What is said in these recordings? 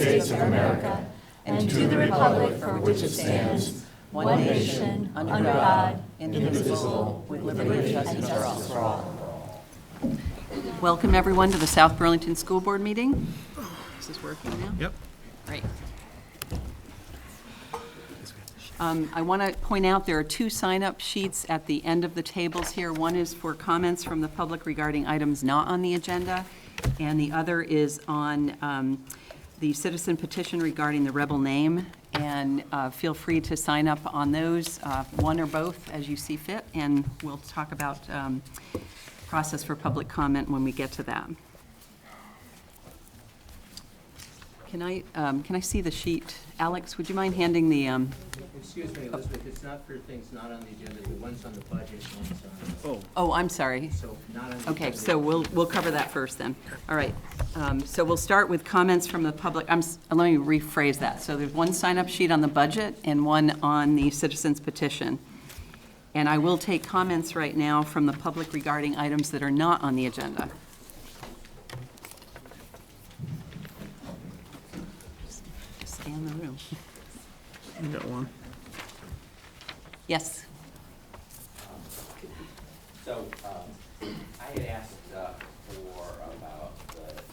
States of America and to the republic for which it stands, one nation, under God, indivisible, with liberty and justice for all. Welcome, everyone, to the South Burlington School Board meeting. Is this working now? Yep. Great. I want to point out there are two sign-up sheets at the end of the tables here. One is for comments from the public regarding items not on the agenda, and the other is on the citizen petition regarding the rebel name. And feel free to sign up on those, one or both, as you see fit, and we'll talk about process for public comment when we get to that. Can I see the sheet? Alex, would you mind handing the... Excuse me, Elizabeth, it's not for things not on the agenda. The one's on the budget, one's on... Oh, I'm sorry. So not on the Okay, agenda. so we'll cover that first then. All right. So we'll start with comments from the public. Let me rephrase that. So there's one sign-up sheet on the budget and one on the citizens petition. And I will take comments right now from the public regarding items that are not on the agenda. Just scan the room. You got one. Yes. So, I had asked for about the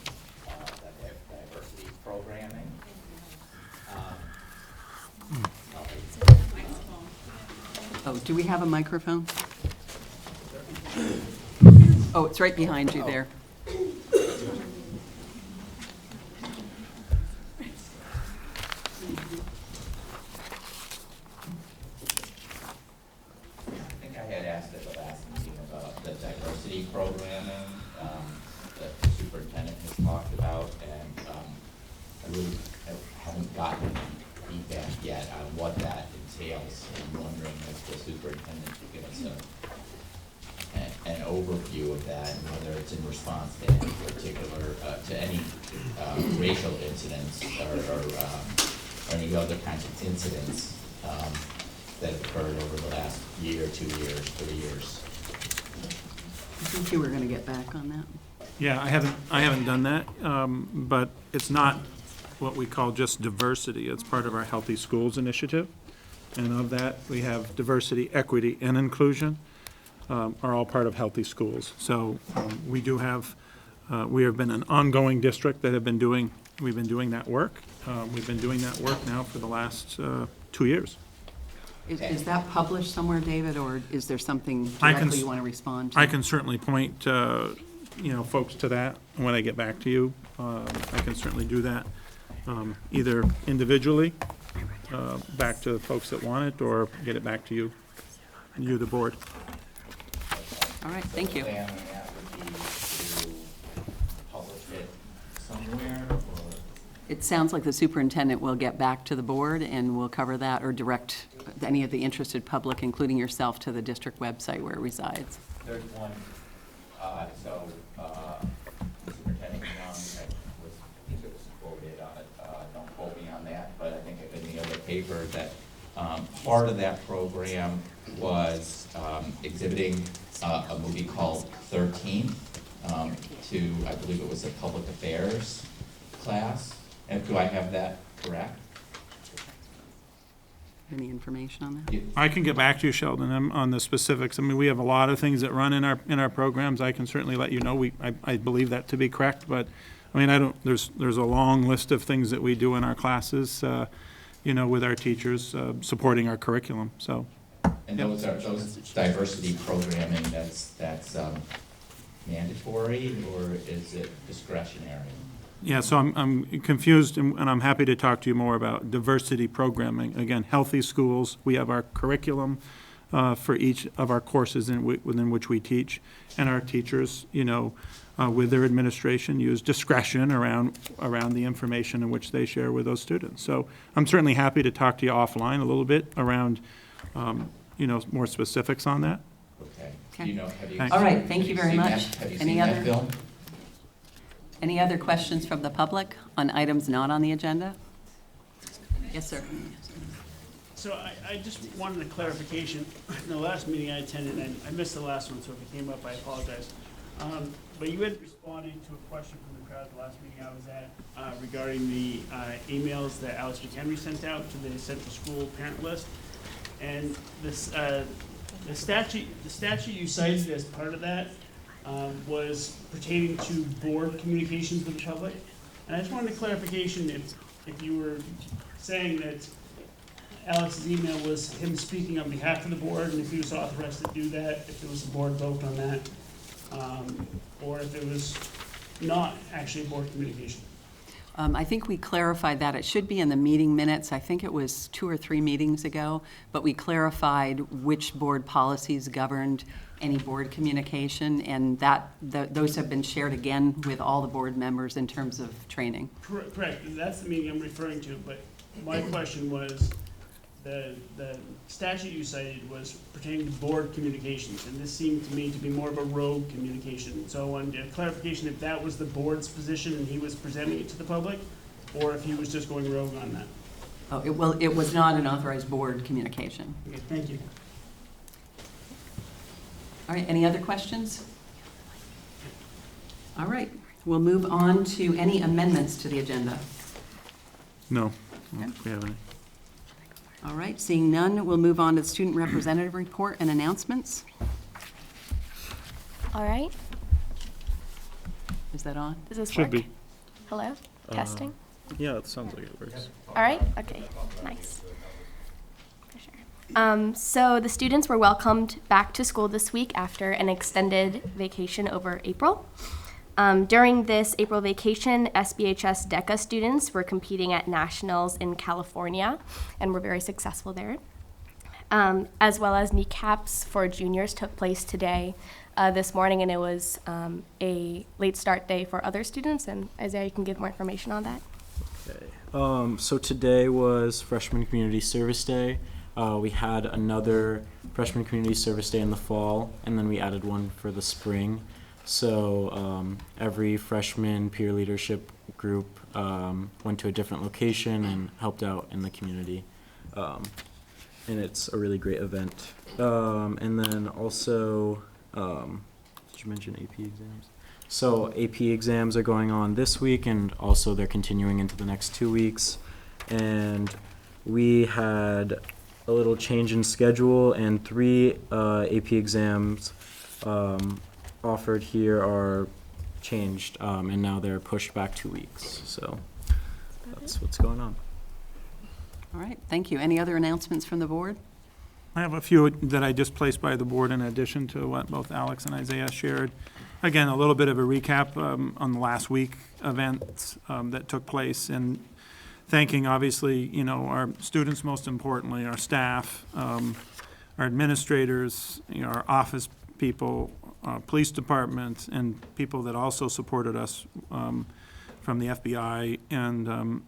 diversity programming. Oh, do we have a microphone? Oh, it's right behind you there. I think I had asked at the last meeting about the diversity programming that the superintendent has talked about, and I really haven't gotten feedback yet on what that entails. I'm wondering if the superintendent could give us an overview of that, and whether it's in response to any particular, to any racial incidents or any other kinds of incidents that have occurred over the last year, 2 years, 3 years. I think you were going to get back on that. Yeah, I haven't done that, but it's not what we call just diversity. It's part of our Healthy Schools initiative. And of that, we have diversity, equity, and inclusion are all part of Healthy Schools. So we do have, we have been an ongoing district that we've been doing that work. We've been doing that work now for the last 2 years. Is that published somewhere, David, or is there something I can directly you want to respond to? I can certainly point, folks to that when I get back to you. I can certainly do that, either individually, back to the folks that want it, or get it back to you, the board. All right, thank you. The plan on that would be to publish it somewhere, or? It sounds like the superintendent will get back to the board and we'll cover that or direct any of the interested public, including yourself, to the district website where it resides. There's one, the superintendent Young, I think it was quoted on it, don't quote me on that, but I think in the other paper that part of that program was exhibiting a movie called 13 to, I believe it was a public affairs class. And do I have that correct? Any information on that? I can get back to you, Sheldon, on the specifics. I mean, we have a lot of things that run in our programs. I can certainly let you know. I believe that to be correct, but I mean, there's a long list of things that we do in our classes, with our teachers, supporting our curriculum, so. And those diversity programming, that's mandatory, or is it discretionary? Yeah, so I'm confused, and I'm happy to talk to you more about diversity programming. Again, Healthy Schools, we have our curriculum for each of our courses within which we teach, and our teachers, with their administration, use discretion around the information in which they share with those students. So I'm certainly happy to talk to you offline a little bit around, more specifics on that. Okay. Okay. Do you know, have you? Thanks. All right, thank you very seen much. that? Have you Any seen that other- film? Any other questions from the public on items not on the agenda? Yes, sir. So I just wanted a clarification. In the last meeting I attended, and I missed the last one, so if it came up, I apologize. but you had responded to a question from the crowd at the last meeting I was at regarding the emails that Alex McHenry sent out to the central school parent list. And this, the statute you cited as part of that was pertaining to board communications with the public. And I just wanted a clarification if you were saying that Alex's email was him speaking on behalf of the board, and if he was authorized to do that, if there was a board vote on that, or if it was not actually a board communication. I think we clarified that. It should be in the meeting minutes. I think it was 2 or 3 meetings ago, but we clarified which board policies governed any board communication, and those have been shared again with all the board members in terms of training. Correct, and that's the meeting I'm referring to, but my question was, the statute you cited was pertaining to board communications, and this seemed to me to be more of a rogue communication. So I wanted a clarification if that was the board's position and he was presenting it to the public, or if he was just going rogue on that. Oh, it was not an authorized board communication. Okay, thank you. All right, any other questions? All right, we'll move on to any amendments to the agenda. No, I don't think we have any. All right, seeing none, we'll move on to the student representative report and announcements. All right. Is that on? Does this Should work? be. Hello? Testing? Yeah, it sounds like it works. All right. Okay. Nice. For sure. So the students were welcomed back to school this week after an extended vacation over April. During this April vacation, SBHS DECA students were competing at nationals in California and were very successful there. As well as kneecaps for juniors took place today, this morning, and it was a late start day for other students. And Isaiah, you can give more information on that. Okay. So today was Freshman Community Service Day. We had another Freshman Community Service Day in the fall, and then we added one for the spring. So every freshman peer leadership group went to a different location and helped out in the community. And it's a really great event. And then also, did you mention AP exams? So AP exams are going on this week, and also they're continuing into the next 2 weeks. And we had a little change in schedule, and 3 AP exams offered here are changed, and now they're pushed back 2 weeks. So that's what's going on. All right, thank you. Any other announcements from the board? I have a few that I just placed by the board in addition to what both Alex and Isaiah shared. Again, a little bit of a recap on the last week events that took place, and thanking, obviously, our students, most importantly, our staff, our administrators, our office people, police department, and people that also supported us from the FBI and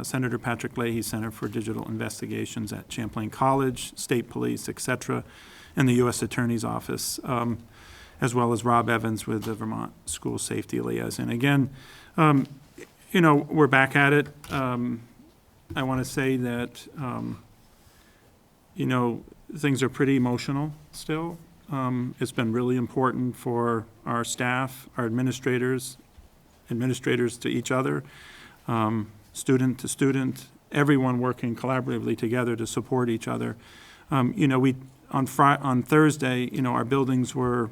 Senator Patrick Leahy Center for Digital Investigations at Champlain College, State Police, et cetera, and the U.S. Attorney's Office, as well as Rob Evans with the Vermont School Safety Liaison. Again, we're back at it. I want to say that, things are pretty emotional still. It's been really important for our staff, our administrators to each other, student to student, everyone working collaboratively together to support each other. On Thursday, our buildings were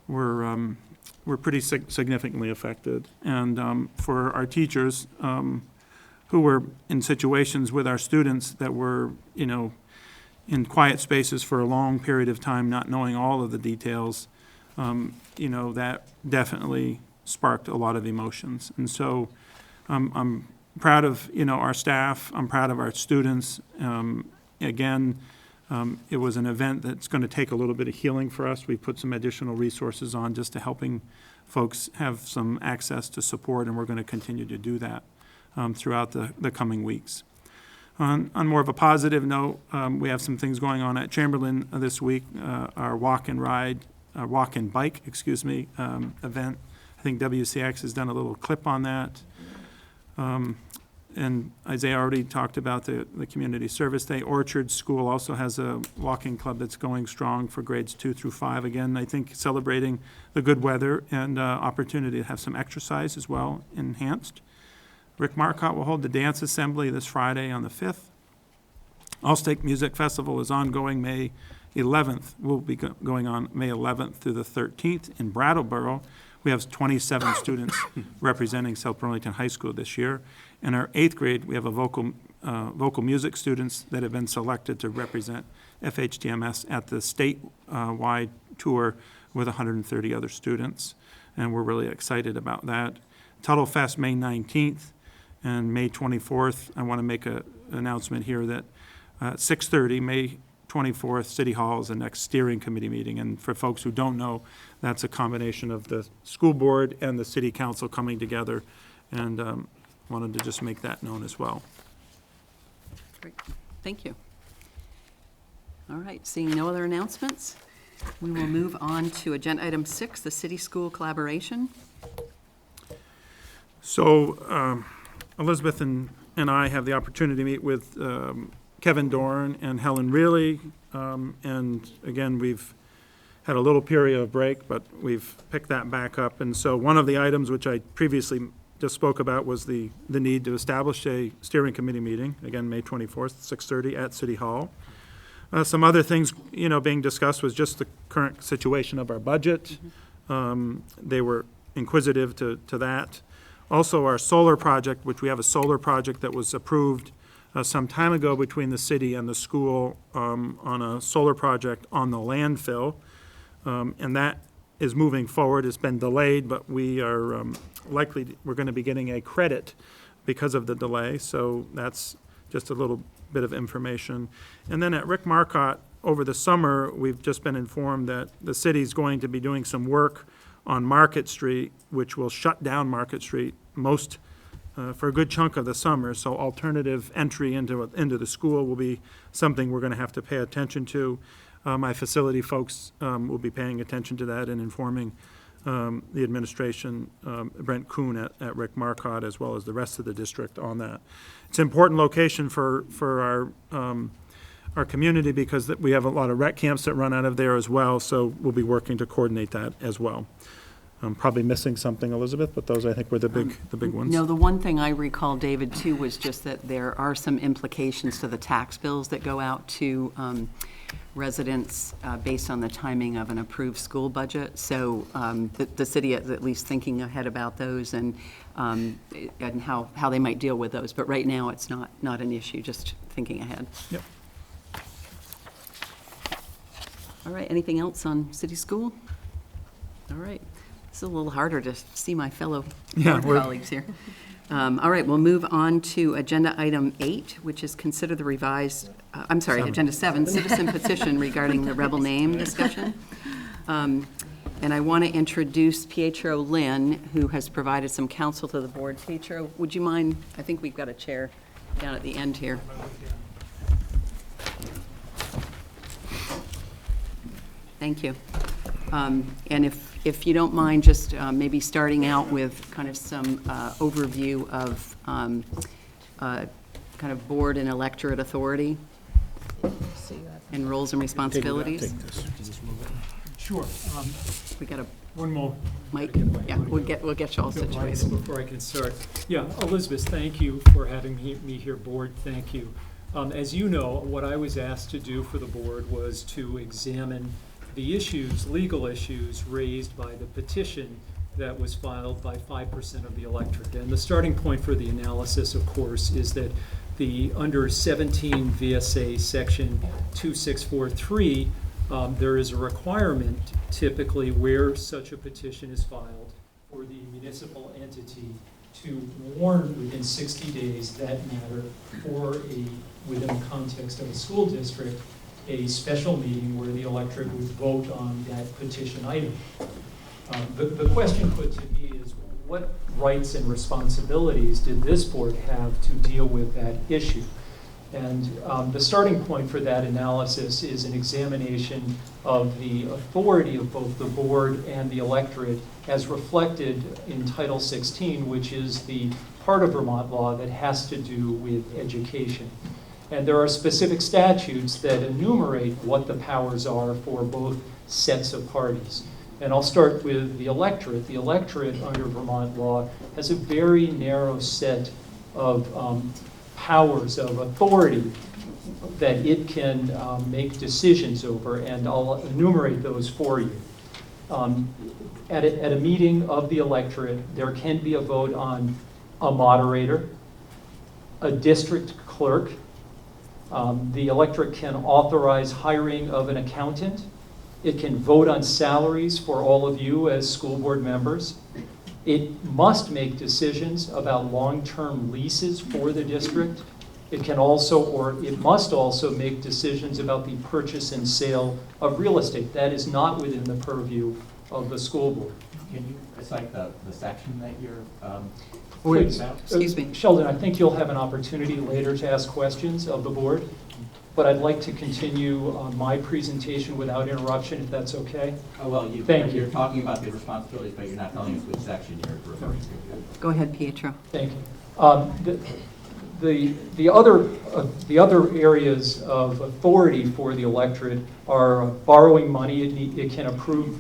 pretty significantly affected, and for our teachers who were in situations with our students that were, in quiet spaces for a long period of time, not knowing all of the details, that definitely sparked a lot of emotions. And so I'm proud of, our staff. I'm proud of our students. Again, it was an event that's going to take a little bit of healing for us. We put some additional resources on just to helping folks have some access to support, and we're going to continue to do that throughout the coming weeks. On more of a positive note, we have some things going on at Chamberlain this week, our walk and bike event. I think WCX has done a little clip on that. And Isaiah already talked about the Community Service Day. Orchard School also has a walking club that's going strong for grades 2 through 5. Again, I think celebrating the good weather and opportunity to have some exercise as well enhanced. Rick Marcotte will hold the dance assembly this Friday on the 5th. Allstate Music Festival is ongoing May 11th. Will be going on May 11th through the 13th in Brattleboro. We have 27 students representing South Burlington High School this year. In our 8th grade, we have a vocal music students that have been selected to represent FHDMS at the statewide tour with 130 other students, and we're really excited about that. Tuttle Fest, May 19th, and May 24th. I want to make an announcement here that 6:30, May 24th, City Hall is the next steering committee meeting, and for folks who don't know, that's a combination of the school board and the city council coming together, and wanted to just make that known as well. Great, thank you. All right, seeing no other announcements, we will move on to agenda item 6, the city-school collaboration. So Elizabeth and I have the opportunity to meet with Kevin Dorn and Helen Reilly, and again, we've had a little period of break, but we've picked that back up. And so one of the items which I previously just spoke about was the need to establish a steering committee meeting, again, May 24th, 6:30 at City Hall. Some other things, being discussed was just the current situation of our budget. They were inquisitive to that. Also, our solar project, which we have a solar project that was approved some time ago between the city and the school on a solar project on the landfill. And that is moving forward. It's been delayed, but we are we're going to be getting a credit because of the delay. So that's just a little bit of information. And then at Rick Marcotte, over the summer, we've just been informed that the city's going to be doing some work on Market Street, which will shut down Market Street for a good chunk of the summer. So alternative entry into the school will be something we're going to have to pay attention to. My facility folks will be paying attention to that and informing the administration, Brent Kuhn at Rick Marcotte, as well as the rest of the district on that. It's an important location for our community because we have a lot of rec camps that run out of there as well, so we'll be working to coordinate that as well. I'm probably missing something, Elizabeth, but those I think were the big ones. No, the one thing I recall, David, too, was just that there are some implications to the tax bills that go out to residents based on the timing of an approved school budget. So the city is at least thinking ahead about those and how they might deal with those. But right now, it's not an issue, just thinking ahead. Yep. All right, anything else on city school? All right. It's a little harder to see my fellow colleagues here. All right, we'll move on to agenda item 8, which is consider the revised, agenda 7, citizen petition regarding the rebel name discussion. And I want to introduce Pietro Lynn, who has provided some counsel to the board. Pietro, would you mind? I think we've got a chair down at the end here. Thank you. And if you don't mind, just maybe starting out with kind of some overview of kind of board and electorate authority and roles and responsibilities. Sure. We got a One more. mic. Yeah, we'll get you all situated. Before I can start. Yeah, Elizabeth, thank you for having me here, board. Thank you. As you know, what I was asked to do for the board was to examine the legal issues raised by the petition that was filed by 5% of the electorate. And the starting point for the analysis, of course, is that under 17 VSA section 2643, there is a requirement typically where such a petition is filed for the municipal entity to warn within 60 days that matter for within the context of a school district, a special meeting where the electorate would vote on that petition item. The question put to me is, what rights and responsibilities did this board have to deal with that issue? And the starting point for that analysis is an examination of the authority of both the board and the electorate as reflected in Title 16, which is the part of Vermont law that has to do with education. And there are specific statutes that enumerate what the powers are for both sets of parties. And I'll start with the electorate. The electorate under Vermont law has a very narrow set of powers of authority that it can make decisions over, and I'll enumerate those for you. At a meeting of the electorate, there can be a vote on a moderator, a district clerk. The electorate can authorize hiring of an accountant. It can vote on salaries for all of you as school board members. It must make decisions about long-term leases for the district. It can also, or it must also make decisions about the purchase and sale of real estate. That is not within the purview of the school board. Can you recite the section that you're Please. about? Excuse me. Sheldon, I think you'll have an opportunity later to ask questions of the board, but I'd like to continue my presentation without interruption, if that's okay. Oh, well, Thank you. you're talking about the responsibilities, but you're not telling us which section you're referring to. Go ahead, Pietro. Thank you. The other areas of authority for the electorate are borrowing money. It can approve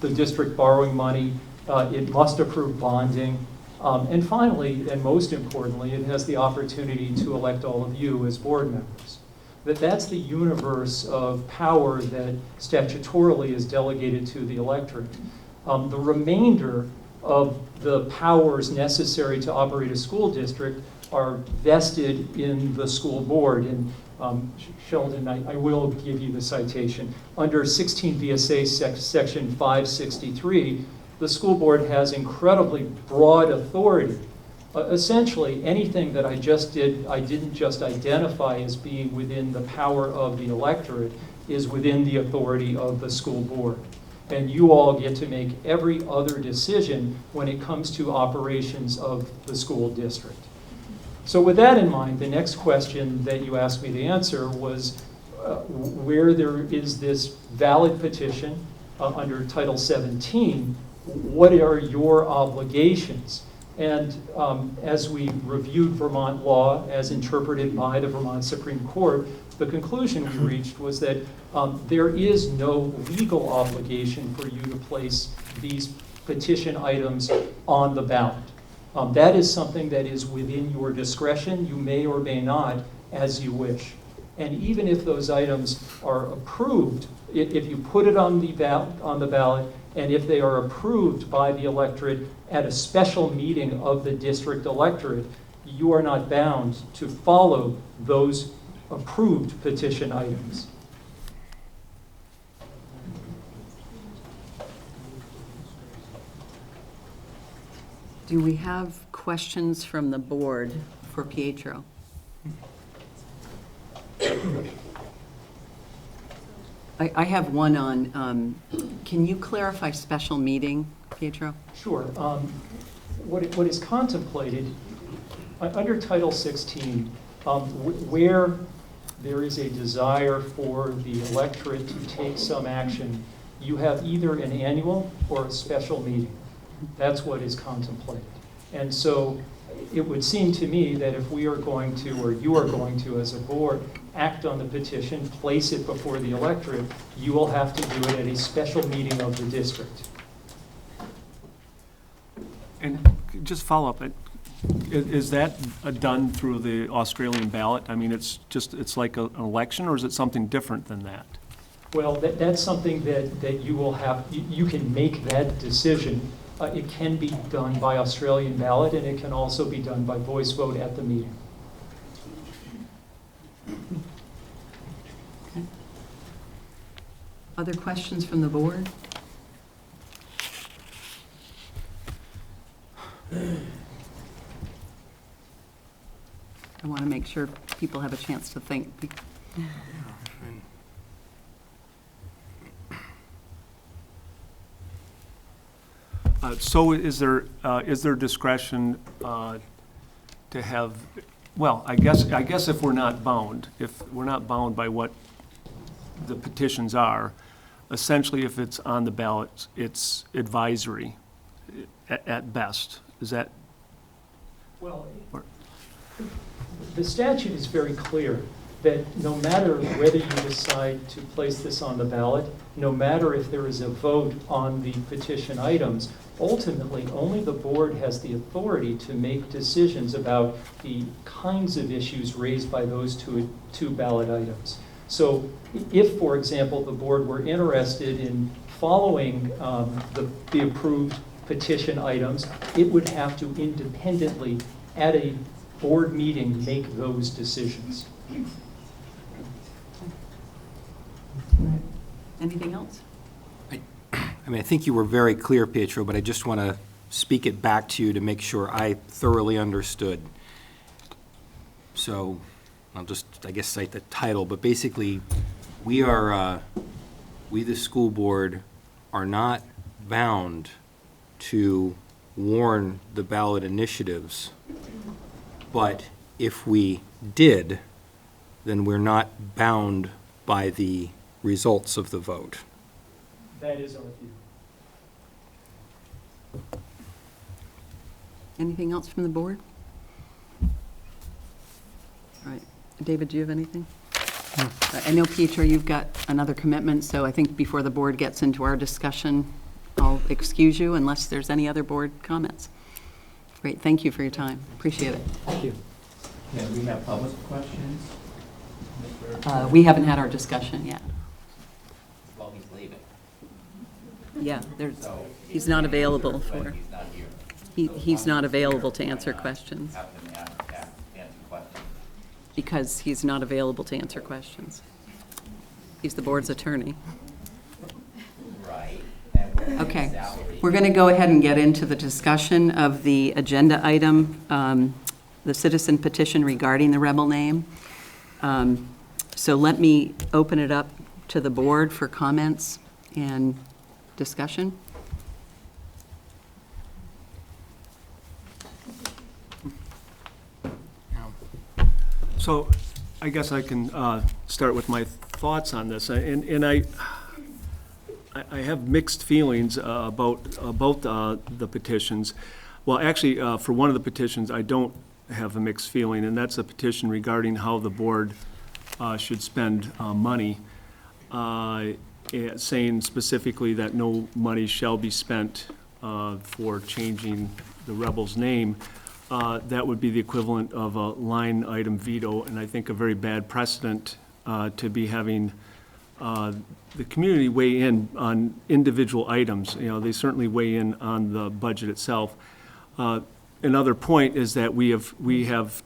the district borrowing money. It must approve bonding. And finally, and most importantly, it has the opportunity to elect all of you as board members. That's the universe of power that statutorily is delegated to the electorate. The remainder of the powers necessary to operate a school district are vested in the school board. And Sheldon, I will give you the citation. Under 16 VSA section 563, the school board has incredibly broad authority. Essentially, anything that I didn't just identify as being within the power of the electorate is within the authority of the school board. And you all get to make every other decision when it comes to operations of the school district. So with that in mind, the next question that you asked me to answer was where there is this valid petition under Title 17, what are your obligations? And as we reviewed Vermont law as interpreted by the Vermont Supreme Court, the conclusion we reached was that there is no legal obligation for you to place these petition items on the ballot. That is something that is within your discretion. You may or may not, as you wish. And even if those items are approved, if you put it on the ballot, and if they are approved by the electorate at a special meeting of the district electorate, you are not bound to follow those approved petition items. Do we have questions from the board for Pietro? I have one on, can you clarify special meeting, Pietro? Sure. What is contemplated under Title 16, where there is a desire for the electorate to take some action, you have either an annual or a special meeting. That's what is contemplated. And so it would seem to me that if we are going to, or you are going to as a board, act on the petition, place it before the electorate, you will have to do it at a special meeting of the district. And just follow up, is that done through the Australian ballot? I mean, it's like an election, or is it something different than that? Well, that's something that you will have, you can make that decision. It can be done by Australian ballot, and it can also be done by voice vote at the meeting. Okay. Other questions from the board? I want to make sure people have a chance to think. So is there discretion to have well, I guess if we're not bound by what the petitions are, essentially if it's on the ballot, it's advisory at best. Is that? Well, Or- the statute is very clear that no matter whether you decide to place this on the ballot, no matter if there is a vote on the petition items, ultimately, only the board has the authority to make decisions about the kinds of issues raised by those two ballot items. So if, for example, the board were interested in following the approved petition items, it would have to independently, at a board meeting, make those decisions. Anything else? I mean, I think you were very clear, Pietro, but I just want to speak it back to you to make sure I thoroughly understood. So I'll just, I guess, cite the title, but basically, we, the school board, are not bound to warn the ballot initiatives, but if we did, then we're not bound by the results of the vote. That is our view. Anything else from the board? All right. David, do you have anything? I know, Pietro, you've got another commitment, so I think before the board gets into our discussion, I'll excuse you unless there's any other board comments. Great, thank you for your time. Appreciate it. Thank you. Can we have public questions? We haven't had our discussion yet. Well, he's leaving, Yeah, there's, so. he's not available But for, he's not here. he's not available to answer questions Have him answer questions. because he's not available to answer questions. He's the board's attorney. Right. And we're paying Okay, salary. we're going to go ahead and get into the discussion of the agenda item, the citizen petition regarding the rebel name. So let me open it up to the board for comments and discussion. So I guess I can start with my thoughts on this. And I have mixed feelings about the petitions. Well, actually, for one of the petitions, I don't have a mixed feeling, and that's a petition regarding how the board should spend money, saying specifically that no money shall be spent for changing the rebel's name. That would be the equivalent of a line item veto, and I think a very bad precedent to be having the community weigh in on individual items. You know, they certainly weigh in on the budget itself. Another point is that we have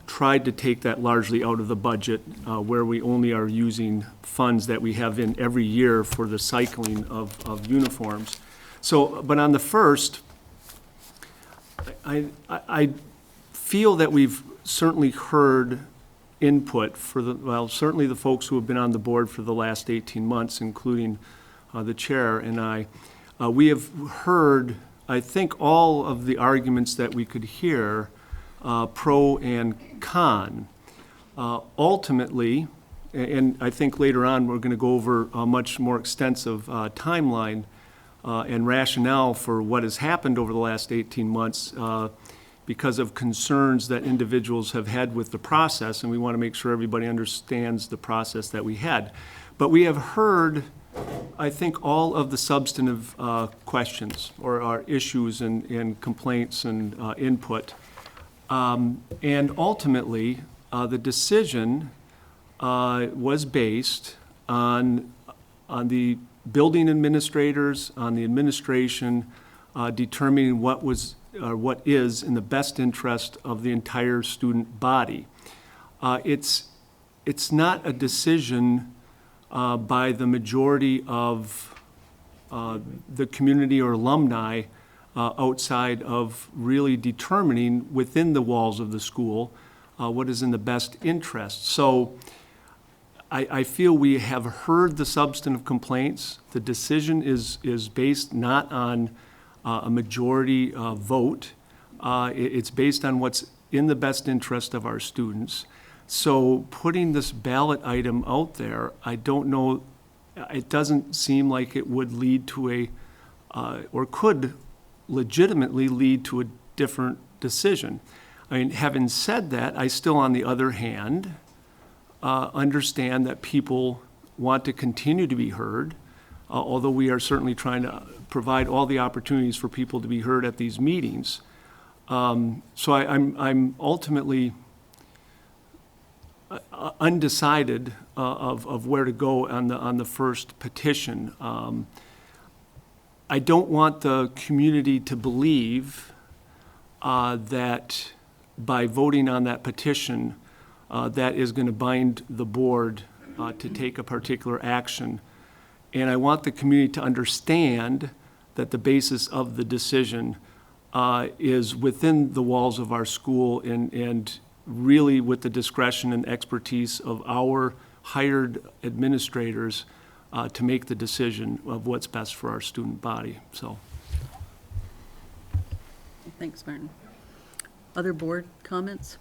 tried to take that largely out of the budget, where we only are using funds that we have in every year for the cycling of uniforms. So, but on the first, I feel that we've certainly heard input certainly the folks who have been on the board for the last 18 months, including the chair and I. We have heard, I think, all of the arguments that we could hear, pro and con. Ultimately, and I think later on we're going to go over a much more extensive timeline and rationale for what has happened over the last 18 months because of concerns that individuals have had with the process, and we want to make sure everybody understands the process that we had. But we have heard, I think, all of the substantive questions or our issues and complaints and input. And ultimately, the decision was based on the building administrators, on the administration, determining what is in the best interest of the entire student body. It's not a decision by the majority of the community or alumni outside of really determining within the walls of the school what is in the best interest. So I feel we have heard the substantive complaints. The decision is based not on a majority vote. It's based on what's in the best interest of our students. So putting this ballot item out there, I don't know, it doesn't seem like it would lead to or could legitimately lead to a different decision. I mean, having said that, I still, on the other hand, understand that people want to continue to be heard, although we are certainly trying to provide all the opportunities for people to be heard at these meetings. So I'm ultimately undecided of where to go on the first petition. I don't want the community to believe that by voting on that petition, that is going to bind the board to take a particular action. And I want the community to understand that the basis of the decision is within the walls of our school and really with the discretion and expertise of our hired administrators to make the decision of what's best for our student body. So, Thanks, Martin. Other board comments?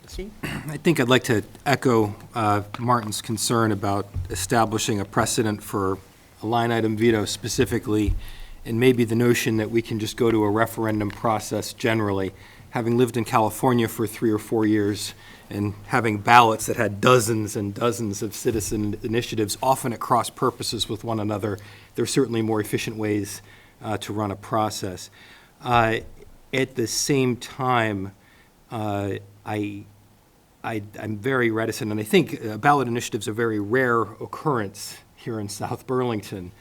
Steve? I think I'd like to echo Martin's concern about establishing a precedent for a line item veto specifically, and maybe the notion that we can just go to a referendum process generally. Having lived in California for 3 or 4 years and having ballots that had dozens and dozens of citizen initiatives, often at cross purposes with one another, there are certainly more efficient ways to run a process. At the same time, I'm very reticent, and I think ballot initiatives are a very rare occurrence here in South Burlington.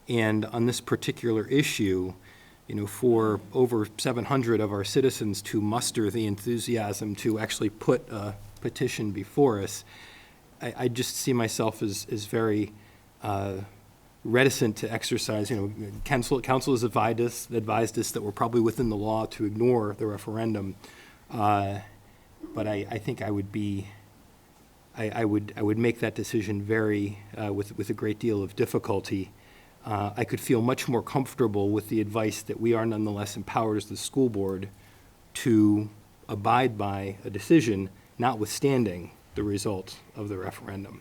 And on this particular issue, you know, for over 700 of our citizens to muster the enthusiasm to actually put a petition before us, I just see myself as very reticent to exercise. You know, council has advised us that we're probably within the law to ignore the referendum. But I think I would be, I would make that decision very, with a great deal of difficulty. I could feel much more comfortable with the advice that we are nonetheless empowered as the school board to abide by a decision, notwithstanding the result of the referendum.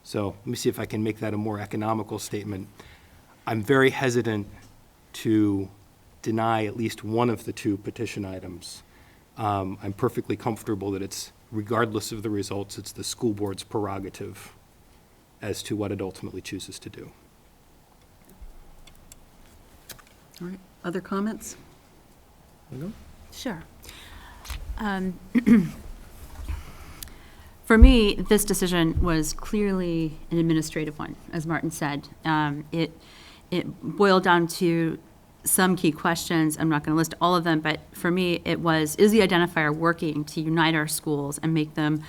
So let me see if I can make that a more economical statement. I'm very hesitant to deny at least one of the 2 petition items. I'm perfectly comfortable that it's, regardless of the results, it's the school board's prerogative as to what it ultimately chooses to do. All right, other comments? Sure. For me, this decision was clearly an administrative one, as Martin said. It boiled down to some key questions. I'm not going to list all of them, but for me, it was, is the identifier working to unite our schools and make them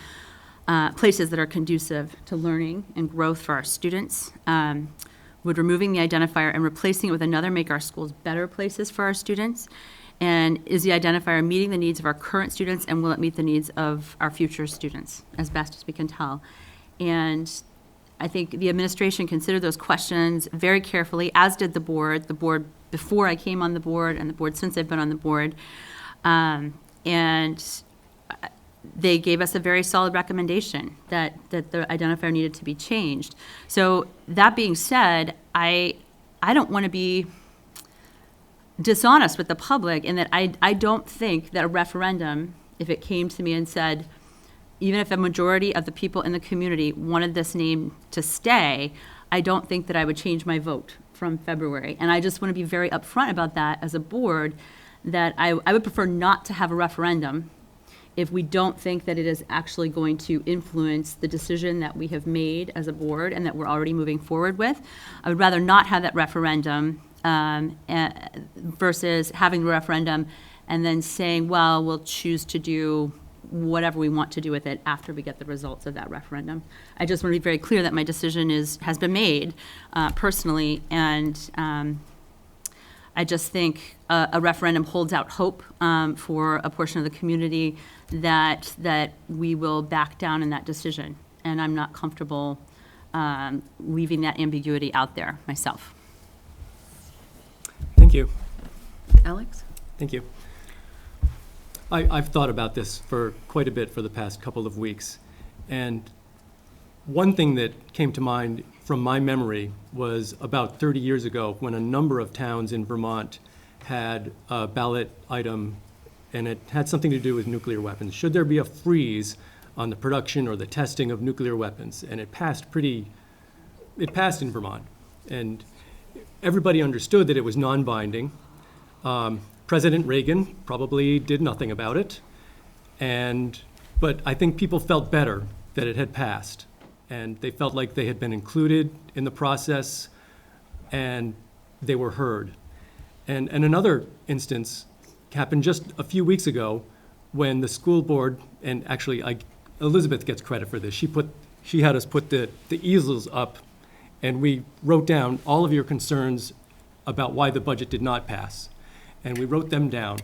places that are conducive to learning and growth for our students? Would removing the identifier and replacing it with another make our schools better places for our students? And is the identifier meeting the needs of our current students, and will it meet the needs of our future students as best as we can tell? And I think the administration considered those questions very carefully, as did the board before I came on the board and the board since I've been on the board. And they gave us a very solid recommendation that the identifier needed to be changed. So that being said, I don't want to be dishonest with the public in that I don't think that a referendum, if it came to me and said, even if a majority of the people in the community wanted this name to stay, I don't think that I would change my vote from February. And I just want to be very upfront about that as a board, that I would prefer not to have a referendum if we don't think that it is actually going to influence the decision that we have made as a board and that we're already moving forward with. I would rather not have that referendum versus having the referendum and then saying, well, we'll choose to do whatever we want to do with it after we get the results of that referendum. I just want to be very clear that my decision has been made personally, and I just think a referendum holds out hope for a portion of the community that we will back down in that decision, and I'm not comfortable leaving that ambiguity out there myself. Thank you. Alex? Thank you. I've thought about this for quite a bit for the past couple of weeks. And one thing that came to mind from my memory was about 30 years ago when a number of towns in Vermont had a ballot item, and it had something to do with nuclear weapons. Should there be a freeze on the production or the testing of nuclear weapons? And it passed in Vermont. And everybody understood that it was non-binding. President Reagan probably did nothing about it. But I think people felt better that it had passed. And they felt like they had been included in the process and they were heard. And another instance happened just a few weeks ago when the school board, and actually Elizabeth gets credit for this, she had us put the easels up and we wrote down all of your concerns about why the budget did not pass. And we wrote them down.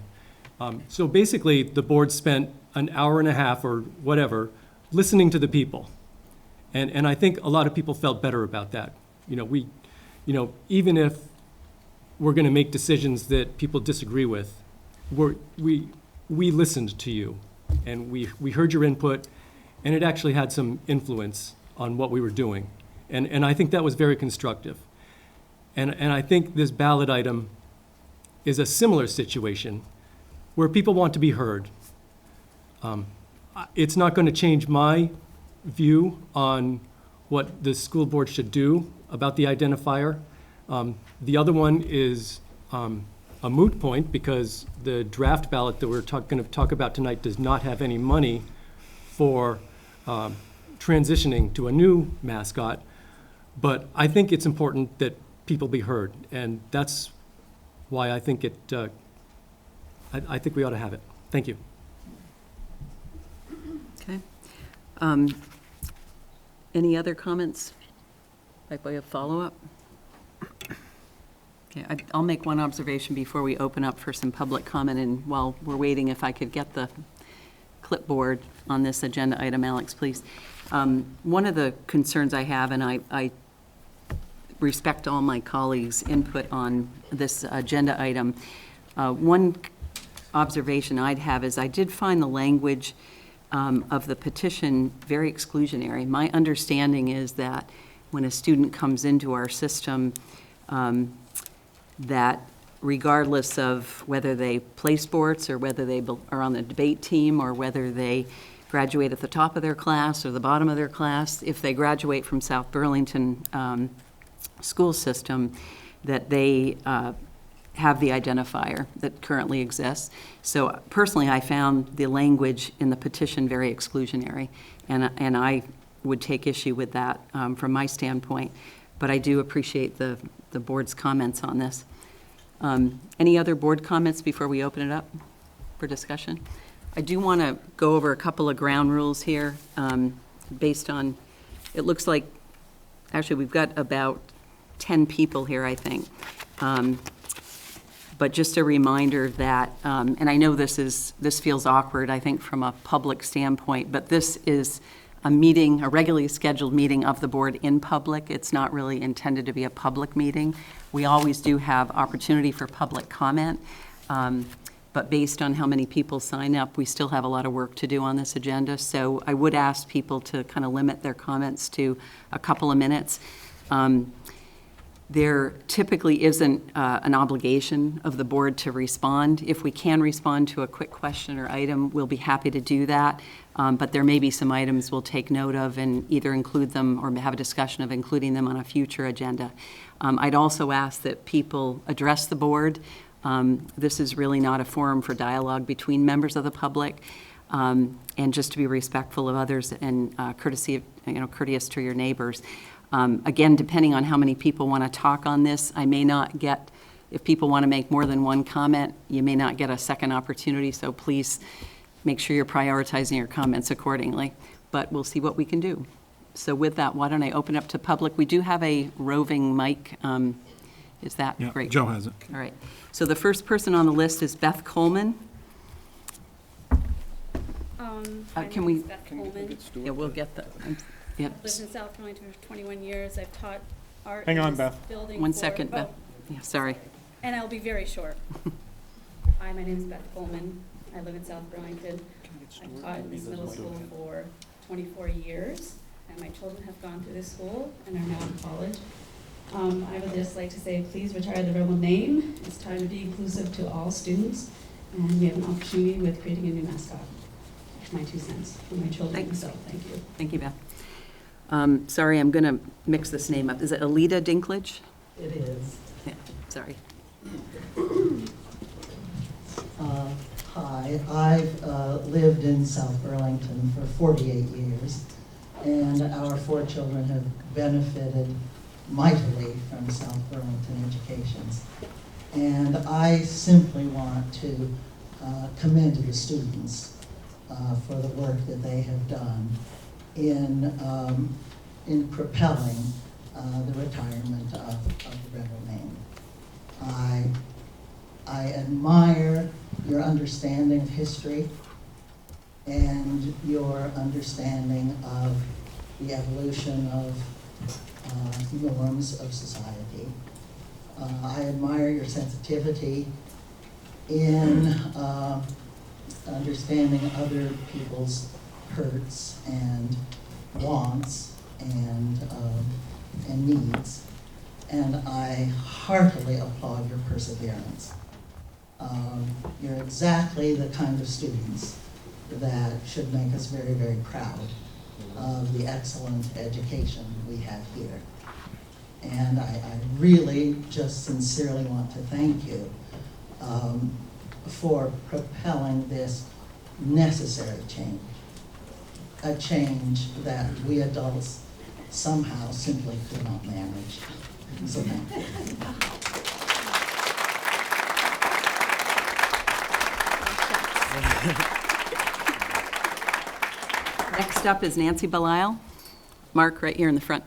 So basically, the board spent an hour and a half or whatever listening to the people. And I think a lot of people felt better about that. Even if we're going to make decisions that people disagree with, we listened to you. And we heard your input, and it actually had some influence on what we were doing. And I think that was very constructive. And I think this ballot item is a similar situation where people want to be heard. It's not going to change my view on what the school board should do about the identifier. The other one is a moot point because the draft ballot that we're going to talk about tonight does not have any money for transitioning to a new mascot. But I think it's important that people be heard, and that's why I think I think we ought to have it. Thank you. Okay. Any other comments by way of follow-up? Okay, I'll make one observation before we open up for some public comment, and while we're waiting, if I could get the clipboard on this agenda item, Alex, please. One of the concerns I have, and I respect all my colleagues' input on this agenda item. One observation I'd have is I did find the language of the petition very exclusionary. My understanding is that when a student comes into our system, that regardless of whether they play sports or whether they are on the debate team or whether they graduate at the top of their class or the bottom of their class, if they graduate from South Burlington school system, that they have the identifier that currently exists. So personally, I found the language in the petition very exclusionary, and I would take issue with that from my standpoint. But I do appreciate the board's comments on this. Any other board comments before we open it up for discussion? I do want to go over a couple of ground rules here based on, it looks like, actually we've got about 10 people here, I think. But just a reminder that, and I know this feels awkward, I think, from a public standpoint, but this is a meeting, a regularly scheduled meeting of the board in public. It's not really intended to be a public meeting. We always do have opportunity for public comment, but based on how many people sign up, we still have a lot of work to do on this agenda. So I would ask people to kind of limit their comments to a couple of minutes. There typically isn't an obligation of the board to respond. If we can respond to a quick question or item, we'll be happy to do that. But there may be some items we'll take note of and either include them or have a discussion of including them on a future agenda. I'd also ask that people address the board. This is really not a forum for dialogue between members of the public. And just to be respectful of others and courteous to your neighbors. Again, depending on how many people want to talk on this, I may not get, if people want to make more than one comment, you may not get a second opportunity, so please make sure you're prioritizing your comments accordingly. But we'll see what we can do. So with that, why don't I open up to public? We do have a roving mic. Is that great? Joe has it. All right. So the first person on the list is Beth Coleman. Can we? Beth Coleman. Yeah, we'll get the. Yep. I've lived in South Burlington for 21 years. I've taught art. Hang on, in this Beth. building One for- second, Beth. oh, Yeah, sorry. And I'll be very short. Hi, my name is Beth Coleman. I live in South Burlington. I've taught in this middle school for 24 years, and my children have gone through this school and are now in college. I would just like to say, please retire the rebel name. It's time to be inclusive to all students, and we have an opportunity with creating a new mascot. My 2 cents for my children, so thank you. Thank you, Beth. Sorry, I'm going to mix this name up. Is it Alita Dinklage? It is. Yeah, sorry. Hi, I've lived in South Burlington for 48 years, and our 4 children have benefited mightily from South Burlington educations. And I simply want to commend the students for the work that they have done in propelling the retirement of the rebel name. I admire your understanding of history and your understanding of the evolution of norms of society. I admire your sensitivity in understanding other people's hurts and wants and needs, and I heartily applaud your perseverance. You're exactly the kind of students that should make us very, very proud of the excellent education we have here. And I really just sincerely want to thank you for propelling this necessary change, a change that we adults somehow simply could not manage. So thank you. Next up is Nancy Belisle. Mark, right here in the front.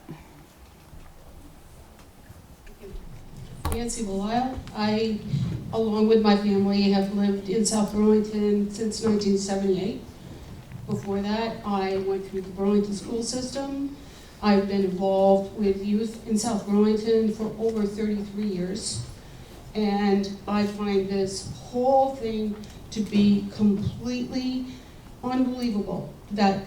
Nancy Belisle. I, along with my family, have lived in South Burlington since 1978. Before that, I went through the Burlington school system. I've been involved with youth in South Burlington for over 33 years. And I find this whole thing to be completely unbelievable that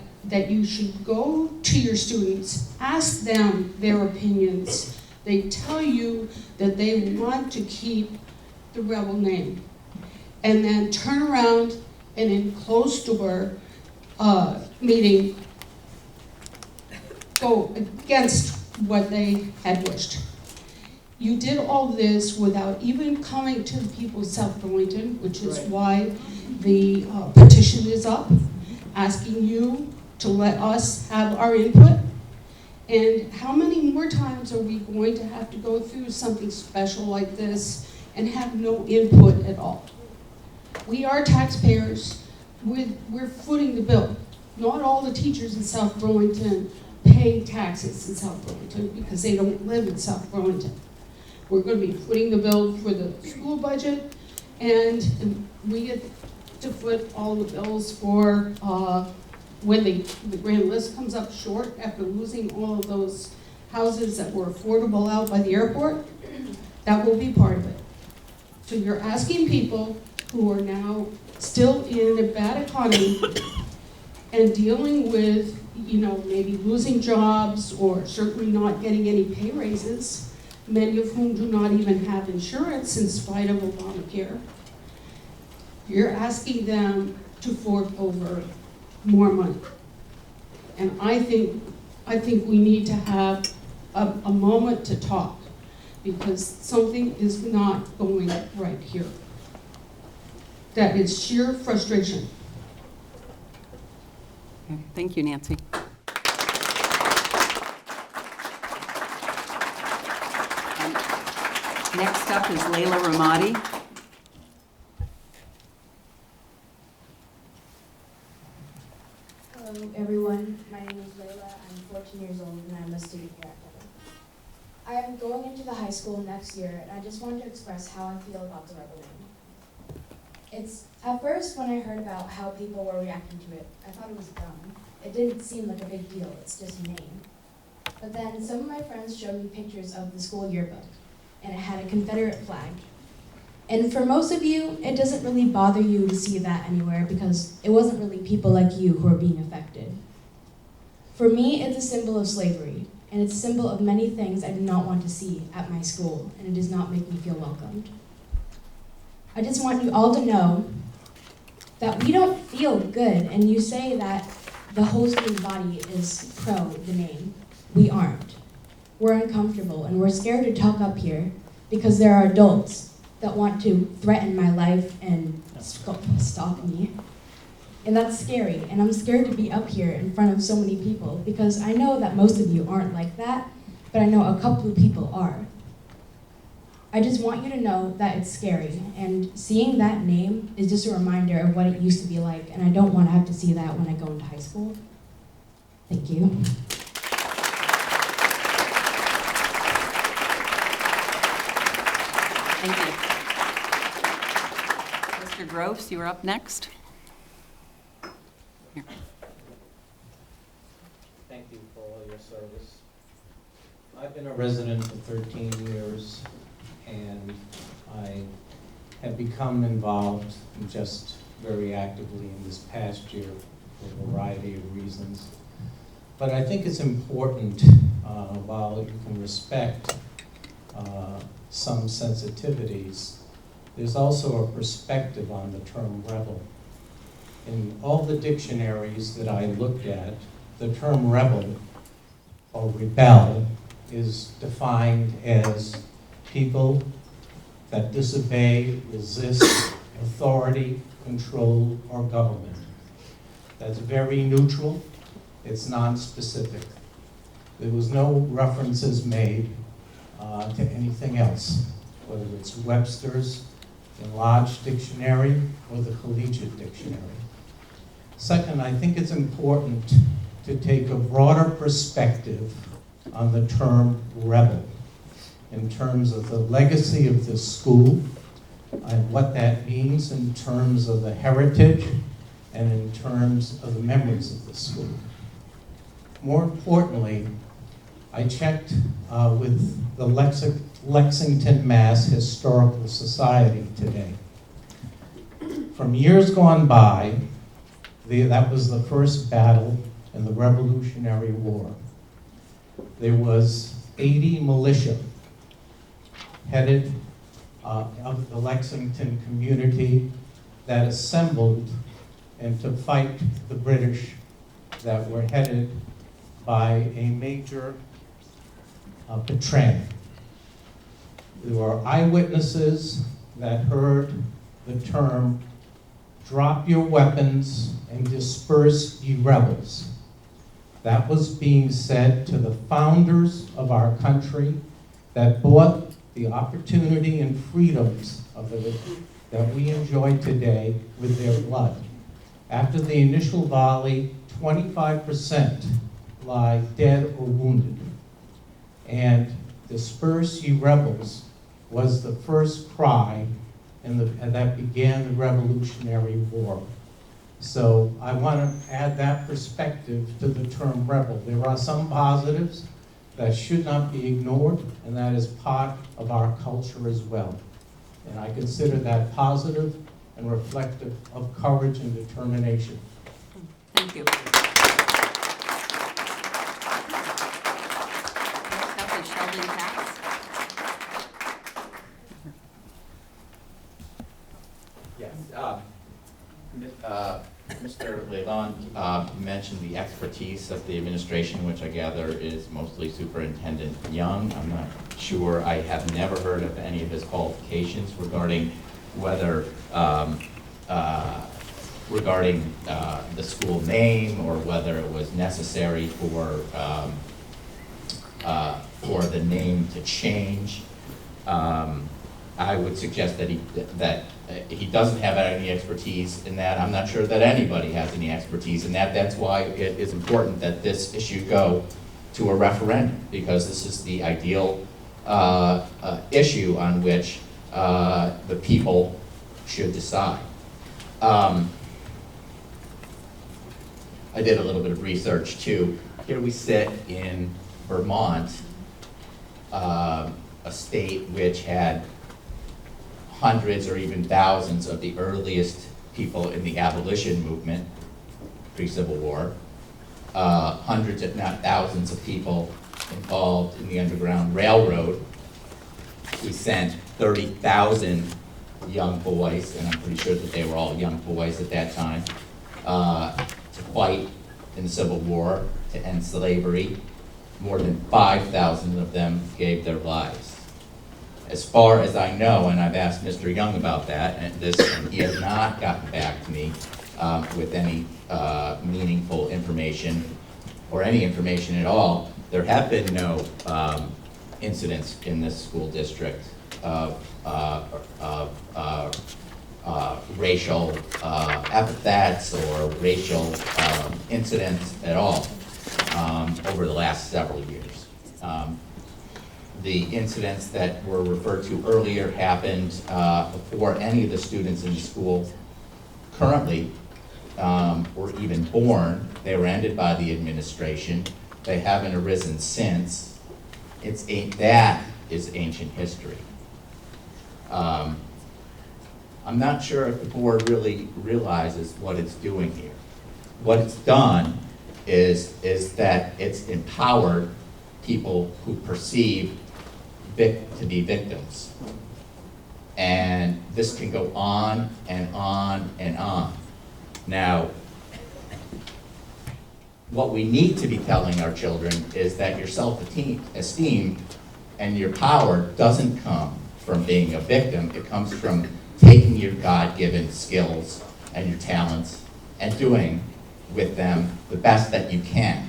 you should go to your students, ask them their opinions. They tell you that they want to keep the rebel name, and then turn around and in closed door meeting go against what they had wished. You did all this without even coming to the people of South Burlington, which is why the petition is up, asking you to let us have our input. And how many more times are we going to have to go through something special like this and have no input at all? We are taxpayers. We're footing the bill. Not all the teachers in South Burlington pay taxes in South Burlington because they don't live in South Burlington. We're going to be footing the bill for the school budget, and we get to foot all the bills for when the grand list comes up short after losing all of those houses that were affordable out by the airport. That will be part of it. So you're asking people who are now still in a bad economy and dealing with, maybe losing jobs or certainly not getting any pay raises, many of whom do not even have insurance in spite of Obamacare. You're asking them to fork over more money. And I think we need to have a moment to talk, because something is not going right here. That is sheer frustration. Okay, thank you, Nancy. Next up is Layla Ramadi. Hello, everyone. My name is Layla. I'm 14 years old, and I'm a student here at Devon. I am going into the high school next year, and I just wanted to express how I feel about the rebel name. It's, at first, when I heard about how people were reacting to it, I thought it was dumb. It didn't seem like a big deal. It's just a name. But then some of my friends showed me pictures of the school yearbook, and it had a Confederate flag. And for most of you, it doesn't really bother you to see that anywhere because it wasn't really people like you who are being affected. For me, it's a symbol of slavery, and it's a symbol of many things I do not want to see at my school, and it does not make me feel welcomed. I just want you all to know that we don't feel good, and you say that the whole student body is pro the name. We aren't. We're uncomfortable, and we're scared to talk up here because there are adults that want to threaten my life and stalk me. And that's scary, and I'm scared to be up here in front of so many people because I know that most of you aren't like that, but I know a couple of people are. I just want you to know that it's scary, and seeing that name is just a reminder of what it used to be like, and I don't want to have to see that when I go into high school. Thank you. Thank you. Mr. Gross, you are up next. Here. Thank you for all your service. I've been a resident for 13 years, and I have become involved just very actively in this past year for a variety of reasons. But I think it's important, while you can respect some sensitivities, there's also a perspective on the term rebel. In all the dictionaries that I looked at, the term rebel or rebel is defined as people that disobey, resist authority, control, or government. That's very neutral. It's non-specific. There was no references made to anything else, whether it's Webster's Enlarged Dictionary or the Collegiate Dictionary. Second, I think it's important to take a broader perspective on the term rebel in terms of the legacy of the school and what that means in terms of the heritage and in terms of the memories of the school. More importantly, I checked with the Lexington, Mass. Historical Society today. From years gone by, that was the first battle in the Revolutionary War. There was 80 militia headed of the Lexington community that assembled and to fight the British that were headed by a Major Petrain. There were eyewitnesses that heard the term, "Drop your weapons and disperse, ye rebels." That was being said to the founders of our country that bought the opportunity and freedoms that we enjoy today with their blood. After the initial volley, 25% lie dead or wounded. And "Disperse, ye rebels" was the first cry and that began the Revolutionary War. So I want to add that perspective to the term rebel. There are some positives that should not be ignored, and that is part of our culture as well. And I consider that positive and reflective of courage and determination. Thank you. Next up is Sheldon Katz. Yes. Mr. Levon mentioned the expertise of the administration, which I gather is mostly Superintendent Young. I'm not sure. I have never heard of any of his qualifications regarding whether regarding the school name or whether it was necessary for the name to change. I would suggest that he doesn't have any expertise in that. I'm not sure that anybody has any expertise in that. That's why it is important that this issue go to a referendum, because this is the ideal issue on which the people should decide. I did a little bit of research too. Here we sit in Vermont, a state which had hundreds or even thousands of the earliest people in the abolition movement, pre-Civil War, hundreds if not thousands of people involved in the Underground Railroad. We sent 30,000 young boys, and I'm pretty sure that they were all young boys at that time, to fight in the Civil War to end slavery. More than 5,000 of them gave their lives. As far as I know, and I've asked Mr. Young about that, and he has not gotten back to me with any meaningful information or any information at all. There have been no incidents in this school district of racial epithets or racial incidents at all over the last several years. The incidents that were referred to earlier happened before any of the students in the school currently were even born. They were ended by the administration. They haven't arisen since. That is ancient history. I'm not sure if the board really realizes what it's doing here. What it's done is that it's empowered people who perceive to be victims. And this can go on and on and on. Now, what we need to be telling our children is that your self-esteem and your power doesn't come from being a victim. It comes from taking your God-given skills and your talents and doing with them the best that you can.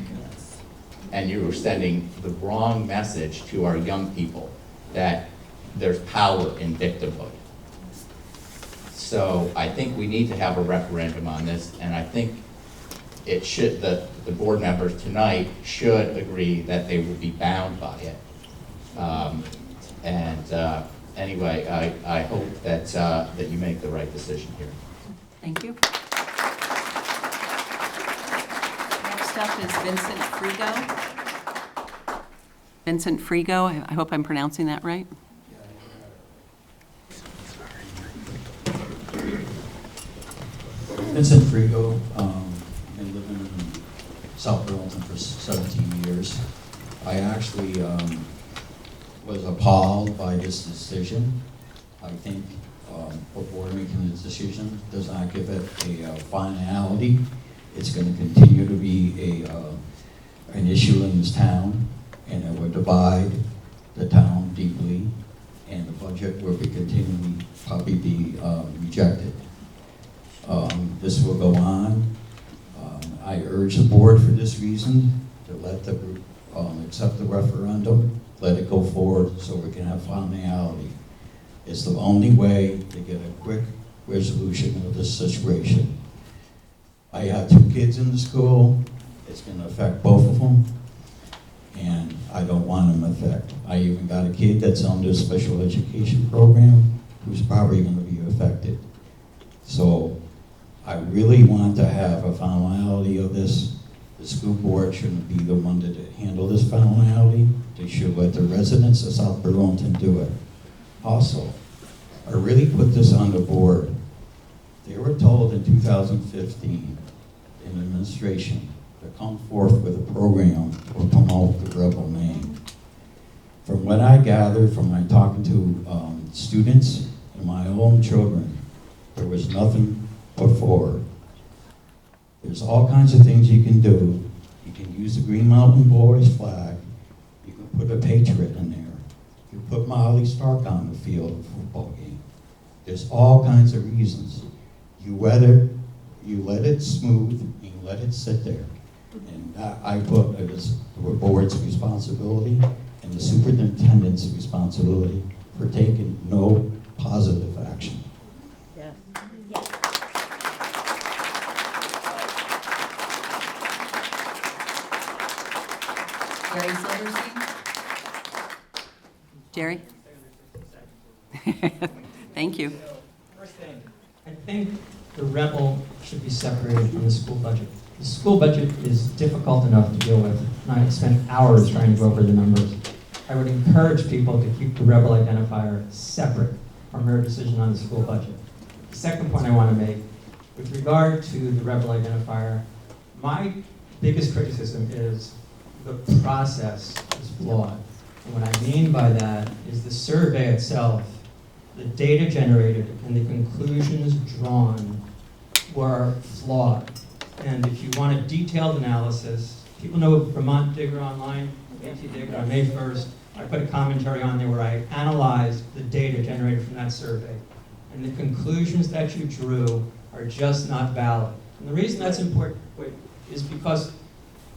And you are sending the wrong message to our young people that there's power in victimhood. So I think we need to have a referendum on this, and I think it should, the board members tonight should agree that they will be bound by it. Anyway, I hope that you make the right decision here. Thank you. Next up is Vincent Frigo. Vincent Frigo, I hope I'm pronouncing that right. Vincent Frigo, been living in South Burlington for 17 years. I actually was appalled by this decision. I think the board making this decision does not give it a finality. It's going to continue to be an issue in this town, and it will divide the town deeply, and the budget will be continually probably be rejected. This will go on. I urge the board for this reason to let the group accept the referendum, let it go forward so we can have finality. It's the only way to get a quick resolution of this situation. I have 2 kids in the school. It's going to affect both of them, and I don't want them affected. I even got a kid that's on this special education program who's probably going to be affected. So I really want to have a finality of this. The school board shouldn't be the one to handle this finality. They should let the residents of South Burlington do it. Also, I really put this on the board. They were told in 2015 in administration to come forth with a program to promote the rebel name. From what I gathered from my talking to students and my own children, there was nothing put forward. There's all kinds of things you can do. You can use the Green Mountain Boys flag. You can put a Patriot in there. You can put Molly Stark on the field of a football game. There's all kinds of reasons. You let it smooth, and you let it sit there. And I put it as the board's responsibility and the superintendent's responsibility for taking no positive action. Yes. Jerry Silverstein? Jerry? Thank you. First thing, I think the rebel should be separated from the school budget. The school budget is difficult enough to deal with, and I spent hours trying to go over the numbers. I would encourage people to keep the rebel identifier separate from her decision on the school budget. The second point I want to make, with regard to the rebel identifier, my biggest criticism is the process is flawed. And what I mean by that is the survey itself, the data generated and the conclusions drawn were flawed. And if you want a detailed analysis, people know Vermont Digger Online, AT Digger, on May 1st, I put a commentary on there where I analyzed the data generated from that survey. And the conclusions that you drew are just not valid. And the reason that's important is because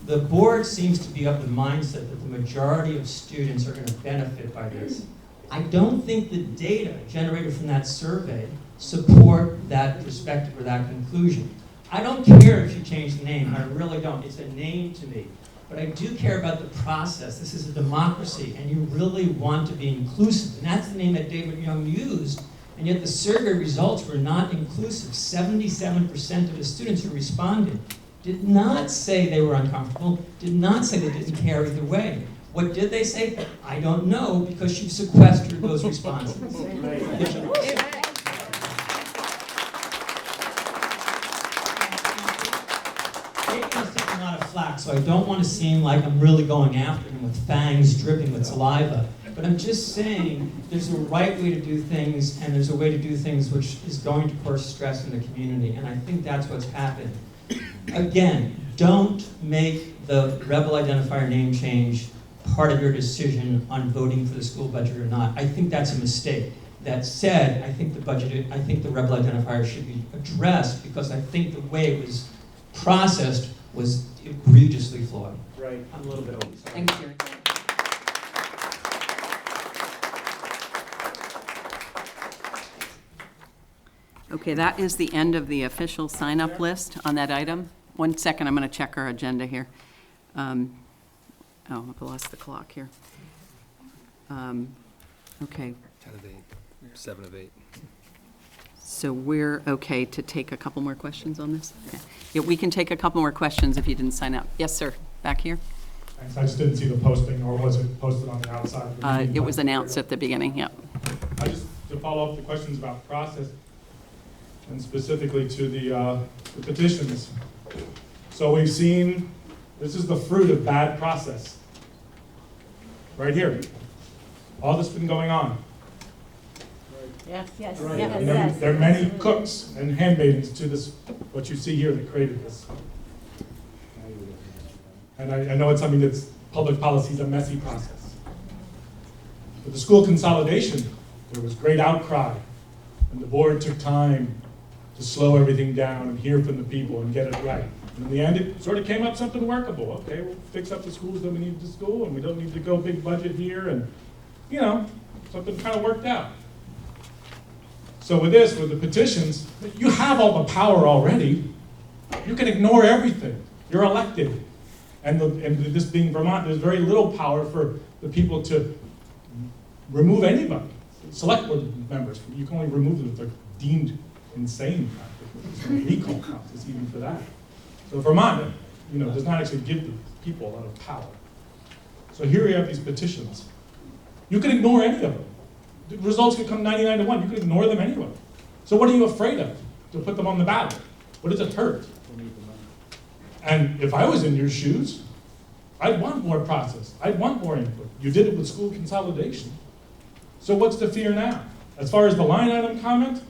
the board seems to be of the mindset that the majority of students are going to benefit by this. I don't think the data generated from that survey support that perspective or that conclusion. I don't care if you change the name, I really don't. It's a name to me. But I do care about the process. This is a democracy, and you really want to be inclusive. And that's the name that David Young used, and yet the survey results were not inclusive. 77% of the students who responded did not say they were uncomfortable, did not say they didn't care either way. What did they say? I don't know, because you've sequestered those responses. A lot of flack, so I don't want to seem like I'm really going after him with fangs dripping with saliva. But I'm just saying there's a right way to do things, and there's a way to do things which is going to cause stress in the community, and I think that's what's happened. Again, don't make the rebel identifier name change part of your decision on voting for the school budget or not. I think that's a mistake. That said, I think the rebel identifier should be addressed, because I think the way it was processed was egregiously flawed. Right. I'm a little bit over. Sorry. Thank you. Okay, that is the end of the official sign-up list on that item. 1 second, I'm going to check our agenda here. Oh, I've lost the clock here. Okay. 10 of 8, 7 of 8. So we're okay to take a couple more questions on this? Okay. Yeah, we can take a couple more questions if you didn't sign up. Yes, sir, back here. Thanks. I just didn't see the posting, or was it posted on the outside? It was announced at the beginning, yeah. I just, to follow up the questions about process, and specifically to the petitions. So we've seen, this is the fruit of bad process. Right here. All this been going on. Yes, yes, Right. yes, You know, yes. there are many cooks and handmaidens to this, what you see here that created this. And I know it's something that's, public policy is a messy process. But the school consolidation, there was great outcry, and the board took time to slow everything down and hear from the people and get it right. And in the end, it sort of came up something workable. Okay, we'll fix up the schools that we need to school, and we don't need to go big budget here, and, you know, something kind of worked out. So with this, with the petitions, you have all the power already. You can ignore everything. You're elected. And this being Vermont, there's very little power for the people to remove anybody. Select board members, you can only remove them if they're deemed insane. There's no recall process even for that. So Vermont, you know, does not actually give the people a lot of power. So here we have these petitions. You can ignore any of them. The results could come 99-1. You can ignore them anyway. So what are you afraid of to put them on the ballot? What does it hurt? And if I was in your shoes, I'd want more process. I'd want more input. You did it with school consolidation. So what's the fear now? As far as the line item comment,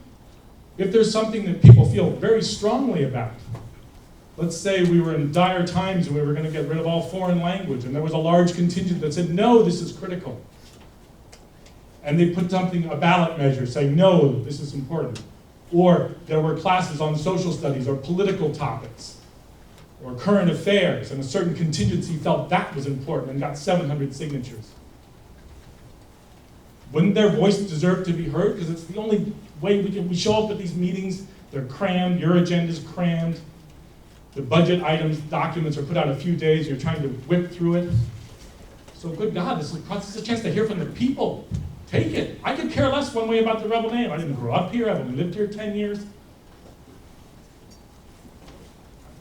if there's something that people feel very strongly about, let's say we were in dire times and we were going to get rid of all foreign language, and there was a large contingent that said, no, this is critical. And they put something, a ballot measure, saying, no, this is important. Or there were classes on social studies or political topics or current affairs, and a certain contingency felt that was important and got 700 signatures. Wouldn't their voice deserve to be heard? Because it's the only way we show up at these meetings, they're crammed, your agenda's crammed, the budget items, documents are put out a few days, you're trying to whip through it. So good God, this is a chance to hear from the people. Take it. I could care less one way about the rebel name. I didn't grow up here, I've only lived here 10 years.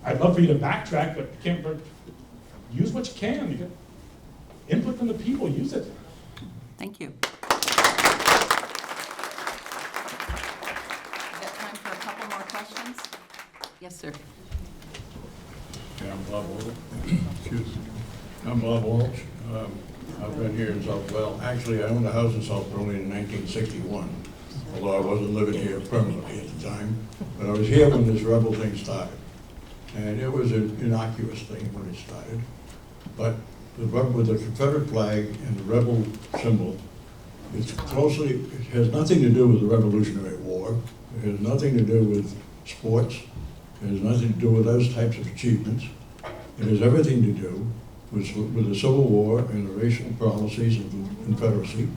I'd love for you to backtrack, but you can't use what you can. You get input from the people, use it. Thank you. Yes, sir. Yeah, I'm Bob Walsh. Excuse me. I'm Bob Walsh. I've been here in South, well, actually, I owned a house in South Burlington in 1961, although I wasn't living here permanently at the time. But I was here when this rebel thing started. And it was an innocuous thing when it started. But the rebel with the Confederate flag and the rebel symbol, it has nothing to do with the Revolutionary War. It has nothing to do with sports. It has nothing to do with those types of achievements. It has everything to do with the Civil War and the racial policies of the Confederacy.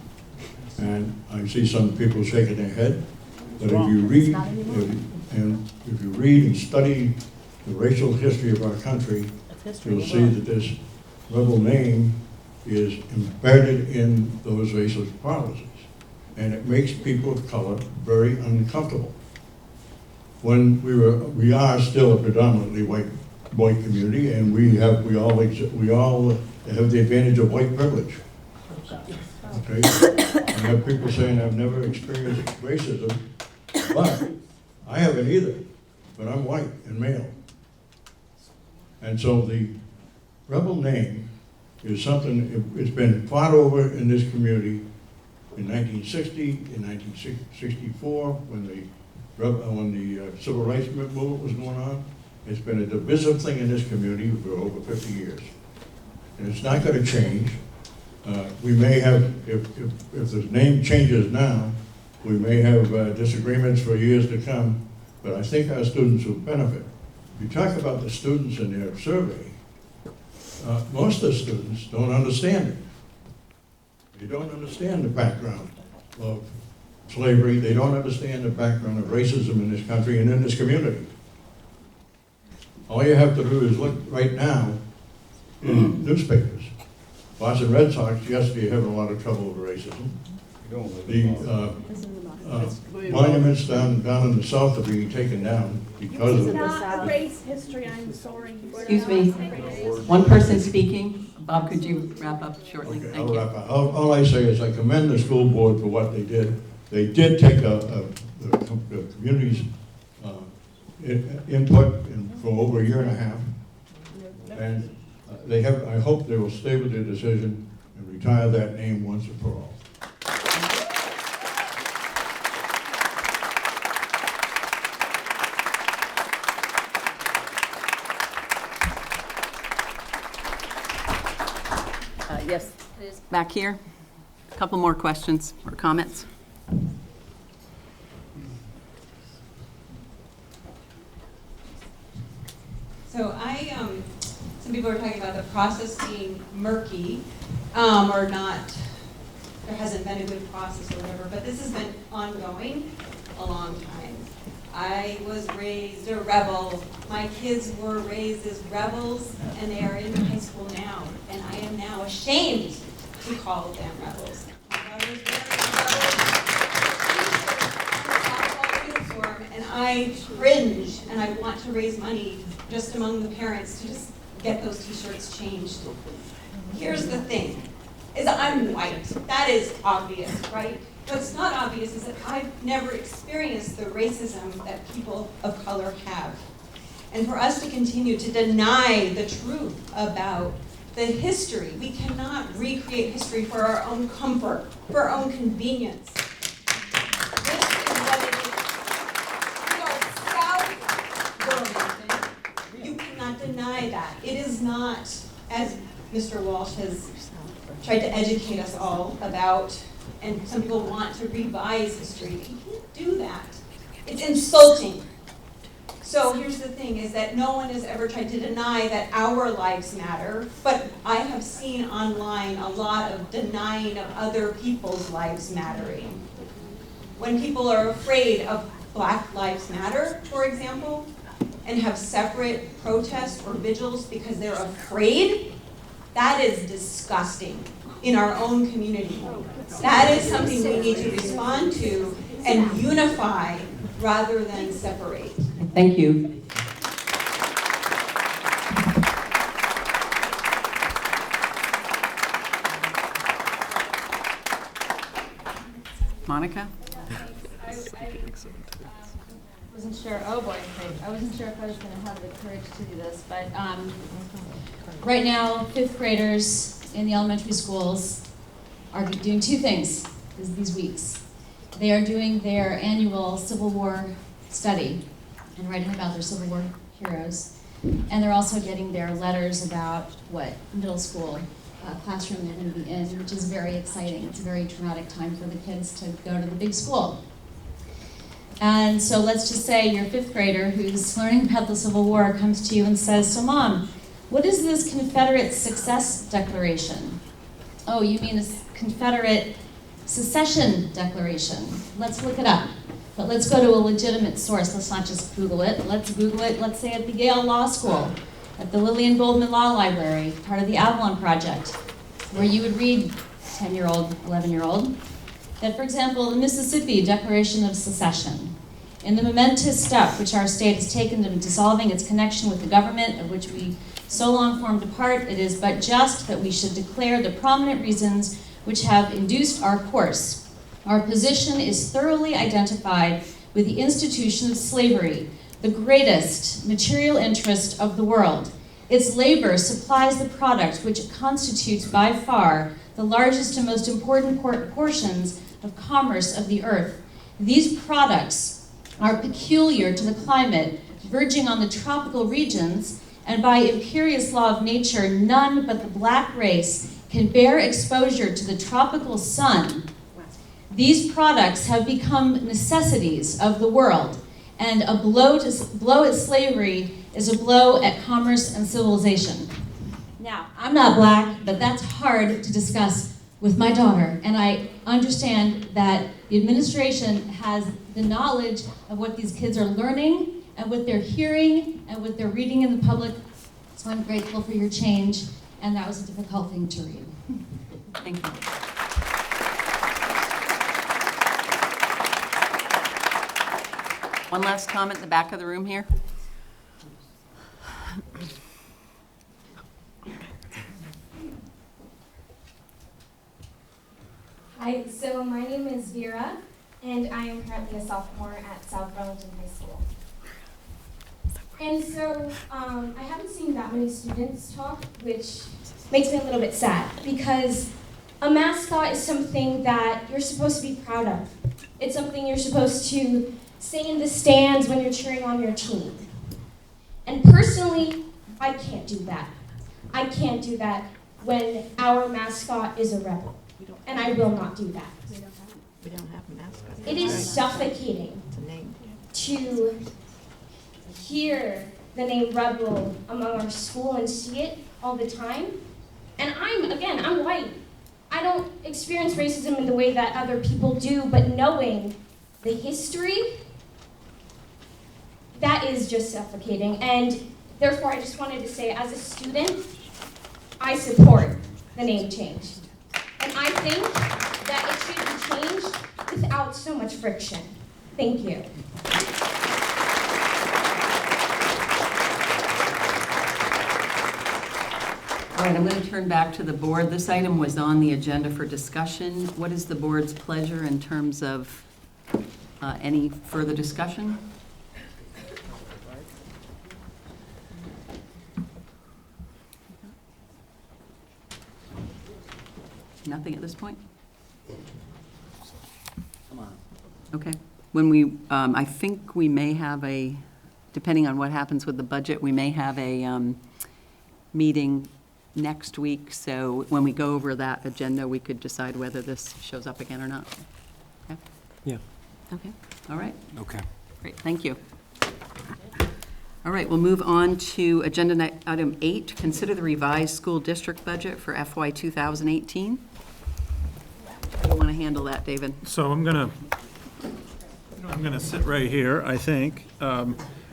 And I see some people shaking their head, but if you read and study the racial history of our country, you'll see that this rebel name is embedded in those racial policies. And it makes people of color very uncomfortable. When we are still a predominantly white community, and we all have the advantage of white privilege. Okay? I have people saying I've never experienced racism, but I haven't either. But I'm white and male. And so the rebel name is something, it's been fought over in this community in 1960, in 1964, when the Civil Rights Movement was going on. It's been a divisive thing in this community for over 50 years. And it's not going to change. We may have, if the name changes now, we may have disagreements for years to come, but I think our students will benefit. You talk about the students in their survey, most of the students don't understand it. They don't understand the background of slavery. They don't understand the background of racism in this country and in this community. All you have to do is look right now in newspapers. Boston Red Sox yesterday having a lot of trouble with racism. The monuments down in the south are being taken down because of Not a race history, I'm sorry. Excuse me. One person speaking. Bob, could you wrap up shortly? Okay, Thank I'll you. wrap up. All I say is I commend the school board for what they did. They did take the community's input for over a year and a half. And I hope they will stay with their decision and retire that name once and for all. Yes, back here. A couple more questions or comments. So some people are talking about the process being murky, or not, there hasn't been a good process or whatever, but this has been ongoing a long time. I was raised a rebel. My kids were raised as rebels, and they are in high school now, and I am now ashamed to call them rebels. My daughter's wearing a uniform, and I cringe, and I want to raise money just among the parents to just get those t-shirts changed. Here's the thing, is I'm white. That is obvious, right? What's not obvious is that I've never experienced the racism that people of color have. And for us to continue to deny the truth about the history, we cannot recreate history for our own comfort, for our own convenience. This is what it is. We are South Burlington. You cannot deny that. It is not, as Mr. Walsh has tried to educate us all about, and some people want to revise history. You can't do that. It's insulting. So here's the thing, is that no one has ever tried to deny that our lives matter, but I have seen online a lot of denying of other people's lives mattering. When people are afraid of Black Lives Matter, for example, and have separate protests or vigils because they're afraid, that is disgusting in our own community. That is something we need to respond to and unify rather than separate. Thank you. Monica? wasn't sure, oh boy, I wasn't sure if I was gonna have the courage to do this, but, right now, fifth graders in the elementary schools are doing two things these weeks. They are doing their annual Civil War study and writing about their Civil War heroes. And they're also getting their letters about what middle school classroom they're going to be in, which is very exciting. It's a very traumatic time for the kids to go to the big school. And so let's just say your fifth grader who's learning about the Civil War comes to you and says, so Mom, what is this Confederate Success Declaration? Oh, you mean a Confederate Secession Declaration. Let's look it up. But let's go to a legitimate source. Let's not just Google it. Let's Google it, let's say at the Yale Law School, at the Lillian Goldman Law Library, part of the Avalon Project, where you would read, 10-year-old, 11-year-old, that, for example, the Mississippi Declaration of Secession, in the momentous step which our state has taken in dissolving its connection with the government of which we so long formed a part, it is but just that we should declare the prominent reasons which have induced our course. Our position is thoroughly identified with the institution of slavery, the greatest material interest of the world. Its labor supplies the product which constitutes by far the largest and most important portions of commerce of the earth. These products are peculiar to the climate, verging on the tropical regions, and by imperious law of nature, none but the black race can bear exposure to the tropical sun. These products have become necessities of the world, and a blow at slavery is a blow at commerce and civilization. Now, I'm not black, but that's hard to discuss with my daughter, and I understand that the administration has the knowledge of what these kids are learning and what they're hearing and what they're reading in the public, so I'm grateful for your change, and that was a difficult thing to read. Thank you. One last comment in the back of the room here. Hi, so my name is Vera, and I am currently a sophomore at South Burlington High School. And so I haven't seen that many students talk, which makes me a little bit sad, because a mascot is something that you're supposed to be proud of. It's something you're supposed to say in the stands when you're cheering on your team. And personally, I can't do that. I can't do that when our mascot is a rebel. And I will not do that. We don't have a mascot. It is suffocating to hear the name rebel among our school and see it all the time. And I'm white. I don't experience racism in the way that other people do, but knowing the history, that is just suffocating. And therefore, I just wanted to say, as a student, I support the name change. And I think that it should be changed without so much friction. Thank you. All right, I'm going to turn back to the board. This item was on the agenda for discussion. What is the board's pleasure in terms of any further discussion? Nothing at this point? Come on. Okay. When we, I think we may have depending on what happens with the budget, we may have a meeting next week. So when we go over that agenda, we could decide whether this shows up again or not. Okay? Yeah. Okay. All right. Okay. Great. Thank you. All right, we'll move on to agenda item 8, consider the revised school district budget for FY 2018. How do you want to handle that, David? So I'm gonna sit right here, I think.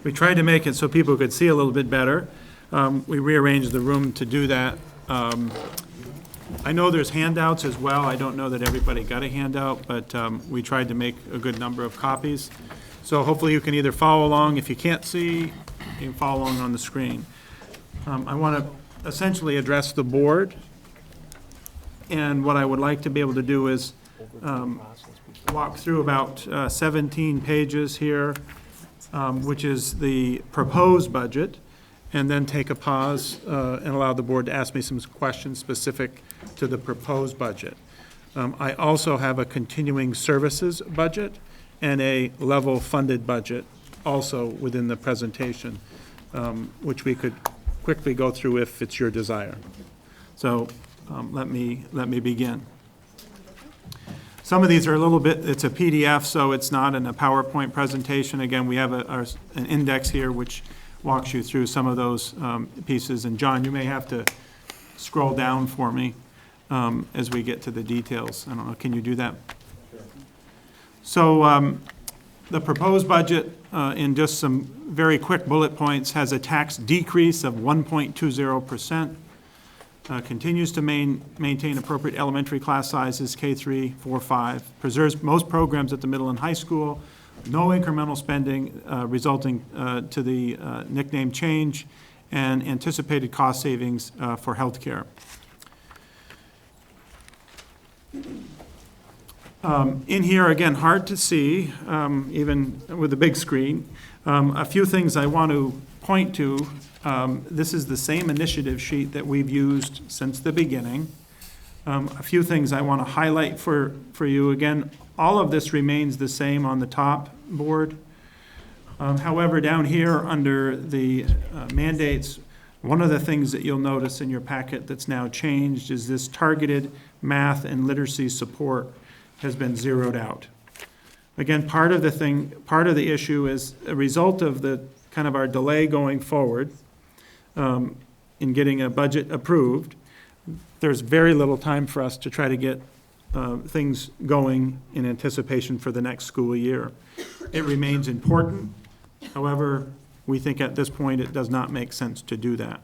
We tried to make it so people could see a little bit better. We rearranged the room to do that. I know there's handouts as well. I don't know that everybody got a handout, but we tried to make a good number of copies. So hopefully you can either follow along. If you can't see, you can follow along on the screen. I want to essentially address the board. And what I would like to be able to do is walk through about 17 pages here which is the proposed budget, and then take a pause and allow the board to ask me some questions specific to the proposed budget. I also have a continuing services budget and a level funded budget also within the presentation, which we could quickly go through if it's your desire. So let me begin. Some of these are a little bit, it's a PDF, so it's not in a PowerPoint presentation. Again, we have an index here which walks you through some of those pieces. And John, you may have to scroll down for me as we get to the details. I don't know, can you do that? Sure. So the proposed budget, in just some very quick bullet points, has a tax decrease of 1.20%. Continues to maintain appropriate elementary class sizes, K3, 4, 5, preserves most programs at the middle and high school, no incremental spending resulting to the nickname change, and anticipated cost savings for healthcare. In here, again, hard to see, even with the big screen. A few things I want to point to. This is the same initiative sheet that we've used since the beginning. A few things I want to highlight for you. Again, all of this remains the same on the top board. However, down here under the mandates, one of the things that you'll notice in your packet that's now changed is this targeted math and literacy support has been zeroed out. Again, part of the issue is a result of the kind of our delay going forward in getting a budget approved. There's very little time for us to try to get things going in anticipation for the next school year. It remains important. However, we think at this point it does not make sense to do that.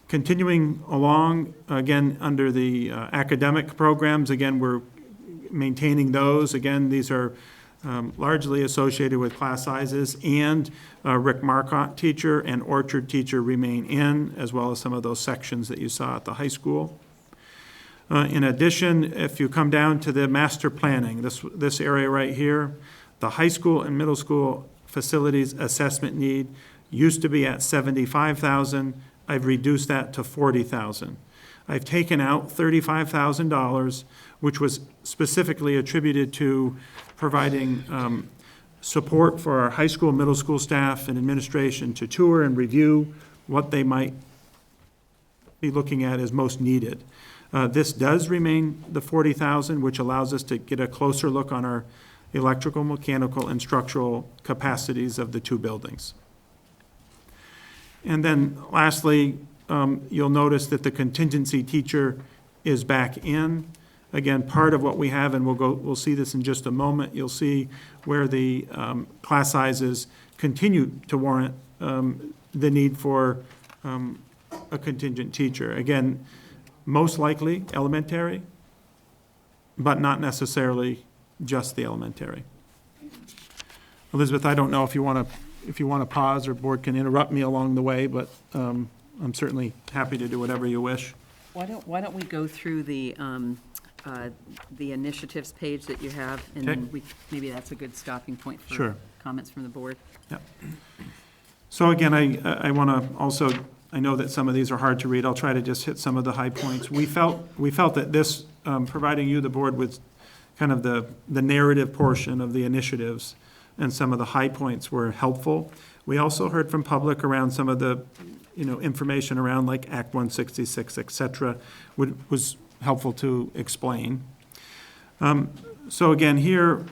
Continuing along, again, under the academic programs, again, we're maintaining those. Again, these are largely associated with class sizes, and Rick Marcotte teacher and Orchard teacher remain in, as well as some of those sections that you saw at the high school. In addition, if you come down to the master planning, this area right here, the high school and middle school facilities assessment need used to be at $75,000. I've reduced that to $40,000. I've taken out $35,000, which was specifically attributed to providing support for our high school, middle school staff and administration to tour and review what they might be looking at as most needed. This does remain the $40,000, which allows us to get a closer look on our electrical, mechanical, and structural capacities of the two buildings. And then lastly, you'll notice that the contingency teacher is back in. Again, part of what we have, and we'll see this in just a moment, you'll see where the class sizes continue to warrant the need for a contingent teacher. Again, most likely elementary, but not necessarily just the elementary. Elizabeth, I don't know if you want to pause, or board can interrupt me along the way, but I'm certainly happy to do whatever you wish. Why don't we go through the initiatives page that you have, and then maybe that's a good stopping point for comments from the board. Yeah. So again, I want to also, I know that some of these are hard to read. I'll try to just hit some of the high points. We felt that this, providing you, the board, with kind of the narrative portion of the initiatives and some of the high points were helpful. We also heard from public around some of the, information around like Act 166, et cetera, was helpful to explain. So again, here,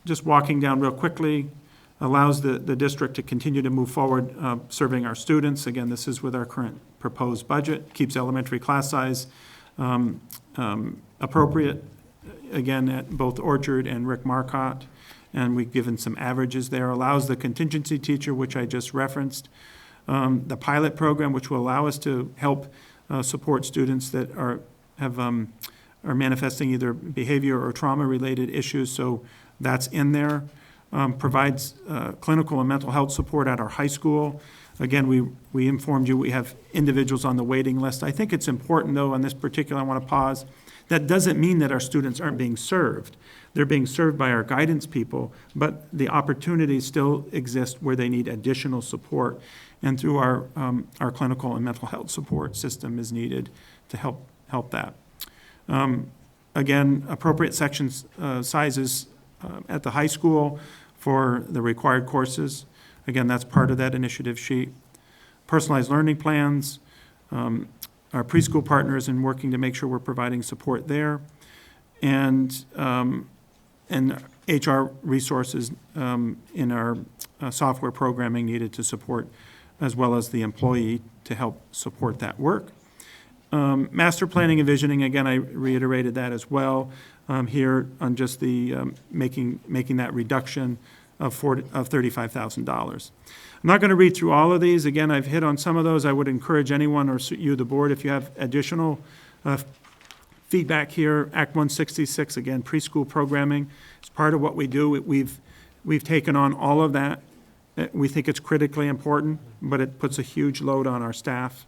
just walking down real quickly, allows the district to continue to move forward serving our students. Again, this is with our current proposed budget, keeps elementary class size appropriate, again, at both Orchard and Rick Marcotte, and we've given some averages there. Allows the contingency teacher, which I just referenced, the pilot program, which will allow us to help support students that are manifesting either behavior or trauma-related issues, so that's in there. Provides clinical and mental health support at our high school. Again, we informed you we have individuals on the waiting list. I think it's important, though, on this particular, I want to pause, that doesn't mean that our students aren't being served. They're being served by our guidance people, but the opportunities still exist where they need additional support. And through our clinical and mental health support system is needed to help that. Again, appropriate section sizes at the high school for the required courses. Again, that's part of that initiative sheet. Personalized learning plans, our preschool partners and working to make sure we're providing support there. And HR resources in our software programming needed to support, as well as the employee to help support that work. Master planning and visioning, again, I reiterated that as well here on just the making that reduction of $35,000. I'm not going to read through all of these. Again, I've hit on some of those. I would encourage anyone or you, the board, if you have additional feedback here. Act 166, again, preschool programming is part of what we do. We've taken on all of that. We think it's critically important, but it puts a huge load on our staff.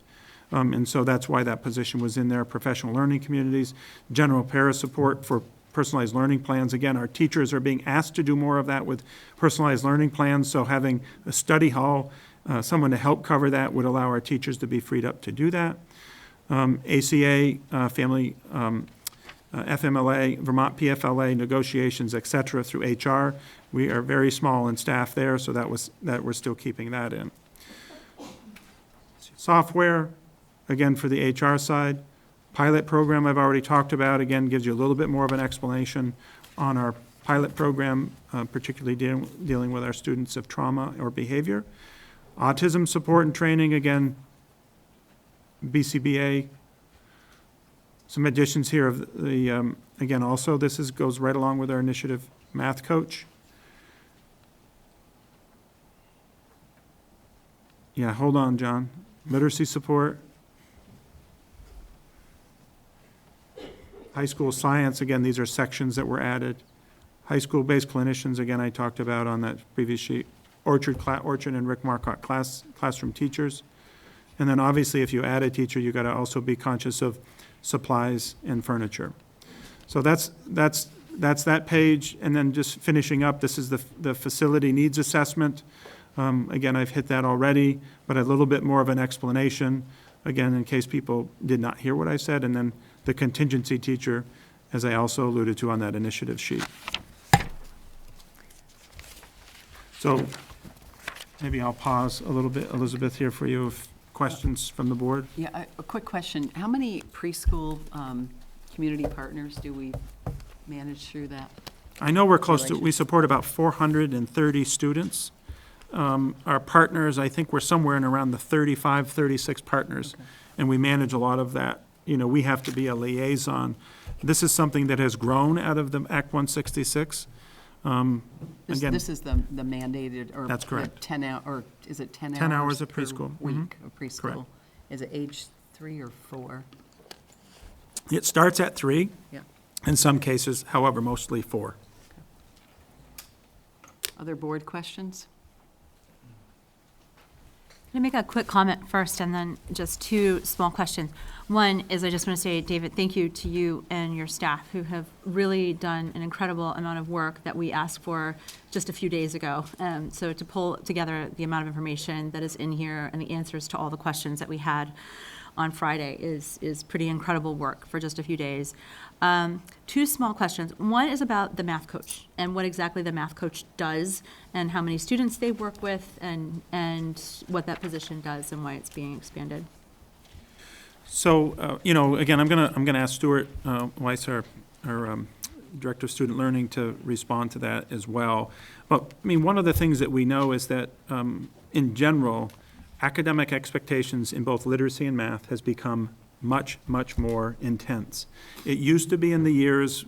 And so that's why that position was in there. Professional learning communities, general para support for personalized learning plans. Again, our teachers are being asked to do more of that with personalized learning plans, so having a study hall, someone to help cover that would allow our teachers to be freed up to do that. ACA, family, FMLA, Vermont PFLA, negotiations, et cetera, through HR. We are very small in staff there, so that we're still keeping that in. Software, again, for the HR side. Pilot program I've already talked about, again, gives you a little bit more of an explanation on our pilot program, particularly dealing with our students of trauma or behavior. Autism support and training, again, BCBA. Some additions here of the, again, also this goes right along with our initiative math coach. Yeah, hold on, John. Literacy support. High school science, again, these are sections that were added. High school-based clinicians, again, I talked about on that previous sheet. Orchard and Rick Marcotte classroom teachers. And then obviously if you add a teacher, you got to also be conscious of supplies and furniture. So that's that page. And then just finishing up, this is the facility needs assessment. Again, I've hit that already, but a little bit more of an explanation, again, in case people did not hear what I said. And then the contingency teacher, as I also alluded to on that initiative sheet. So maybe I'll pause a little bit, Elizabeth, here for you. If questions from the board? Yeah, a quick question. How many preschool community partners do we manage through that? I know we're close to, we support about 430 students. Our partners, I think we're somewhere in around the 35, 36 partners, okay. And we manage a lot of that. You know, we have to be a liaison. This is something that has grown out of the Act 166. This is the mandated, or that's correct. 10 hour, or is it 10 hours? 10 hours of preschool. Week of preschool. Correct. Is it age 3 or 4? It starts at 3. Yeah. In some cases, however, mostly 4. Okay. Other board questions? Can I make a quick comment first and then just two small questions? One is I just want to say, David, thank you to you and your staff who have really done an incredible amount of work that we asked for just a few days ago. So to pull together the amount of information that is in here and the answers to all the questions that we had on Friday is pretty incredible work for just a few days. Two small questions. One is about the math coach and what exactly the math coach does and how many students they work with and what that position does and why it's being expanded. So, you know, again, I'm gonna ask Stuart Weiss, our Director of Student Learning, to respond to that as well. But, I mean, one of the things that we know is that, in general, academic expectations in both literacy and math has become much, much more intense. It used to be in the years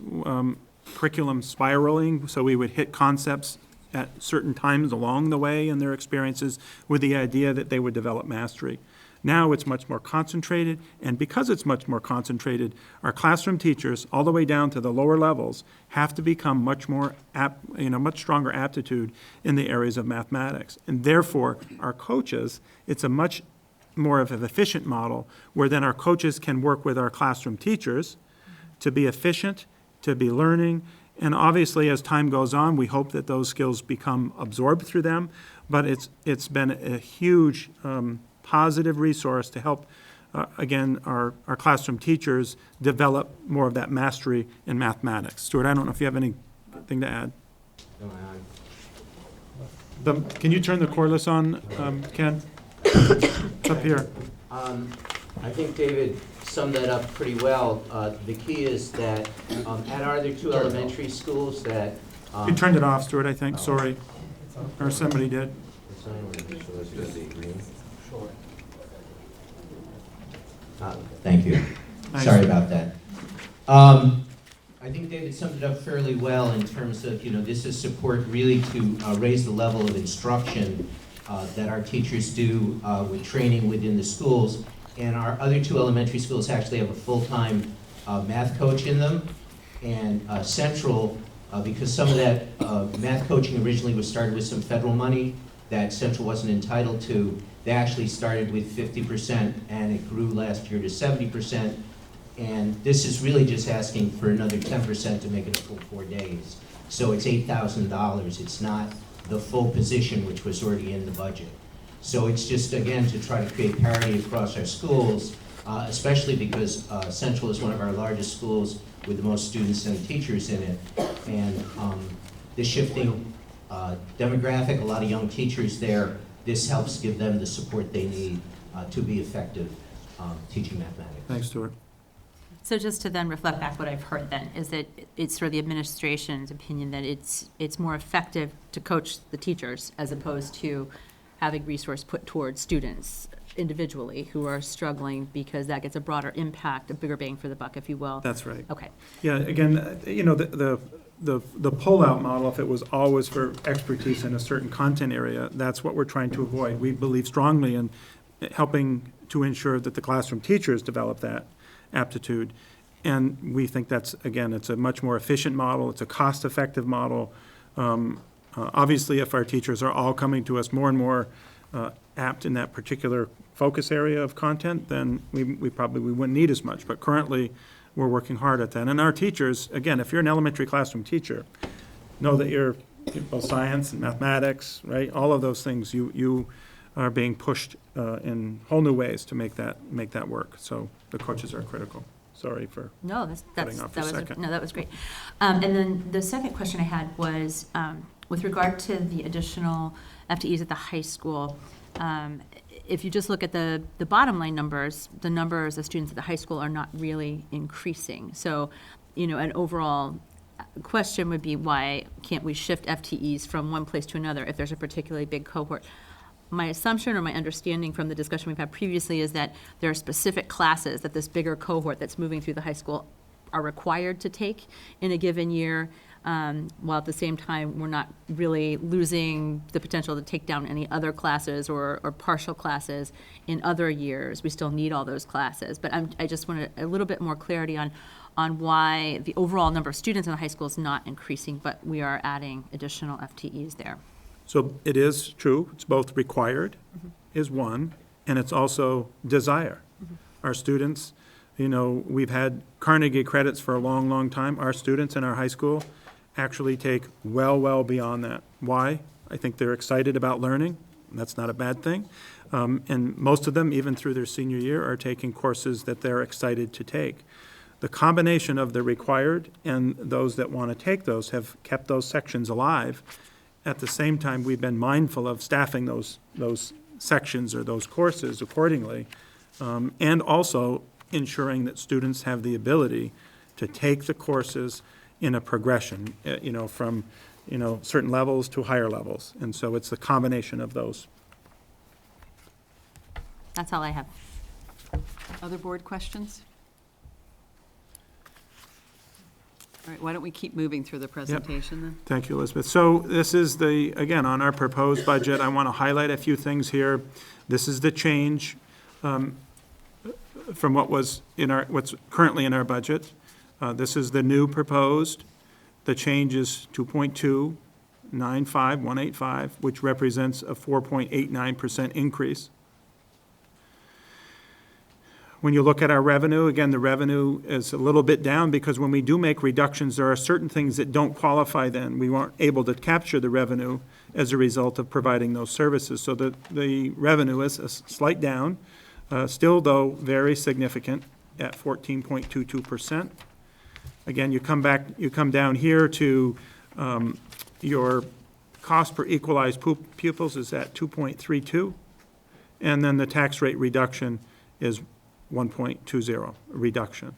curriculum spiraling, so we would hit concepts at certain times along the way in their experiences with the idea that they would develop mastery. Now it's much more concentrated, and because it's much more concentrated, our classroom teachers, all the way down to the lower levels, have to become much stronger aptitude in the areas of mathematics. And therefore, our coaches, it's a much more of an efficient model, where then our coaches can work with our classroom teachers to be efficient, to be learning, and obviously, as time goes on, we hope that those skills become absorbed through them, but it's been a huge positive resource to help, again, our classroom teachers develop more of that mastery in mathematics. Stuart, I don't know if you have anything to add. Can you turn the cordless on, Ken? It's up here. I think David summed that up pretty well. The key is that at our other two elementary schools that... You turned it off, Stuart, I think, sorry. Or somebody did. Thank you. Nice. Sorry about that. I think David summed it up fairly well in terms of, this is support really to raise the level of instruction that our teachers do with training within the schools. And our other two elementary schools actually have a full-time math coach in them. And Central, because some of that math coaching originally was started with some federal money that Central wasn't entitled to, they actually started with 50% and it grew last year to 70%. And this is really just asking for another 10% to make it a full 4 days. So it's $8,000. It's not the full position which was already in the budget. So it's just, again, to try to create parity across our schools, especially because Central is one of our largest schools with the most students and teachers in it. And the shifting demographic, a lot of young teachers there, this helps give them the support they need to be effective teaching mathematics. Thanks, Stuart. So just to then reflect back what I've heard then, is that it's sort of the administration's opinion that it's more effective to coach the teachers as opposed to having resource put towards students individually who are struggling, because that gets a broader impact, a bigger bang for the buck, if you will. That's right. Okay. Yeah, again, the pull-out model, if it was always for expertise in a certain content area, that's what we're trying to avoid. We believe strongly in helping to ensure that the classroom teachers develop that aptitude. And we think that's, again, it's a much more efficient model, it's a cost-effective model. Obviously, if our teachers are all coming to us more and more apt in that particular focus area of content, then we probably wouldn't need as much. But currently, we're working hard at that. And our teachers, again, if you're an elementary classroom teacher, know that you're both science and mathematics, right? All of those things, you are being pushed in whole new ways to make that work. So the coaches are critical. Sorry for cutting off for a second. That was great. And then the second question I had was with regard to the additional FTEs at the high school. If you just look at the bottom line numbers, the numbers of students at the high school are not really increasing. So, an overall question would be, why can't we shift FTEs from one place to another if there's a particularly big cohort? My assumption or my understanding from the discussion we've had previously is that there are specific classes that this bigger cohort that's moving through the high school are required to take in a given year, while at the same time we're not really losing the potential to take down any other classes or partial classes in other years. We still need all those classes. But I just wanted a little bit more clarity on why the overall number of students in the high school is not increasing, but we are adding additional FTEs there. So it is true, it's both required is one, and it's also desire. Our students, we've had Carnegie credits for a long, long time. Our students in our high school actually take well beyond that. Why? I think they're excited about learning. That's not a bad thing. And most of them, even through their senior year, are taking courses that they're excited to take. The combination of the required and those that want to take those have kept those sections alive. At the same time, we've been mindful of staffing those sections or those courses accordingly, and also ensuring that students have the ability to take the courses in a progression, from certain levels to higher levels. And so it's the combination of those. That's all I have. Other board questions? All right, why don't we keep moving through the presentation then? Thank you, Elizabeth. So this is again, on our proposed budget, I want to highlight a few things here. This is the change. from what was in our, what's currently in our budget. This is the new proposed. The change is 2.295185, which represents a 4.89% increase. When you look at our revenue, again, the revenue is a little bit down because when we do make reductions, there are certain things that don't qualify then. We weren't able to capture the revenue as a result of providing those services. So the revenue is a slight down, still though very significant at 14.22%. Again, you come down here to your cost per equalized pupils is at 2.32, and then the tax rate reduction is 1.20 reduction.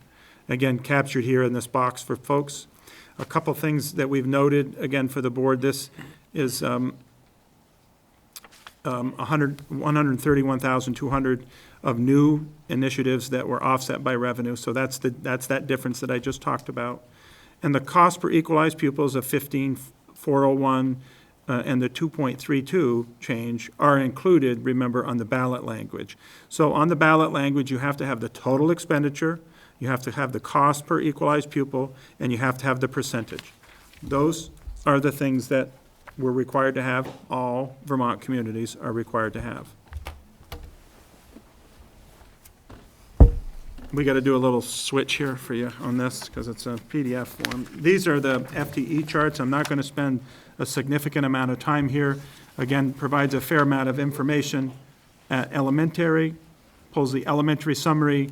Again, captured here in this box for folks. A couple things that we've noted, again, for the board, this is 131,200 of new initiatives that were offset by revenue, so that's that difference that I just talked about. And the cost per equalized pupils of 15,401 and the 2.32 change are included, remember, on the ballot language. So on the ballot language, you have to have the total expenditure, you have to have the cost per equalized pupil, and you have to have the percentage. Those are the things that we're required to have, all Vermont communities are required to have. We got to do a little switch here for you on this because it's a PDF form. These are the FTE charts. I'm not going to spend a significant amount of time here. Again, provides a fair amount of information at elementary, pulls the elementary summary,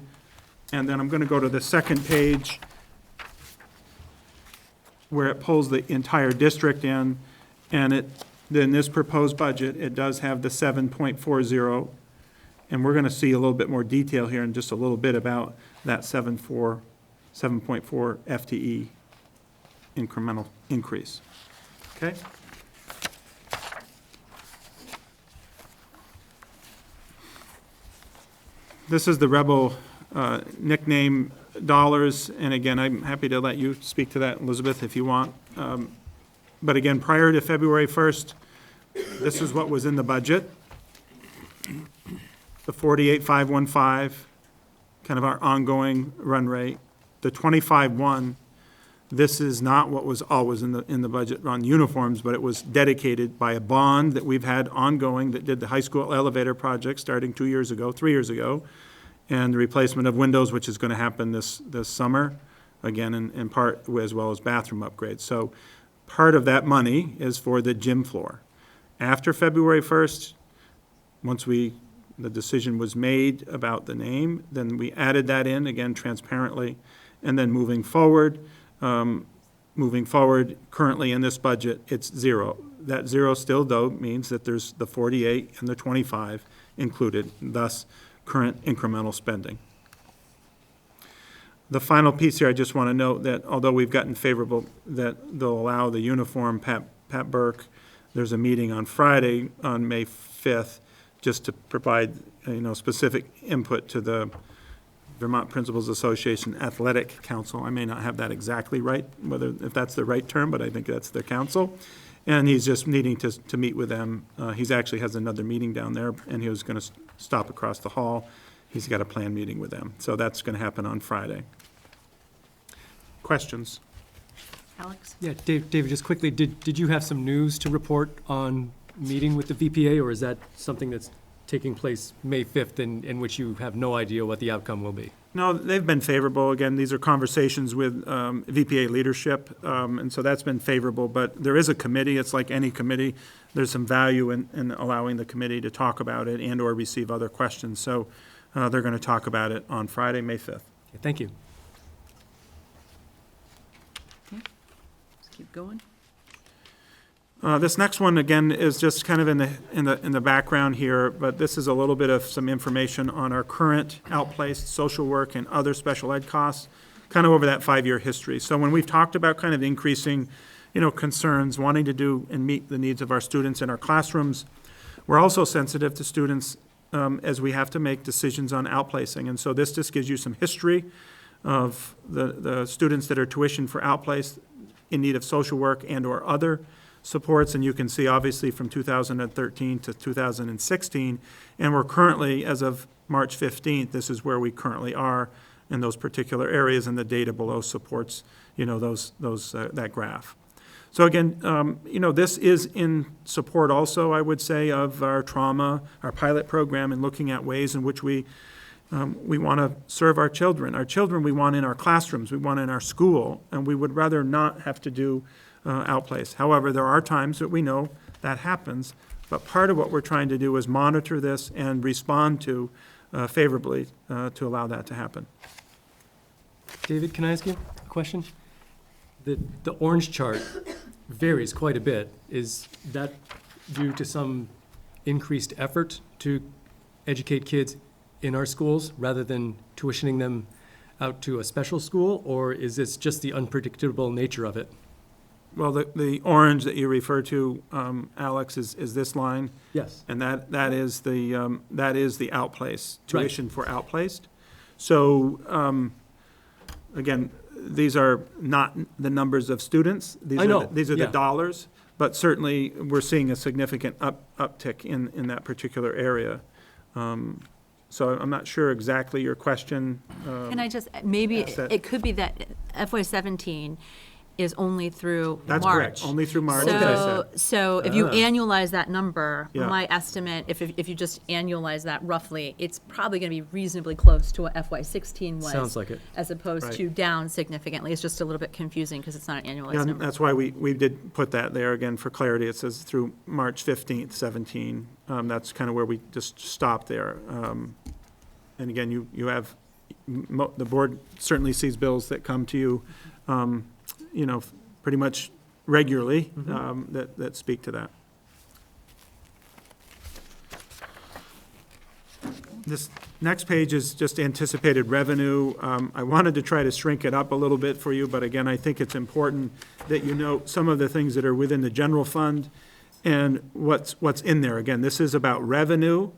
and then I'm going to go to the second page where it pulls the entire district in, and then this proposed budget, it does have the 7.40, and we're going to see a little bit more detail here in just a little bit about that 7.4 FTE incremental increase. Okay? This is the Rebel nickname dollars, and again, I'm happy to let you speak to that, Elizabeth, if you want. But again, prior to February 1st, this is what was in the budget. The 48,515, kind of our ongoing run rate. The 25,1, this is not what was always in the budget on uniforms, but it was dedicated by a bond that we've had ongoing that did the high school elevator project starting 3 years ago, and the replacement of windows, which is going to happen this summer, again, in part as well as bathroom upgrades. So part of that money is for the gym floor. After February 1st, once the decision was made about the name, then we added that in, again, transparently. And then moving forward, currently in this budget, it's zero. That zero still, though, means that there's the 48 and the 25 included, thus current incremental spending. The final piece here, I just want to note that although we've gotten favorable that they'll allow the uniform, Pat Burke, there's a meeting on Friday on May 5th, just to provide, specific input to the Vermont Principals Association Athletic Council. I may not have that exactly right, if that's the right term, but I think that's the council. And he's just needing to meet with them. He's actually has another meeting down there, and he was going to stop across the hall. He's got a planned meeting with them. So that's going to happen on Friday. Questions? Alex? Yeah, David, just quickly, did you have some news to report on meeting with the VPA, or is that something that's taking place May 5th in which you have no idea what the outcome will be? No, they've been favorable. Again, these are conversations with VPA leadership, and so that's been favorable. But there is a committee. It's like any committee. There's some value in allowing the committee to talk about it and or receive other questions. So they're going to talk about it on Friday, May 5th. Thank you. Okay. Let's keep going. This next one, again, is just kind of in the background here, but this is a little bit of some information on our current outplaced social work and other special ed costs, kind of over that 5-year history. So when we've talked about kind of increasing, concerns, wanting to do and meet the needs of our students in our classrooms, we're also sensitive to students as we have to make decisions on outplacing. And so this just gives you some history of the students that are tuitioned for outplaced in need of social work and or other supports, and you can see obviously from 2013 to 2016, and we're currently, as of March 15th, this is where we currently are in those particular areas, and the data below supports, that graph. So again, this is in support also, I would say, of our trauma, our pilot program, and looking at ways in which we want to serve our children. Our children we want in our classrooms, we want in our school, and we would rather not have to do outplace. However, there are times that we know that happens, but part of what we're trying to do is monitor this and respond to favorably to allow that to happen. David, can I ask you a question? The orange chart varies quite a bit. Is that due to some increased effort to educate kids in our schools rather than tuitioning them out to a special school, or is this just the unpredictable nature of it? Well, the orange that you refer to, Alex, is this line. Yes. And that is the outplace, Right. tuition for outplaced. So, again, these are not the numbers of students. I know, These are the yeah. dollars, but certainly we're seeing a significant uptick in that particular area. So I'm not sure exactly your question. Can I just, maybe ask that. it could be that FY '17 is only through March. That's correct, only through March, as I So, said. so if you Ah. annualize that number, Yeah. my estimate, if you just annualize that roughly, it's probably going to be reasonably close to what FY '16 was. Sounds like it. As opposed Right. to down significantly. It's just a little bit confusing because it's not an Yeah, annualized and number. that's why we did put that there, again, for clarity. It says through March 15th, 17. That's kind of where we just stopped there. And again, you have, the board certainly sees bills that come to you, pretty much regularly, that speak to that. This next page is just anticipated revenue. I wanted to try to shrink it up a little bit for you, but again, I think it's important that you note some of the things that are within the general fund and what's in there. Again, this is about revenue,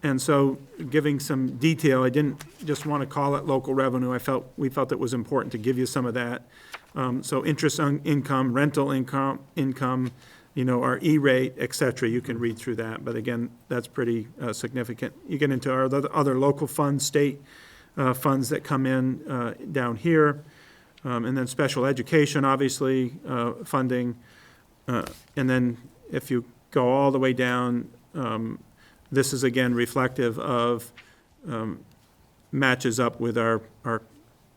and so giving some detail, I didn't just want to call it local revenue. We felt it was important to give you some of that. So interest on income, rental income, our E-rate, et cetera, you can read through that, but again, that's pretty significant. You get into our other local funds, state funds that come in down here, and then special education, obviously, funding. And then if you go all the way down, this is again reflective of, matches up with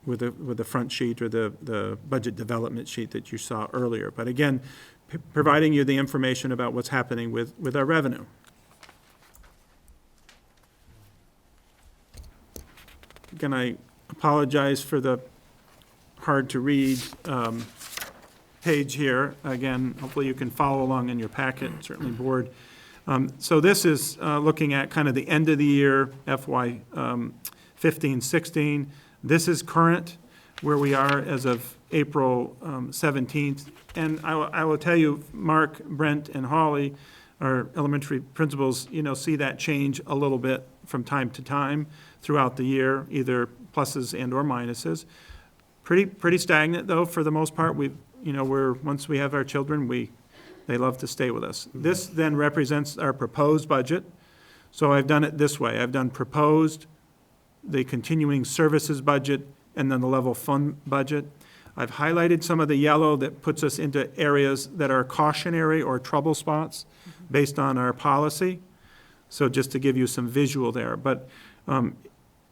with the front sheet or the budget development sheet that you saw earlier. But again, providing you the information about what's happening with our revenue. Again, I apologize for the hard-to-read page here. Again, hopefully you can follow along in your packet, certainly board. So this is looking at kind of the end of the year, FY 15, 16. This is current, where we are as of April 17th. And I will tell you, Mark, Brent, and Holly, our elementary principals, see that change a little bit from time to time throughout the year, either pluses and or minuses. Pretty stagnant, though, for the most part. Once we have our children, they love to stay with us. This then represents our proposed budget. So I've done it this way. I've done proposed, the continuing services budget, and then the level fund budget. I've highlighted some of the yellow that puts us into areas that are cautionary or trouble spots based on our policy. So just to give you some visual there. But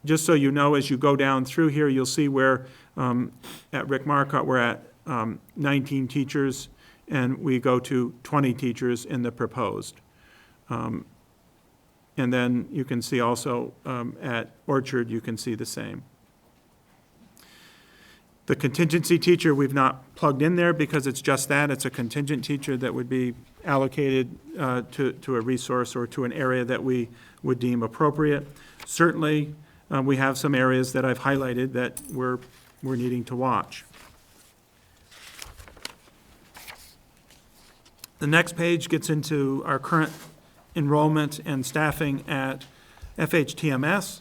just so you know, as you go down through here, you'll see where at Rick Marcotte, we're at 19 teachers, and we go to 20 teachers in the proposed. And then you can see also at Orchard, you can see the same. The contingency teacher, we've not plugged in there because it's just that. It's a contingent teacher that would be allocated to a resource or to an area that we would deem appropriate. Certainly, we have some areas that I've highlighted that we're needing to watch. The next page gets into our current enrollment and staffing at FHTMS.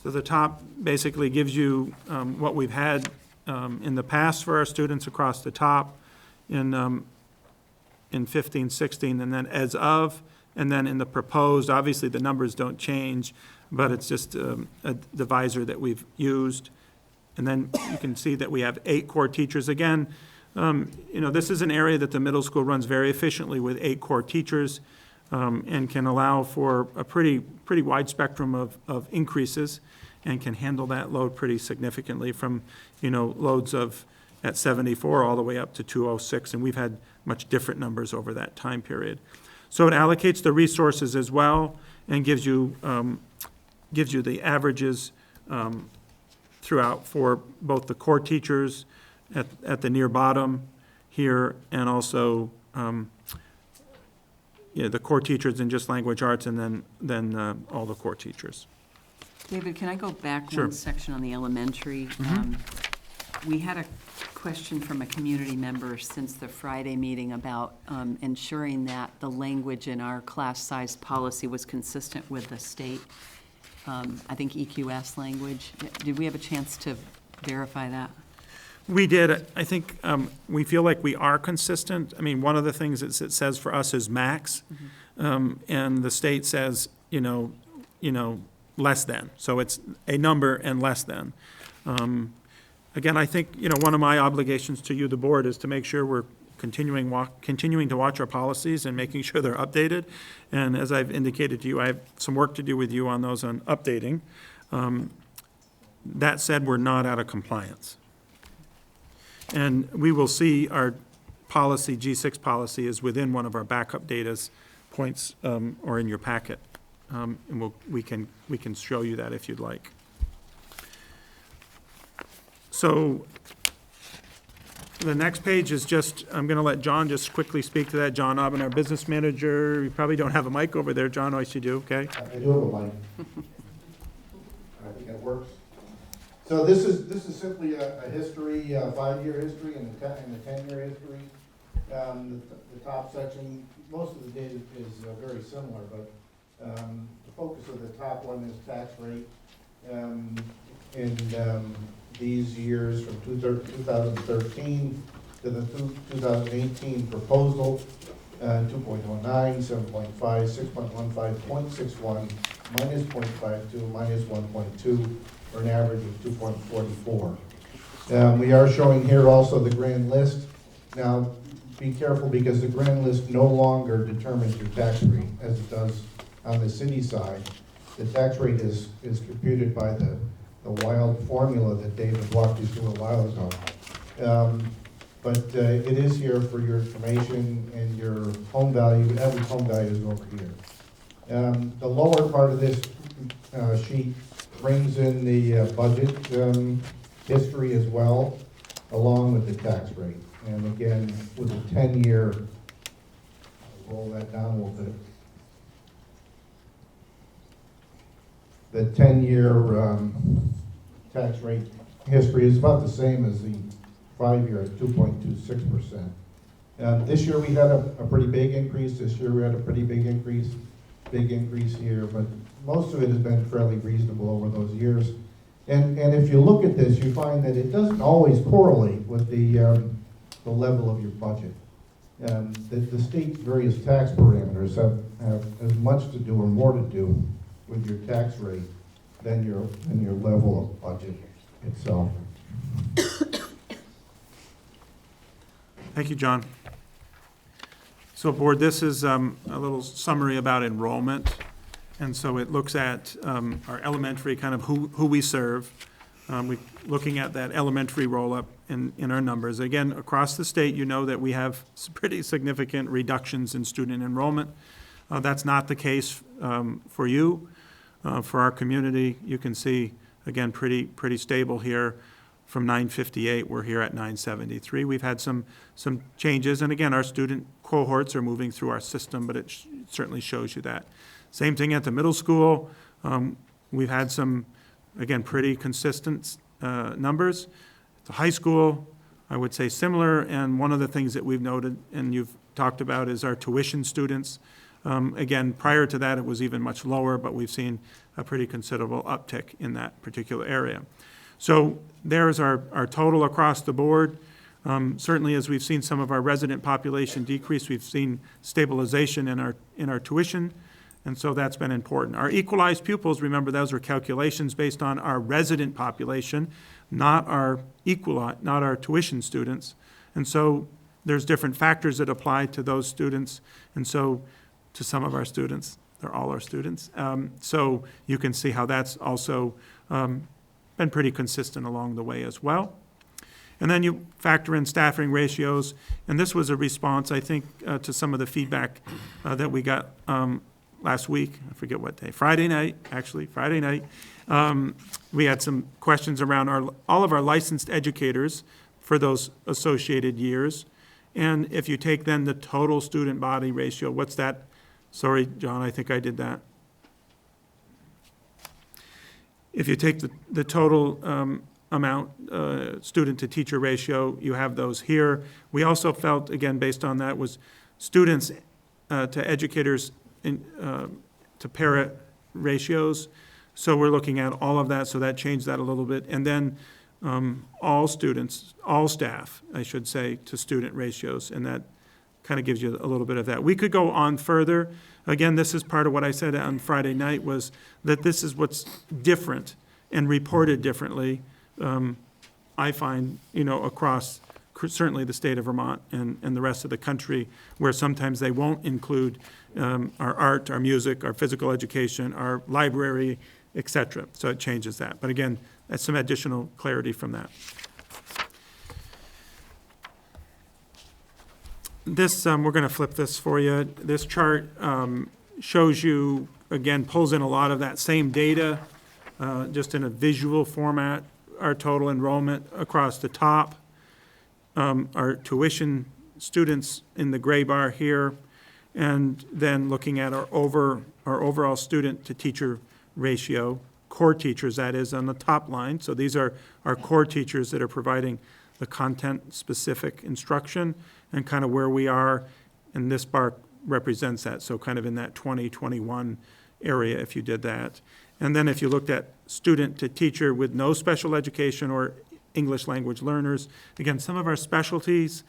So the top basically gives you what we've had in the past for our students across the top. In in 15, 16, and then as of, and then in the proposed, obviously the numbers don't change, but it's just a divisor that we've used. And then you can see that we have 8 core teachers. Again, this is an area that the middle school runs very efficiently with 8 core teachers, and can allow for a pretty wide spectrum of increases, and can handle that load pretty significantly from, loads of at 74 all the way up to 206, and we've had much different numbers over that time period. So it allocates the resources as well and gives you the averages throughout for both the core teachers at the near bottom here, and also the core teachers in just language arts, and then all the core teachers. David, can I go back Sure. one section on the elementary? We had a question from a community member since the Friday meeting about ensuring that the language in our class size policy was consistent with the state, I think EQS language. Did we have a chance to verify that? We did. I think we feel like we are consistent. I mean, one of the things that it says for us is max, and the state says, less than. So it's a number and less than. Again, I think, one of my obligations to you, the board, is to make sure we're continuing to watch our policies and making sure they're updated. And as I've indicated to you, I have some work to do with you on those on updating. That said, we're not out of compliance. And we will see our policy, G6 policy, is within one of our backup data's points, or in your packet. And we can show you that if you'd like. So the next page is just, I'm going to let John just quickly speak to that. John Aubin, our business manager. You probably don't have a mic over there, John. Oh, yes, you do, okay? I do have a mic. I think it works. So this is simply a history, 5-year history and a 10-year history. The top section, most of the data is very similar, but the focus of the top one is tax rate. In these years from 2013 to the 2018 proposal, 2.09, 7.5, 6.15, 0.61, minus 0.52, minus 1.2, for an average of 2.44. We are showing here also the grand list. Now, be careful, because the grand list no longer determines your tax rate as it does on the city side. The tax rate is computed by the wild formula that David walked you through a while ago. But it is here for your information, and your home value, average home value is over here. The lower part of this sheet brings in the budget history as well, along with the tax rate. And again, with a 10-year, roll that down a little bit. The 10-year tax rate history is about the same as the 5-year at 2.26%. This year we had a pretty big increase. This year we had a pretty big increase here, but most of it has been fairly reasonable over those years. And if you look at this, you find that it doesn't always correlate with the level of your budget. The state's various tax parameters have as much to do or more to do with your tax rate than your level of budget itself. Thank you, John. So, board, this is a little summary about enrollment. And so it looks at our elementary, kind of who we serve. We're looking at that elementary roll-up in our numbers. Again, across the state, you know that we have some pretty significant reductions in student enrollment. That's not the case for you. For our community, you can see, again, pretty stable here. From 958, we're here at 973. We've had some changes, and again, our student cohorts are moving through our system, but it certainly shows you that. Same thing at the middle school. We've had some, again, pretty consistent numbers. At the high school, I would say similar, and one of the things that we've noted and you've talked about is our tuition students. Again, prior to that, it was even much lower, but we've seen a pretty considerable uptick in that particular area. So there's our total across the board. Certainly, as we've seen some of our resident population decrease, we've seen stabilization in our tuition, and so that's been important. Our equalized pupils, remember, those are calculations based on our resident population, not our tuition students. And so there's different factors that apply to those students, and so to some of our students, they're all our students. So you can see how that's also been pretty consistent along the way as well. And then you factor in staffing ratios, and this was a response, I think, to some of the feedback that we got last week. I forget what day, Friday night. We had some questions around all of our licensed educators for those associated years. And if you take then the total student body ratio, what's that? Sorry, John, I think I did that. If you take the total amount, student to teacher ratio, you have those here. We also felt, again, based on that, was students to educators to para ratios. So we're looking at all of that, so that changed that a little bit. And then all students, all staff, I should say, to student ratios, and that kind of gives you a little bit of that. We could go on further. Again, this is part of what I said on Friday night, was that this is what's different and reported differently, I find, across certainly the state of Vermont and the rest of the country, where sometimes they won't include our art, our music, our physical education, our library, et cetera. So it changes that. But again, that's some additional clarity from that. This, we're going to flip this for you. This chart shows you, again, pulls in a lot of that same data, just in a visual format, our total enrollment across the top, our tuition students in the gray bar here, and then looking at our overall student to teacher ratio, core teachers, that is, on the top line. So these are our core teachers that are providing the content-specific instruction, and kind of where we are, and this bar represents that, so kind of in that 2021 area if you did that. And then if you looked at student to teacher with no special education or English language learners, again, some of our specialties,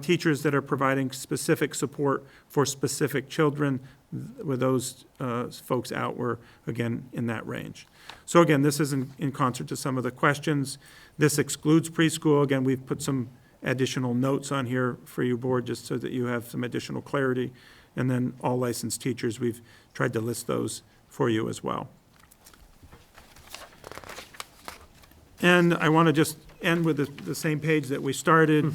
teachers that are providing specific support for specific children, with those folks out, were, again, in that range. So again, this is in concert to some of the questions. This excludes preschool. Again, we've put some additional notes on here for you, board, just so that you have some additional clarity. And then all licensed teachers, we've tried to list those for you as well. And I want to just end with the same page that we started.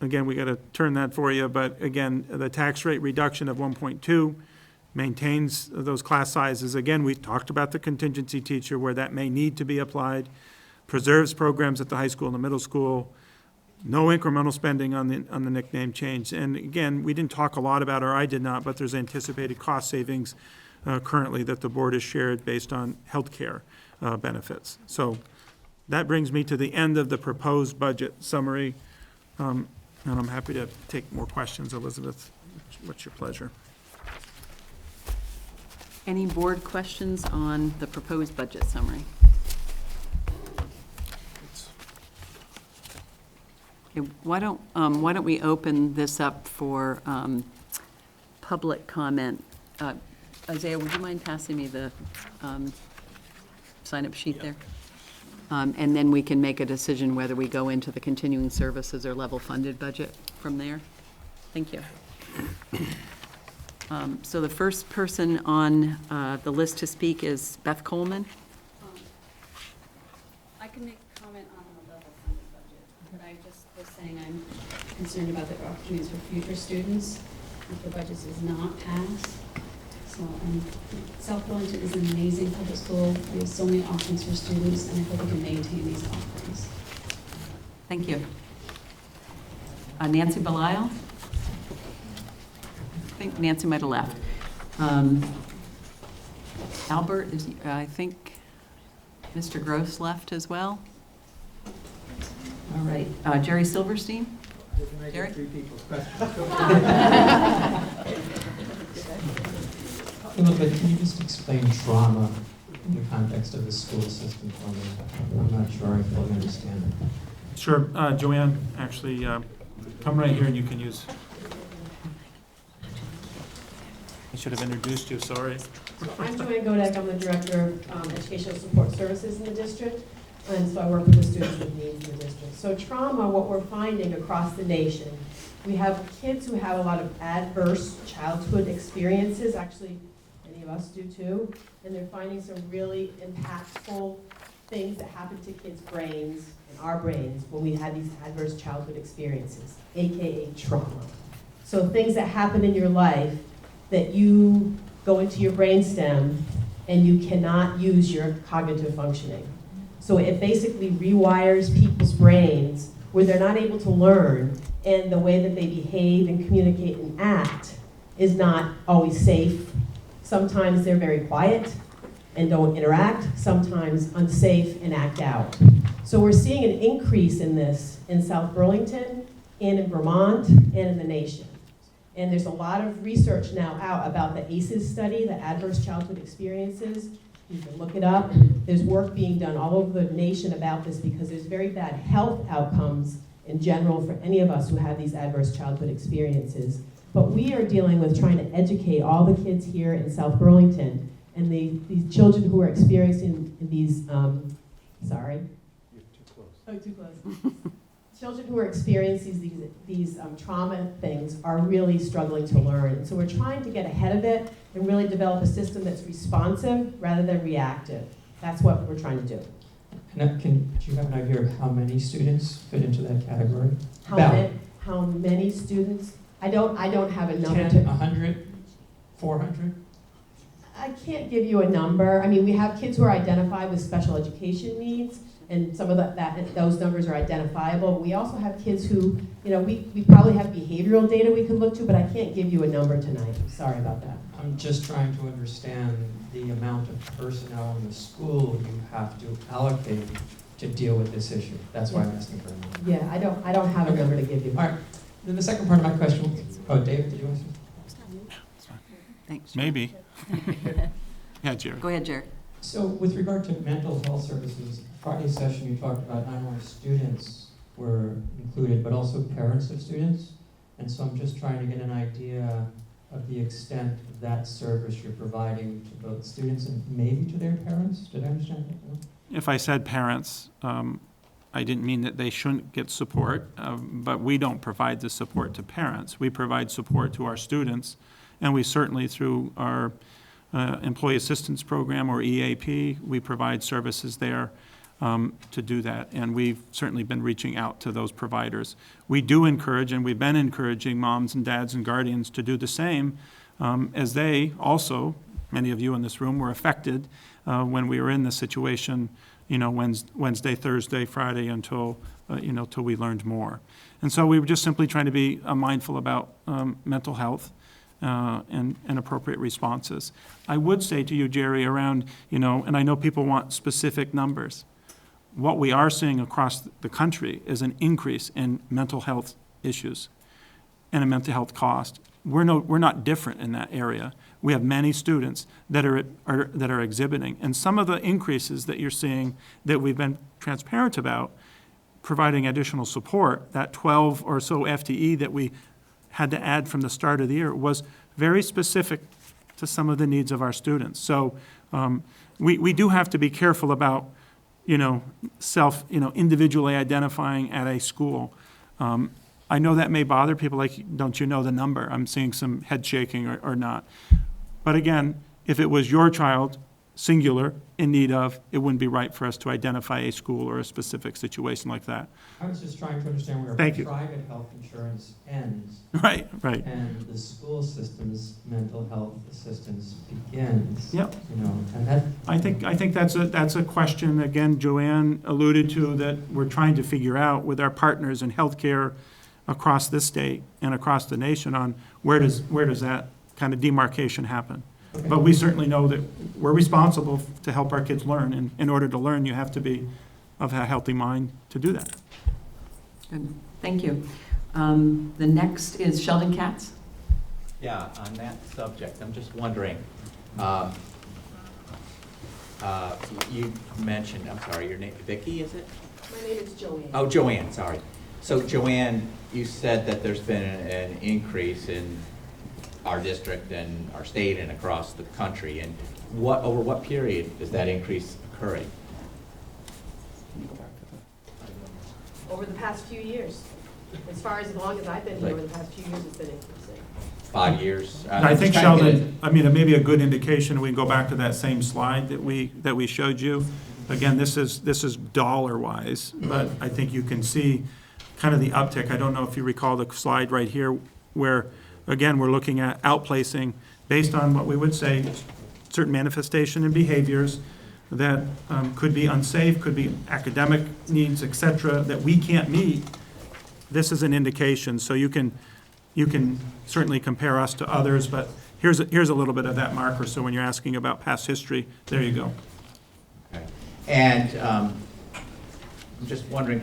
Again, we got to turn that for you, but again, the tax rate reduction of 1.2 maintains those class sizes. Again, we talked about the contingency teacher, where that may need to be applied, preserves programs at the high school and the middle school, no incremental spending on the nickname change. And again, we didn't talk a lot about, or I did not, but there's anticipated cost savings currently that the board has shared based on healthcare benefits. So that brings me to the end of the proposed budget summary. And I'm happy to take more questions. Elizabeth, what's your pleasure? Any board questions on the proposed budget summary? Okay, why don't we open this up for public comment? Isaiah, would you mind passing me the sign-up sheet there? And then we can make a decision whether we go into the continuing services or level-funded budget from there. Thank you. So the first person on the list to speak is Beth Coleman. I can make a comment on the level-funded budget, but I just was saying I'm concerned about the opportunities for future students if the budget is not passed. So, South Burlington is an amazing public school. We have so many options for students, and I hope we can maintain these offerings. Thank you. Nancy Belisle? I think Nancy might have left. Albert, I think Mr. Gross left as well. All right. Jerry Silverstein? Jerry? But can you just explain trauma in the context of the school system for me? I'm not sure I fully understand it. Sure, Joanne, actually, come right here and you can use. I should have introduced you, sorry. I'm Joanne Godek, I'm the Director of Educational Support Services in the district, and so I work with the students with needs in the district. So trauma, what we're finding across the nation, we have kids who have a lot of adverse childhood experiences, actually many of us do too, and they're finding some really impactful things that happen to kids' brains and our brains when we had these adverse childhood experiences, AKA trauma. So things that happen in your life that you go into your brainstem and you cannot use your cognitive functioning. So it basically rewires people's brains where they're not able to learn, and the way that they behave and communicate and act is not always safe. Sometimes they're very quiet and don't interact, sometimes unsafe and act out. So we're seeing an increase in this in South Burlington and in Vermont and in the nation. And there's a lot of research now out about the ACEs study, the Adverse Childhood Experiences. You can look it up. There's work being done all over the nation about this because there's very bad health outcomes in general for any of us who have these adverse childhood experiences. But we are dealing with trying to educate all the kids here in South Burlington and these children who are experiencing these, sorry. You're too close. Oh, too close. Children who are experiencing these trauma things are really struggling to learn. So we're trying to get ahead of it and really develop a system that's responsive rather than reactive. That's what we're trying to do. Do you have an idea of how many students fit into that category? How many students? I don't have a number. 10, 100, 400? I can't give you a number. I mean, we have kids who are identified with special education needs, and some of those numbers are identifiable. We also have kids who, we probably have behavioral data we could look to, but I can't give you a number tonight. Sorry about that. I'm just trying to understand the amount of personnel in the school you have to allocate to deal with this issue. That's why I'm asking for a number. Yeah, I don't have a number to give you. All right. Then the second part of my question, David, did you want to? Thanks. Maybe. Yeah, Jerry. Go ahead, Jared. So with regard to mental health services, Friday session you talked about not only students were included, but also parents of students. And so I'm just trying to get an idea of the extent of that service you're providing to both students and maybe to their parents. Did I understand that? If I said parents, I didn't mean that they shouldn't get support, but we don't provide the support to parents. We provide support to our students, and we certainly, through our Employee Assistance Program, or EAP, we provide services there to do that, and we've certainly been reaching out to those providers. We do encourage, and we've been encouraging moms and dads and guardians to do the same, as they also, many of you in this room, were affected when we were in this situation, Wednesday, Thursday, Friday, until till we learned more. And so we were just simply trying to be mindful about mental health and appropriate responses. I would say to you, Jerry, around, and I know people want specific numbers. What we are seeing across the country is an increase in mental health issues and a mental health cost. We're not different in that area. We have many students that are exhibiting, and some of the increases that you're seeing that we've been transparent about, providing additional support, that 12 or so FTE that we had to add from the start of the year was very specific to some of the needs of our students. So we do have to be careful about, individually identifying at a school. I know that may bother people, like, don't you know the number? I'm seeing some head shaking or not. But again, if it was your child, singular, in need of, it wouldn't be right for us to identify a school or a specific situation like that. I was just trying to understand where private health insurance ends. Right. And the school system's mental health assistance begins. Yep. And that. I think that's a question, again, Joanne alluded to, that we're trying to figure out with our partners in healthcare across this state and across the nation on where does that kind of demarcation happen. Okay. But we certainly know that we're responsible to help our kids learn, and in order to learn, you have to be of a healthy mind to do that. Good. Thank you. The next is Sheldon Katz. Yeah, on that subject, I'm just wondering, you mentioned, I'm sorry, your name, Vicki, is it? My name is Joanne. Oh, Joanne, sorry. So Joanne, you said that there's been an increase in our district and our state and across the country. And over what period is that increase occurring? Over the past few years. As far as long as I've been here, over the past few years, it's been increasing. 5 years? And I think, Sheldon, I mean, it may be a good indication, we can go back to that same slide that we showed you. Again, this is dollar-wise, but I think you can see kind of the uptick. I don't know if you recall the slide right here where, again, we're looking at outplacing based on what we would say, certain manifestation and behaviors that could be unsafe, could be academic needs, et cetera, that we can't meet. This is an indication. So you can certainly compare us to others, but here's a little bit of that marker. So when you're asking about past history, there you go. Okay. And I'm just wondering,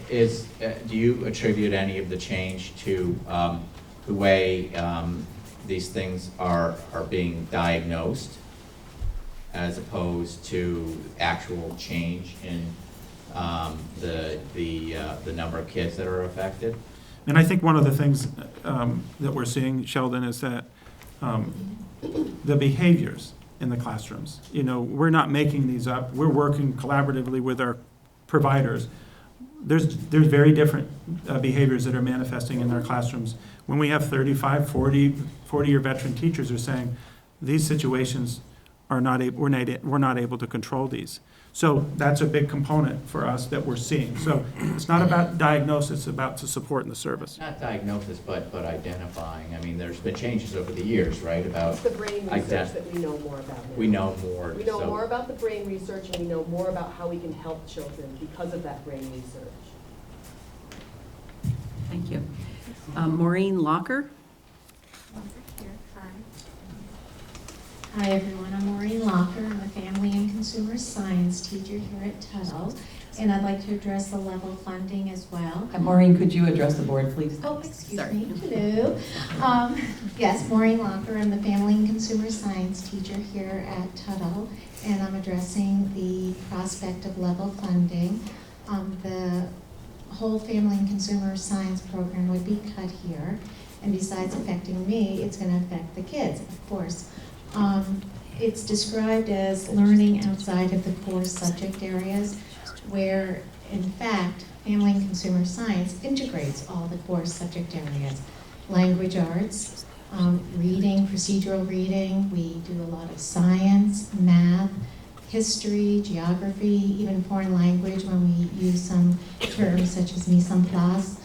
do you attribute any of the change to the way these things are being diagnosed, as opposed to actual change in the number of kids that are affected? And I think one of the things that we're seeing, Sheldon, is that the behaviors in the classrooms. You know, we're not making these up. We're working collaboratively with our providers. There's very different behaviors that are manifesting in our classrooms. When we have 35, 40-year veteran teachers are saying, these situations are we're not able to control these. So that's a big component for us that we're seeing. So it's not about diagnosis, it's about the support and the service. Not diagnosis, but identifying. I mean, there's been changes over the years, right? About It's the brain research that we know more about now. We know more. We know more about the brain research, and we know more about how we can help children because of that brain research. Thank you. Maureen Locker? Hi everyone, I'm Maureen Locker. I'm a Family and Consumer Science teacher here at Tuttle, and I'd like to address the level funding as well. Maureen, could you address the board, please? Oh, excuse me. Hello. Yes, Maureen Locker. I'm the Family and Consumer Science teacher here at Tuttle, and I'm addressing the prospect of level funding. The whole Family and Consumer Science program would be cut here, and besides affecting me, it's going to affect the kids, of course. It's described as learning outside of the core subject areas, where, in fact, Family and Consumer Science integrates all the core subject areas. Language arts, reading, procedural reading, we do a lot of science, math, history, geography, even foreign language when we use some terms such as mise en place.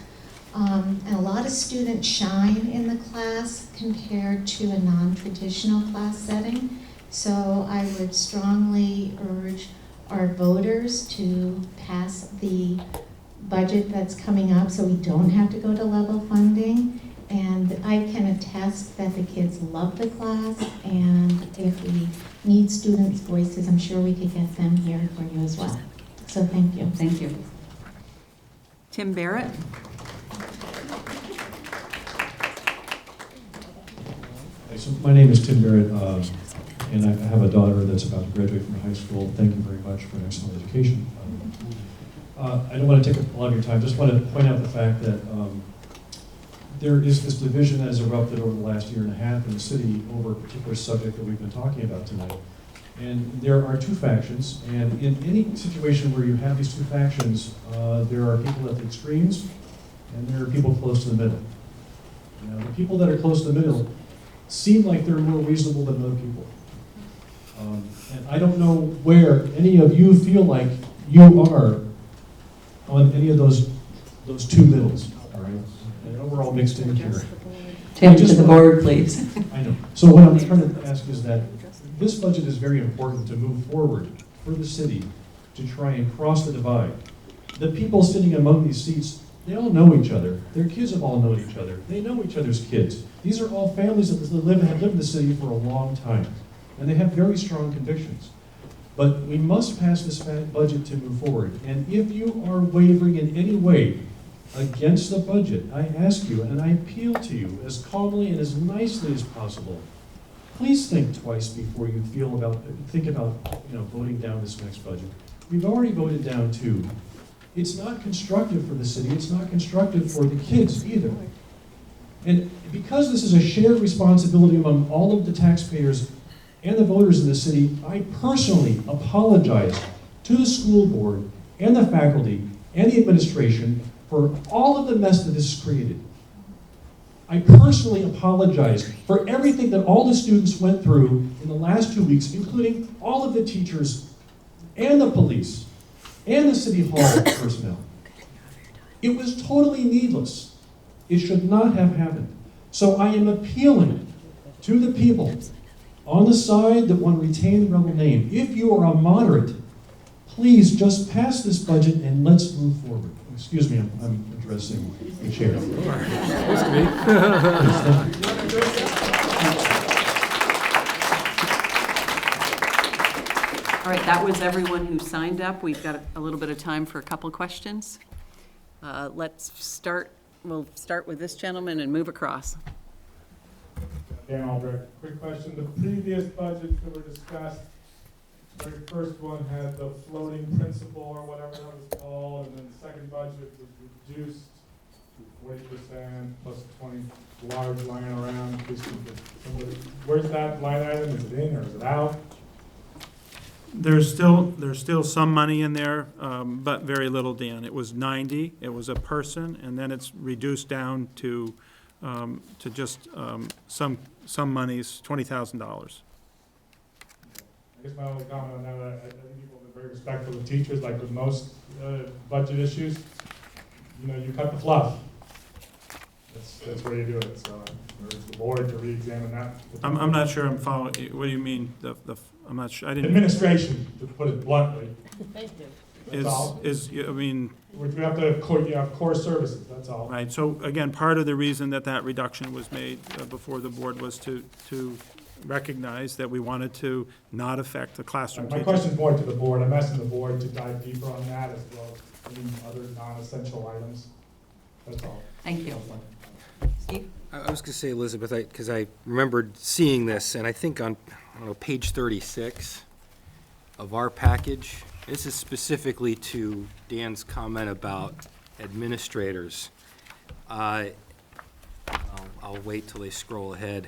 And a lot of students shine in the class compared to a non-traditional class setting. So I would strongly urge our voters to pass the budget that's coming up so we don't have to go to level funding. And I can attest that the kids love the class, and if we need students' voices, I'm sure we could get them here for you as well. So thank you. Thank you. Tim Barrett? So my name is Tim Barrett, and I have a daughter that's about to graduate from high school. Thank you very much for an excellent education. I don't want to take up a lot of your time. Just want to point out the fact that there is this division that has erupted over the last year and a half in the city over a particular subject that we've been talking about tonight. And there are two factions, and in any situation where you have these two factions, there are people at the extremes, and there are people close to the middle. Now, the people that are close to the middle seem like they're more reasonable than other people. And I don't know where any of you feel like you are on any of those two middles, all right? I know we're all mixed in here. Tim, to the board, please. I know. So what I'm trying to ask is that this budget is very important to move forward for the city to try and cross the divide. The people sitting among these seats, they all know each other. Their kids have all known each other. They know each other's kids. These are all families that have lived in the city for a long time, and they have very strong convictions. But we must pass this budget to move forward. And if you are wavering in any way against the budget, I ask you and I appeal to you as calmly and as nicely as possible. Please think twice before you think about voting down this next budget. We've already voted down 2. It's not constructive for the city, it's not constructive for the kids either. And because this is a shared responsibility among all of the taxpayers and the voters in the city, I personally apologize to the school board and the faculty and the administration for all of the mess that this has created. I personally apologize for everything that all the students went through in the last 2 weeks, including all of the teachers and the police and the city hall personnel. It was totally needless. It should not have happened. So I am appealing to the people on the side that want to retain the rebel name. If you are a moderate, please just pass this budget and let's move forward. Excuse me, I'm addressing the chair. Supposed to be. All right, that was everyone who signed up. We've got a little bit of time for a couple of questions. We'll start with this gentleman and move across. Dan Albrecht, quick question. The previous budgets that were discussed, the very first one had the floating principal or whatever that was called, and then the second budget was reduced to 40% plus 20 large lying around. Where's that line item? Is it in or is it out? There's still some money in there, but very little, Dan. It was 90, it was a person, and then it's reduced down to just some monies, $20,000. I guess my only comment on that, I think people have been very respectful of teachers, like with most budget issues. You cut the fluff. That's where you do it, so I urge the board to re-examine that. I'm not sure I'm following, what do you mean, I'm not sure, I didn't. Administration, to put it bluntly. Thank you. That's all. I mean. We have to have core services, that's all. Right, so again, part of the reason that reduction was made before the board was to recognize that we wanted to not affect the classroom My teaching. question's more to the board. I'm asking the board to dive deeper on that as well as any other non-essential items. That's all. Thank you. Steve? I was going to say, Elizabeth, because I remembered seeing this, and I think on, page 36 of our package, this is specifically to Dan's comment about administrators. I'll wait till they scroll ahead.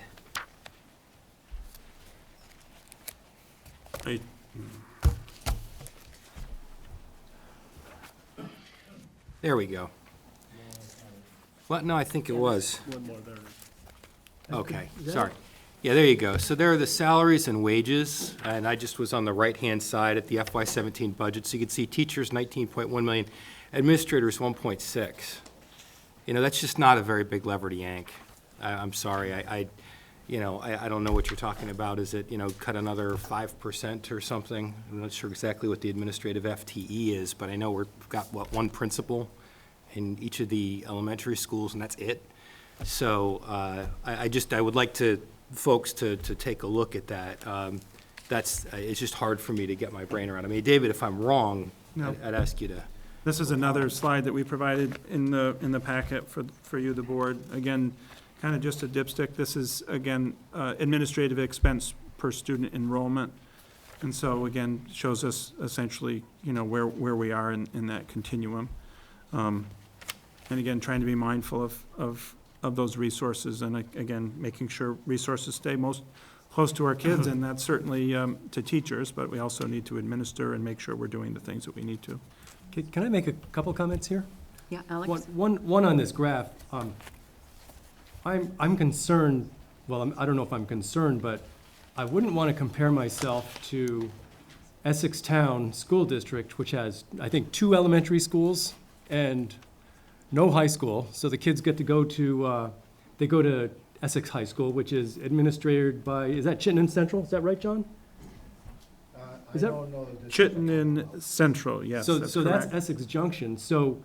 There we go. What? No, I think it was. One more there. Okay, sorry. Yeah, there you go. So there are the salaries and wages, and I just was on the right-hand side at the FY17 budget. So you can see teachers, 19.1 million, administrators, 1.6. That's just not a very big lever to yank. I'm sorry, I don't know what you're talking about. Is it, cut another 5% or something? I'm not sure exactly what the administrative FTE is, but I know we've got, one principal in each of the elementary schools, and that's it. So I would like folks to take a look at that. It's just hard for me to get my brain around. I mean, David, if I'm wrong, No. I'd ask you to. This is another slide that we provided in the packet for you, the board. Again, kind of just a dipstick. This is, again, administrative expense per student enrollment. And so, again, shows us essentially, where we are in that continuum. And again, trying to be mindful of those resources, and again, making sure resources stay most close to our kids, and that's certainly to teachers, but we also need to administer and make sure we're doing the things that we need to. Can I make a couple comments here? Yeah, Alex? One on this graph. I'm concerned, I don't know if I'm concerned, but I wouldn't want to compare myself to Essex Town School District, which has, I think, 2 elementary schools and no high school. So the kids get to go to, they go to Essex High School, which is administered by, is that Chittenden Central? Is that right, John? I don't know the district. Chittenden Central, yes, So that's that's correct. Essex Junction. So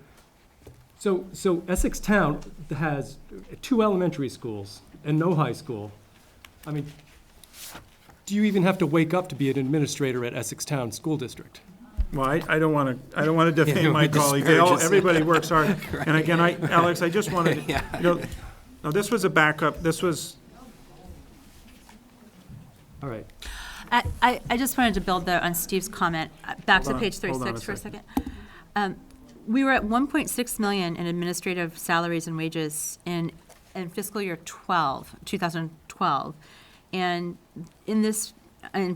Essex Town has 2 elementary schools and no high school. I mean, do you even have to wake up to be an administrator at Essex Town School District? Well, I don't want to defame my colleagues. Everybody works hard. And again, Alex, I just wanted, no, this was a backup. This was, All right. I just wanted to build though on Steve's comment, back Hold to on, page hold on 36 for a a second. We were at 1.6 million in administrative salaries and wages in fiscal year 2012. And in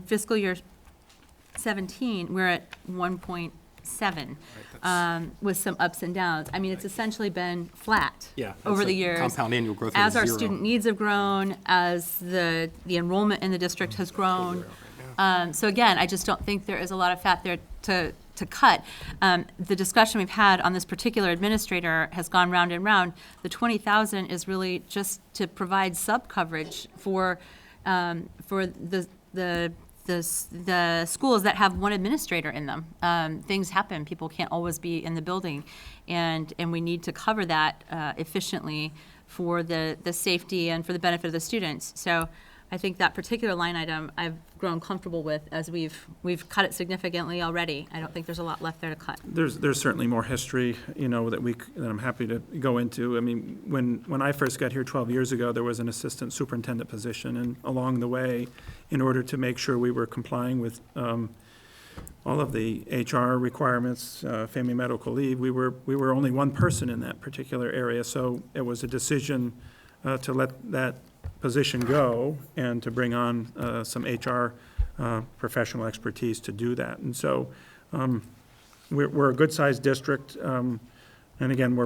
fiscal year 17, we're at 1.7, with some ups and downs. I mean, it's essentially been flat Yeah, over that's the a years. compound annual growth rate of As our 0. student needs have grown, as the enrollment in the district has grown. So again, I just don't think there is a lot of fat there to cut. The discussion we've had on this particular administrator has gone round and round. The 20,000 is really just to provide sub-coverage for the schools that have one administrator in them. Things happen, people can't always be in the building, and we need to cover that efficiently for the safety and for the benefit of the students. So I think that particular line item I've grown comfortable with as we've cut it significantly already. I don't think there's a lot left there to cut. There's certainly more history, that I'm happy to go into. I mean, when I first got here 12 years ago, there was an assistant superintendent position, and along the way, in order to make sure we were complying with all of the HR requirements, family medical leave, we were only one person in that particular area. So it was a decision to let that position go and to bring on some HR professional expertise to do that. And so we're a good-sized district. And again,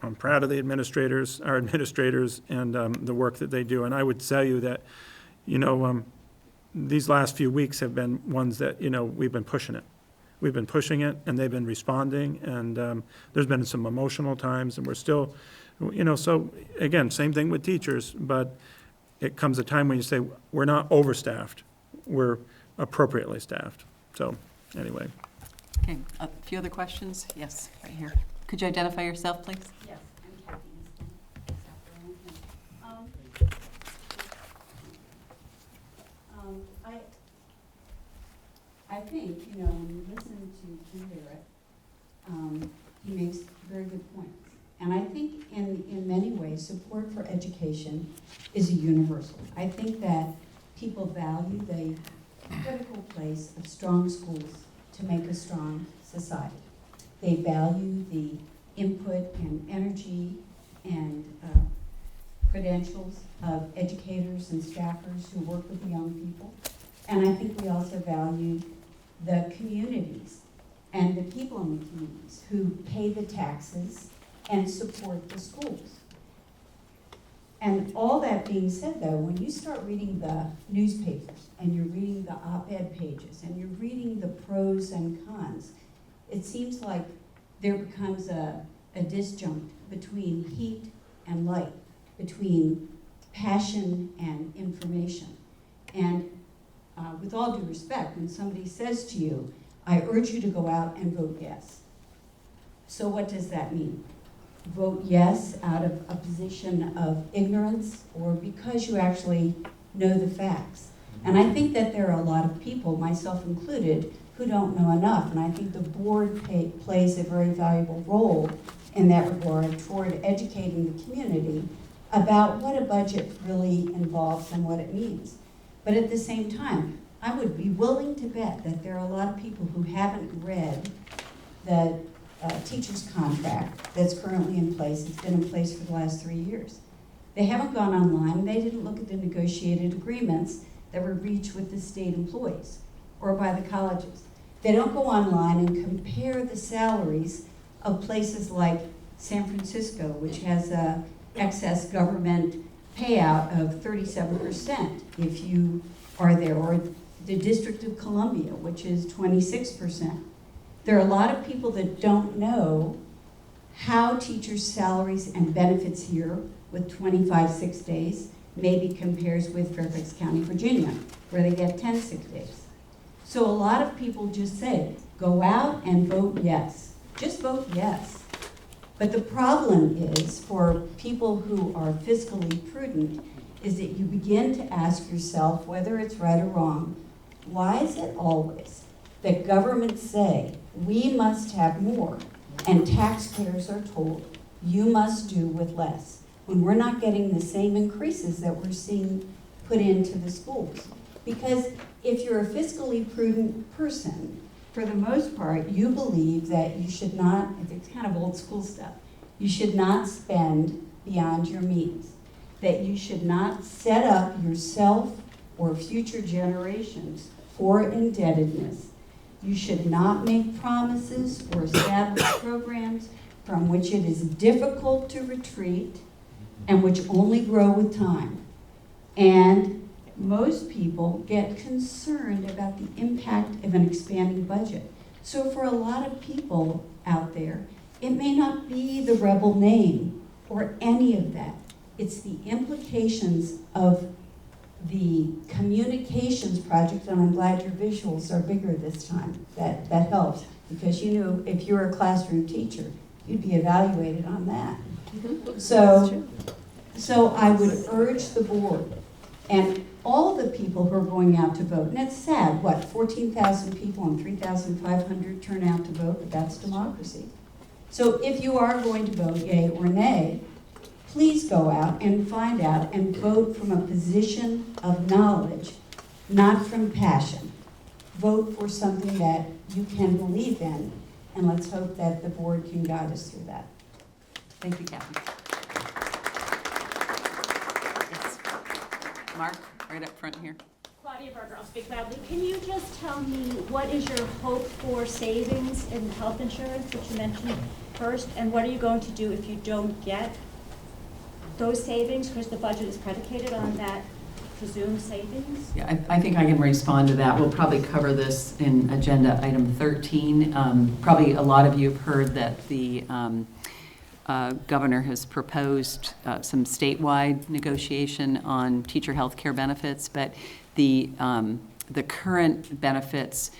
I'm proud of our administrators, and the work that they do. And I would tell you that, these last few weeks have been ones that, we've been pushing it. We've been pushing it, and they've been responding. And there's been some emotional times, and we're still, so again, same thing with teachers, but it comes a time when you say, we're not overstaffed, we're appropriately staffed. So, anyway. Okay, a few other questions? Yes, right here. Could you identify yourself, please? Yes, I'm Kathy Easton, South Burlington. I think, when you listen to Tim Barrett, he makes very good points. And I think in many ways, support for education is a universal. I think that people value the critical place of strong schools to make a strong society. They value the input and energy and credentials of educators and staffers who work with the young people. And I think we also value the communities and the people in the communities who pay the taxes and support the schools. And all that being said, though, when you start reading the newspapers and you're reading the op-ed pages and you're reading the pros and cons, it seems like there becomes a disjunct between heat and light, between passion and information. And with all due respect, when somebody says to you, I urge you to go out and vote yes. So what does that mean? Vote yes out of a position of ignorance or because you actually know the facts? And I think that there are a lot of people, myself included, who don't know enough. And I think the board plays a very valuable role in that regard toward educating the community about what a budget really involves and what it means. But at the same time, I would be willing to bet that there are a lot of people who haven't read the teacher's contract that's currently in place. It's been in place for the last 3 years. They haven't gone online. They didn't look at the negotiated agreements that were reached with the state employees or by the colleges. They don't go online and compare the salaries of places like San Francisco, which has a excess government payout of 37% if you are there, or the District of Columbia, which is 26%. There are a lot of people that don't know how teachers' salaries and benefits here with 25 sick days maybe compares with Fairfax County, Virginia, where they get 10 sick days. So a lot of people just say, go out and vote yes. Just vote yes. But the problem is, for people who are fiscally prudent, is that you begin to ask yourself, whether it's right or wrong, why is it always that governments say, we must have more, and taxpayers are told, you must do with less, when we're not getting the same increases that we're seeing put into the schools? Because if you're a fiscally prudent person, for the most part, you believe that you should not, it's kind of old school stuff, you should not spend beyond your means, that you should not set up yourself or future generations for indebtedness. You should not make promises or establish programs from which it is difficult to retreat and which only grow with time. And most people get concerned about the impact of an expanding budget. So for a lot of people out there, it may not be the rebel name or any of that. It's the implications of the communications project, and I'm glad your visuals are bigger this time. That helps, because you know, if you're a classroom teacher, you'd be evaluated on that. So I would urge the board and all the people who are going out to vote, and it's sad, what, 14,000 people and 3,500 turn out to vote, but that's democracy. So if you are going to vote yea or nay, please go out and find out and vote from a position of knowledge, not from passion. Vote for something that you can believe in, and let's hope that the board can guide us through that. Thank you, Kathy. Yes. Mark, right up front here. Claudia Berger, I'll speak loudly. Can you just tell me what is your hope for savings in health insurance, which you mentioned first, and what are you going to do if you don't get those savings, because the budget is predicated on that presumed savings? Yeah, I think I can respond to that. We'll probably cover this in agenda item 13. Probably a lot of you have heard that the governor has proposed some statewide negotiation on teacher health care benefits, but the current benefits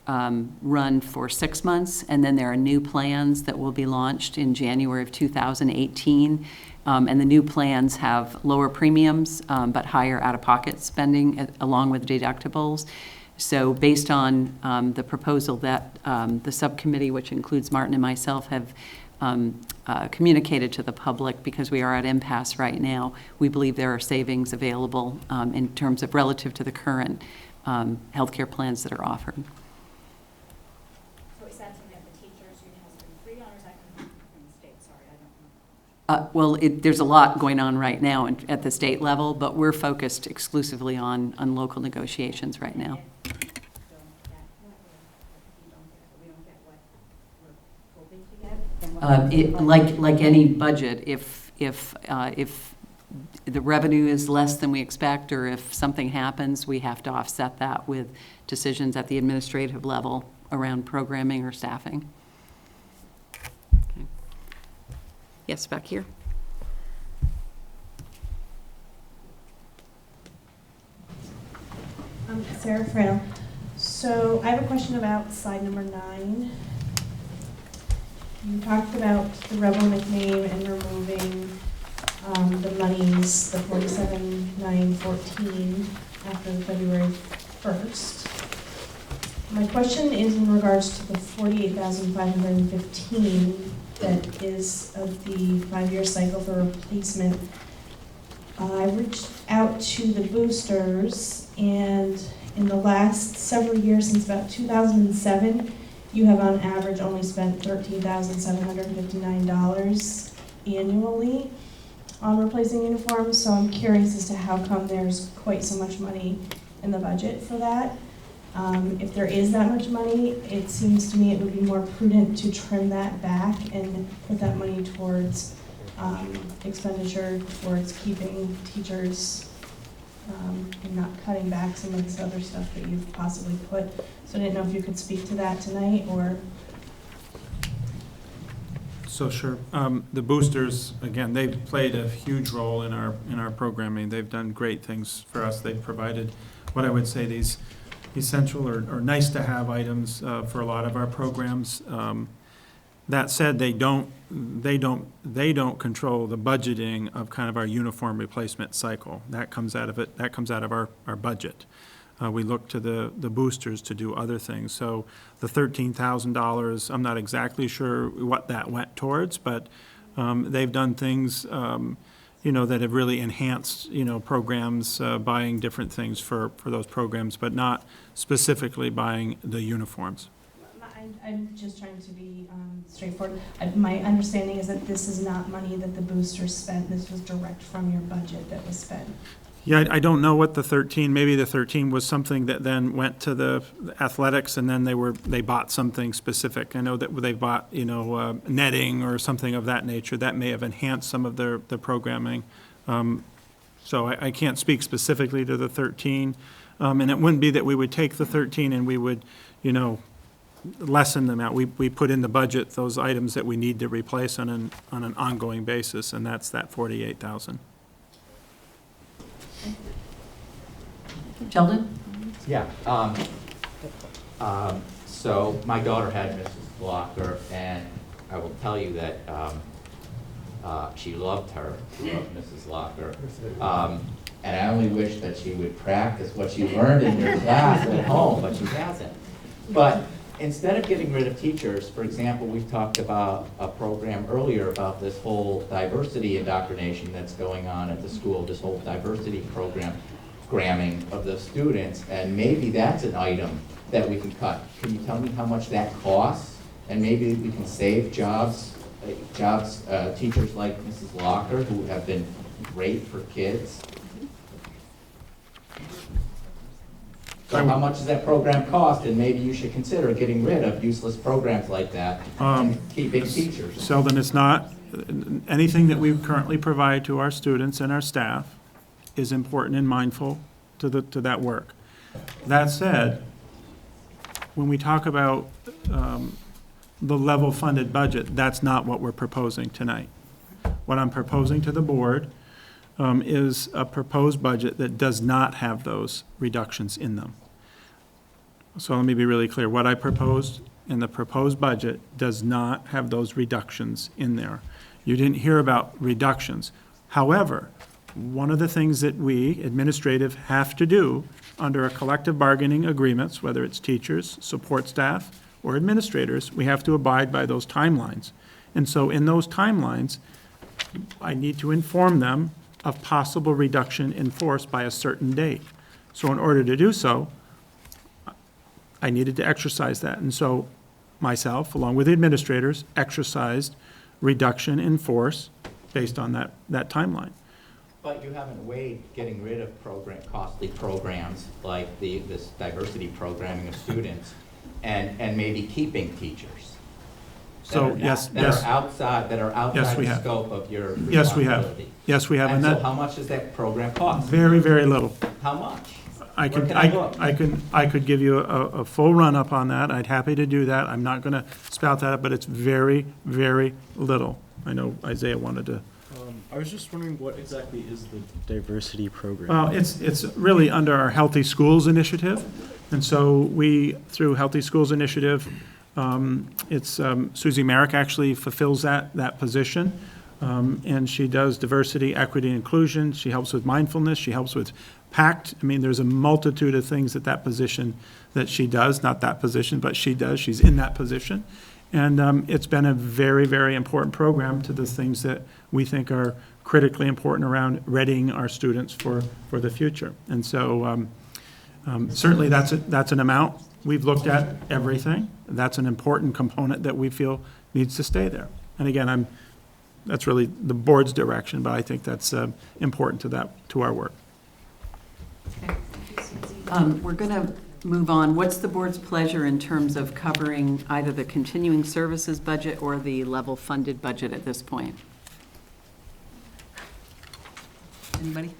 run for 6 months, and then there are new plans that will be launched in January of 2018. And the new plans have lower premiums, but higher out-of-pocket spending along with deductibles. So based on the proposal that the subcommittee, which includes Martin and myself, have communicated to the public, because we are at impasse right now, we believe there are savings available in terms of relative to the current healthcare plans that are offered. So is that something that the teachers union has to agree on, or is that coming from the state? Sorry, I don't know. Well, there's a lot going on right now at the state level, but we're focused exclusively on local negotiations right now. Like any budget, if the revenue is less than we expect, or if something happens, we have to offset that with decisions at the administrative level around programming or staffing. Okay. Yes, back here. Sarah Frail. So I have a question about slide number 9. You talked about the rebel nickname and removing the monies, the 47,914 after February 1st. My question is in regards to the 48,515 that is of the 5-year cycle for replacement. I reached out to the boosters, and in the last several years, since about 2007, you have on average only spent $13,759 annually on replacing uniforms. So I'm curious as to how come there's quite so much money in the budget for that. If there is that much money, it seems to me it would be more prudent to trim that back and put that money towards expenditure towards keeping teachers and not cutting back some of this other stuff that you've possibly put. So I didn't know if you could speak to that tonight, or... So sure. The boosters, again, they've played a huge role in our programming. They've done great things for us. They've provided what I would say these essential or nice to have items for a lot of our programs. That said, they don't control the budgeting of kind of our uniform replacement cycle. That comes out of it. That comes out of our budget. We look to the boosters to do other things. So the $13,000, I'm not exactly sure what that went towards, but they've done things that have really enhanced, programs, buying different things for those programs, but not specifically buying the uniforms. I'm just trying to be straightforward. My understanding is that this is not money that the boosters spent. This was direct from your budget that was spent. Yeah, I don't know what maybe the 13 was something that then went to the athletics, and then they bought something specific. I know that they bought, netting or something of that nature. That may have enhanced some of the programming. So I can't speak specifically to the 13. And it wouldn't be that we would take the 13 and we would, lessen them out. We put in the budget those items that we need to replace on an ongoing basis, and that's that 48,000. Sheldon? Yeah, so my daughter had Mrs. Blocker, and I will tell you that, she loved her, she loved Mrs. Locker. And I only wish that she would practice what she learned in her class at home, but she hasn't. But instead of getting rid of teachers, for example, we've talked about a program earlier about this whole diversity indoctrination that's going on at the school, this whole diversity programming of the students, and maybe that's an item that we can cut. Can you tell me how much that costs? And maybe we can save jobs, teachers like Mrs. Locker, who have been great for kids. So how much does that program cost? And maybe you should consider getting rid of useless programs like that and keeping teachers. Sheldon, it's not, anything that we currently provide to our students and our staff is important and mindful to that work. That said, when we talk about the level funded budget, that's not what we're proposing tonight. What I'm proposing to the board is a proposed budget that does not have those reductions in them. So let me be really clear. What I proposed in the proposed budget does not have those reductions in there. You didn't hear about reductions. However, one of the things that we, administrative, have to do under a collective bargaining agreements, whether it's teachers, support staff, or administrators, we have to abide by those timelines. And so in those timelines, I need to inform them of possible reduction in force by a certain date. So in order to do so, I needed to exercise that. And so myself, along with the administrators, exercised reduction in force based on that timeline. But you haven't weighed getting rid of costly programs like this diversity programming of students and maybe keeping teachers. So, yes. That are outside the scope of your responsibility. Yes, we have. Yes, we have. And so how much does that program cost? Very, very little. How much? I could give you a full run-up on that. I'd happy to do that. I'm not going to spout that up, but it's very, very little. I know Isaiah wanted to. I was just wondering what exactly is the diversity program? Well, it's really under our Healthy Schools Initiative. And so we, through Healthy Schools Initiative, Susie Merrick actually fulfills that position. And she does diversity, equity, and inclusion. She helps with mindfulness. She helps with PACT. I mean, there's a multitude of things that position that she does, not that position, but she does. She's in that position. And it's been a very, very important program to the things that we think are critically important around readying our students for the future. And so certainly that's an amount. We've looked at everything. That's an important component that we feel needs to stay there. And again, that's really the board's direction, but I think that's important to our work. Okay. We're going to move on. What's the board's pleasure in terms of covering either the continuing services budget or the level funded budget at this point? Anybody?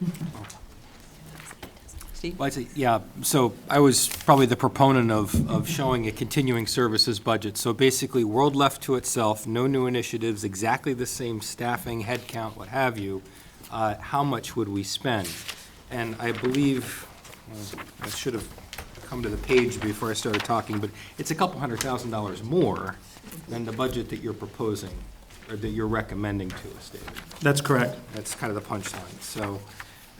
Steve? Well, I'd say, yeah, so I was probably the proponent of showing a continuing services budget. So basically, world left to itself, no new initiatives, exactly the same staffing, headcount, what have you. How much would we spend? And I believe, I should have come to the page before I started talking, but it's a couple $100,000 more than the budget that you're proposing, or that you're recommending to us, David. That's correct. That's kind of the punchline. So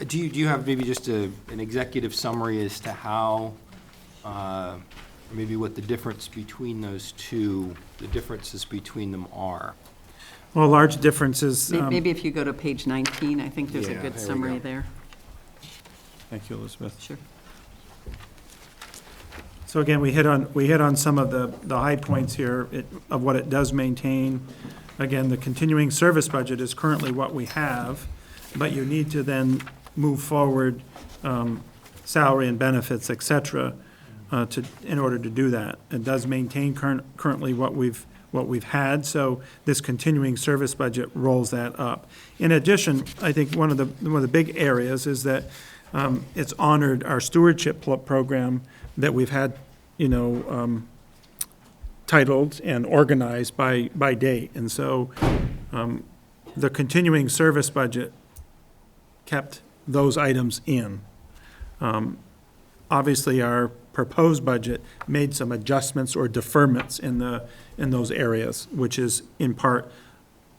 do you have maybe just an executive summary as to how, maybe what the difference between those two, the differences between them are? Well, large differences. Maybe if you go to page 19, I think there's a Yeah, good there we summary go. there. Thank you, Elizabeth. Sure. So again, we hit on some of the high points here of what it does maintain. Again, the continuing service budget is currently what we have, but you need to then move forward salary and benefits, et cetera, in order to do that. It does maintain currently what we've had, so this continuing service budget rolls that up. In addition, I think one of the big areas is that it's honored our stewardship program that we've had, titled and organized by date. And so the continuing service budget kept those items in. Obviously, our proposed budget made some adjustments or deferments in those areas, which is in part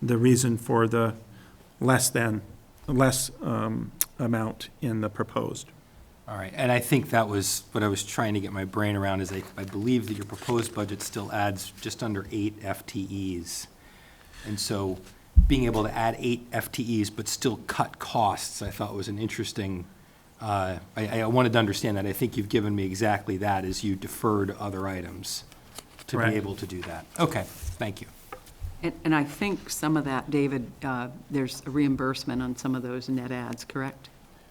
the reason for the less amount in the proposed. All right, and I think that was what I was trying to get my brain around, is I believe that your proposed budget still adds just under 8 FTEs. And so being able to add 8 FTEs but still cut costs, I thought was an interesting, I wanted to understand that. I think you've given me exactly that, as you deferred other items to Right. be able to do that. Okay, thank you. And I think some of that, David, there's a reimbursement on some of those net adds, correct?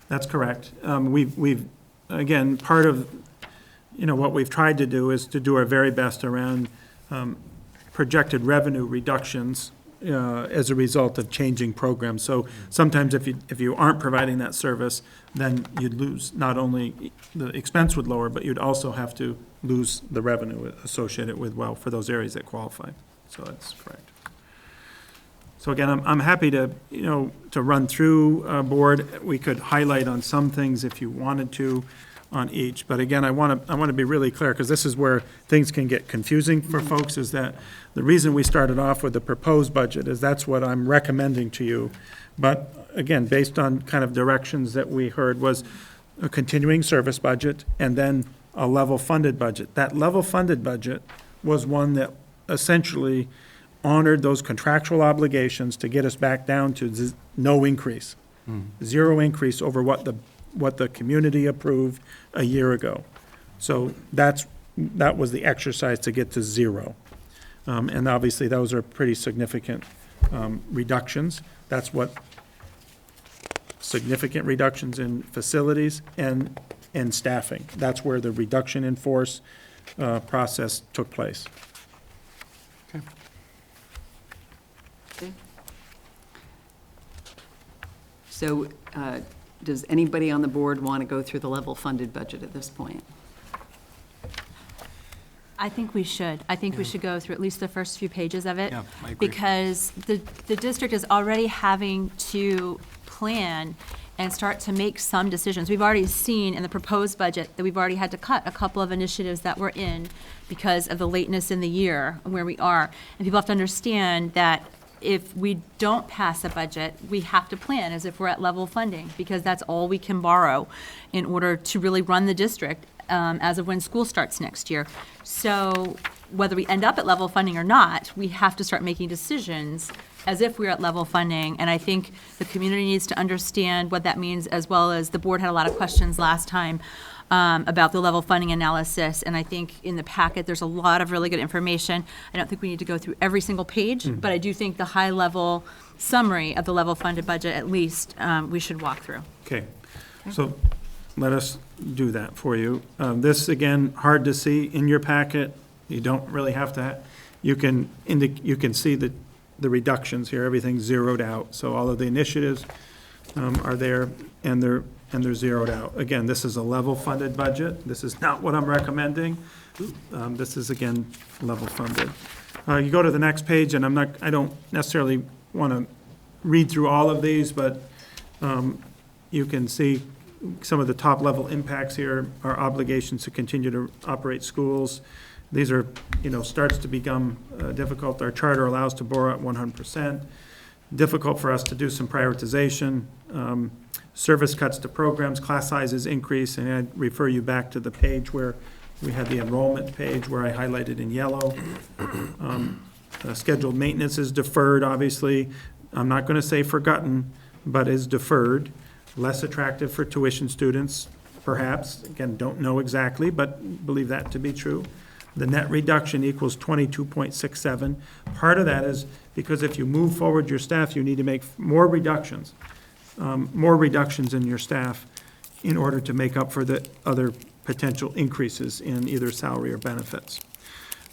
That's correct. We've, again, part of, what we've tried to do is to do our very best around projected revenue reductions as a result of changing programs. So sometimes if you aren't providing that service, then you'd lose, not only the expense would lower, but you'd also have to lose the revenue associated with, for those areas that qualify. So that's correct. So again, I'm happy to, to run through board. We could highlight on some things if you wanted to on each. But again, I want to be really clear, because this is where things can get confusing for folks, is that the reason we started off with the proposed budget is that's what I'm recommending to you. But again, based on kind of directions that we heard, was a continuing service budget and then a level funded budget. That level funded budget was one that essentially honored those contractual obligations to get us back down to no increase, zero increase over what the community approved a year ago. So that was the exercise to get to zero. And obviously, those are pretty significant reductions. That's what significant reductions in facilities and staffing. That's where the reduction in force process took place. Okay. Okay. So, does anybody on the board want to go through the level funded budget at this point? I think we should. I think we should go through at least the first few pages of it. Yeah, I agree. Because the district is already having to plan and start to make some decisions. We've already seen in the proposed budget that we've already had to cut a couple of initiatives that were in because of the lateness in the year and where we are. And people have to understand that if we don't pass a budget, we have to plan as if we're at level funding, because that's all we can borrow in order to really run the district as of when school starts next year. So whether we end up at level funding or not, we have to start making decisions as if we're at level funding. And I think the community needs to understand what that means, as well as the board had a lot of questions last time about the level funding analysis. And I think in the packet, there's a lot of really good information. I don't think we need to go through every single page, but I do think the high-level summary of the level funded budget, at least, we should walk through. Okay, so let us do that for you. This, again, hard to see in your packet. You don't really have to, you can see the reductions here, everything's zeroed out. So all of the initiatives are there, and they're zeroed out. Again, this is a level funded budget. This is not what I'm recommending. This is, again, level funded. You go to the next page, and I don't necessarily want to read through all of these, but you can see some of the top level impacts here, our obligations to continue to operate schools. These are, starts to become difficult. Our charter allows to borrow at 100%. Difficult for us to do some prioritization. Service cuts to programs, class sizes increase, and I'd refer you back to the page where we had the enrollment page where I highlighted in yellow. Scheduled maintenance is deferred, obviously. I'm not going to say forgotten, but is deferred. Less attractive for tuition students, perhaps. Again, don't know exactly, but believe that to be true. The net reduction equals 22.67. Part of that is because if you move forward your staff, you need to make more reductions in your staff in order to make up for the other potential increases in either salary or benefits.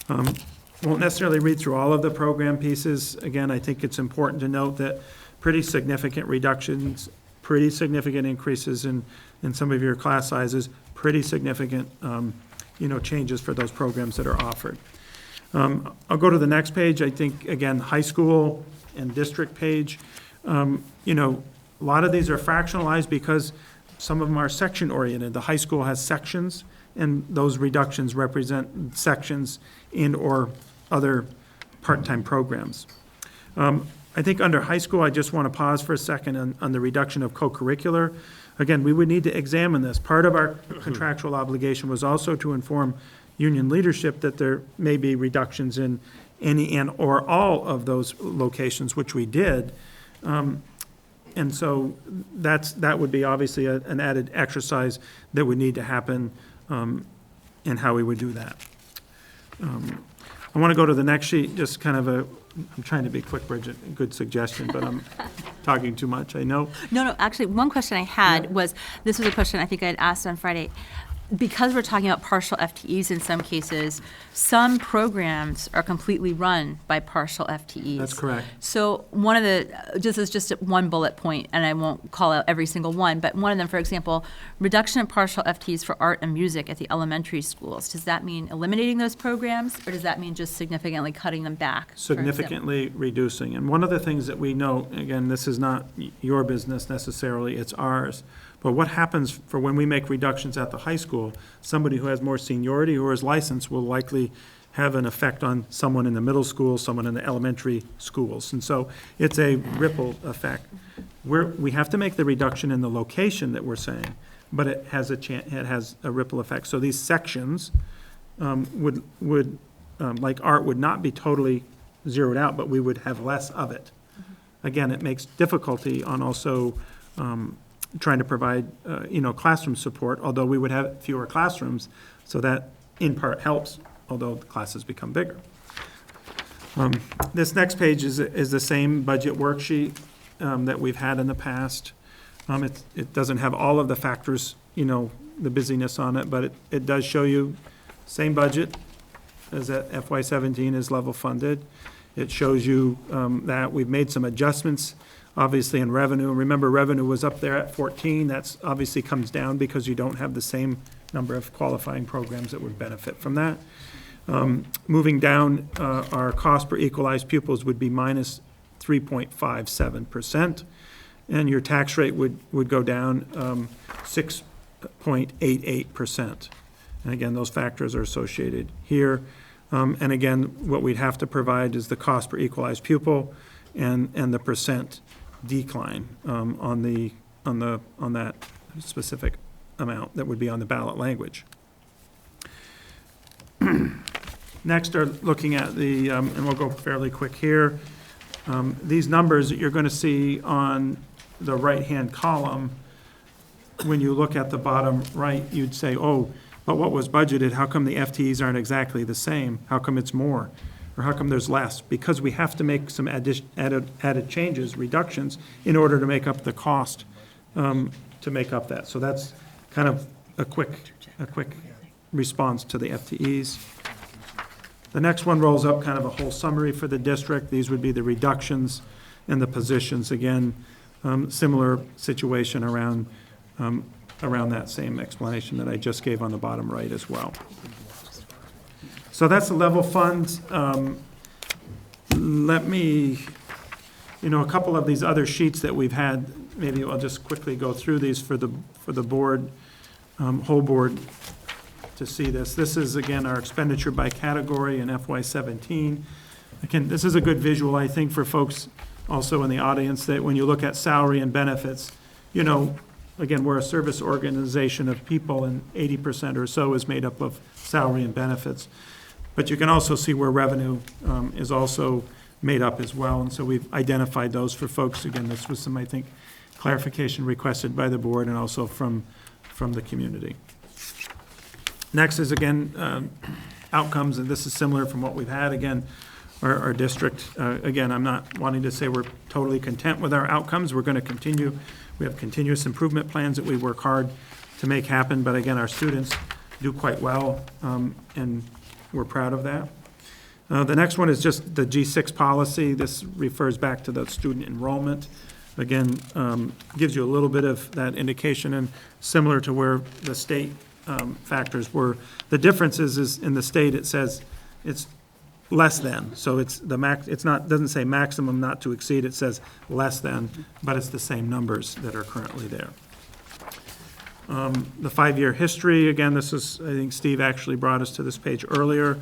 Won't necessarily read through all of the program pieces. Again, I think it's important to note that pretty significant reductions, pretty significant increases in some of your class sizes, pretty significant, changes for those programs that are offered. I'll go to the next page. I think, again, high school and district page. A lot of these are fractionalized because some of them are section-oriented. The high school has sections, and those reductions represent sections and/or other part-time programs. I think under high school, I just want to pause for a second on the reduction of co-curricular. Again, we would need to examine this. Part of our contractual obligation was also to inform union leadership that there may be reductions in any and/or all of those locations, which we did. And so that would be obviously an added exercise that would need to happen in how we would do that. I want to go to the next sheet, just kind of I'm trying to be quick, Bridget, a good suggestion, but I'm talking too much, I know. No, actually, one question I had was, this was a question I think I had asked on Friday. Because we're talking about partial FTEs in some cases, some programs are completely run by partial FTEs. That's correct. So this is just one bullet point, and I won't call out every single one, but one of them, for example, reduction of partial FTEs for art and music at the elementary schools. Does that mean eliminating those programs, or does that mean just significantly cutting them back? Significantly reducing. And one of the things that we know, again, this is not your business necessarily, it's ours, but what happens for when we make reductions at the high school, somebody who has more seniority or is licensed will likely have an effect on someone in the middle school, someone in the elementary schools. And so it's a ripple effect. We have to make the reduction in the location that we're saying, but it has a ripple effect. So these sections would like art would not be totally zeroed out, but we would have less of it. Again, it makes difficulty on also trying to provide, classroom support, although we would have fewer classrooms, so that in part helps, although the classes become bigger. This next page is the same budget worksheet that we've had in the past. It doesn't have all of the factors, the busyness on it, but it does show you same budget as at FY17 is level funded. It shows you that we've made some adjustments, obviously, in revenue. Remember, revenue was up there at 14. That's obviously comes down because you don't have the same number of qualifying programs that would benefit from that. Moving down, our cost per equalized pupils would be minus 3.57%, and your tax rate would go down 6.88%. And again, those factors are associated here. And again, what we'd have to provide is the cost per equalized pupil and the percent decline on that specific amount that would be on the ballot language. Next are looking at the, and we'll go fairly quick here, these numbers that you're going to see on the right-hand column. When you look at the bottom right, you'd say, oh, but what was budgeted? How come the FTEs aren't exactly the same? How come it's more? Or how come there's less? Because we have to make some added changes, reductions, in order to make up the cost to make up that. So that's kind of a quick response to the FTEs. The next one rolls up kind of a whole summary for the district. These would be the reductions and the positions. Again, similar situation around that same explanation that I just gave on the bottom right as well. So that's the level funds. Let me, a couple of these other sheets that we've had, maybe I'll just quickly go through these for the board, whole board to see this. This is, again, our expenditure by category in FY17. Again, this is a good visual, I think, for folks also in the audience, that when you look at salary and benefits, again, we're a service organization of people, and 80% or so is made up of salary and benefits. But you can also see where revenue is also made up as well, and so we've identified those for folks. Again, this was some, I think, clarification requested by the board and also from the community. Next is, again, outcomes, and this is similar from what we've had. Again, our district, again, I'm not wanting to say we're totally content with our outcomes. We're going to continue. We have continuous improvement plans that we work hard to make happen, but again, our students do quite well, and we're proud of that. The next one is just the G6 policy. This refers back to the student enrollment. Again, gives you a little bit of that indication, and similar to where the state factors were. The difference is in the state, it says it's less than. So it's doesn't say maximum not to exceed, it says less than, but it's the same numbers that are currently there. The 5-year history, again, this is, I think Steve actually brought us to this page earlier,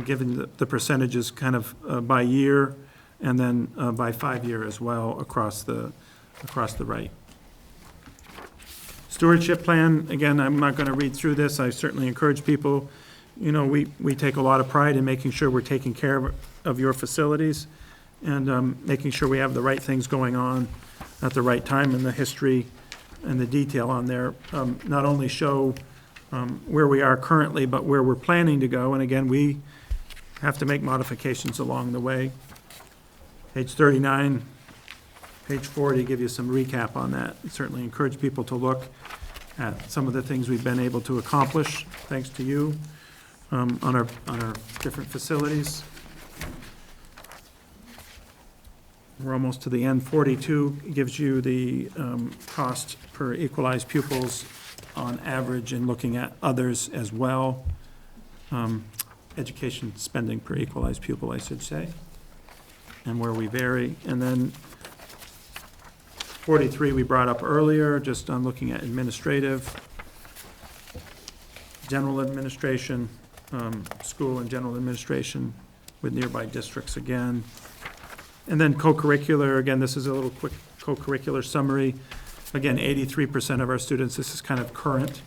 given the percentages kind of by year and then by 5-year as well across the right. Stewardship plan, again, I'm not going to read through this. I certainly encourage people, we take a lot of pride in making sure we're taking care of your facilities and making sure we have the right things going on at the right time, and the history and the detail on there not only show where we are currently, but where we're planning to go. And again, we have to make modifications along the way. Page 39, page 40 give you some recap on that. Certainly encourage people to look at some of the things we've been able to accomplish, thanks to you, on our different facilities. We're almost to the end. 42 gives you the cost per equalized pupils on average, and looking at others as well. Education spending per equalized pupil, I should say, and where we vary. And then 43 we brought up earlier, just on looking at administrative, general administration, school and general administration with nearby districts again. And then co-curricular, again, this is a little quick co-curricular summary. Again, 83% of our students, this is kind of current.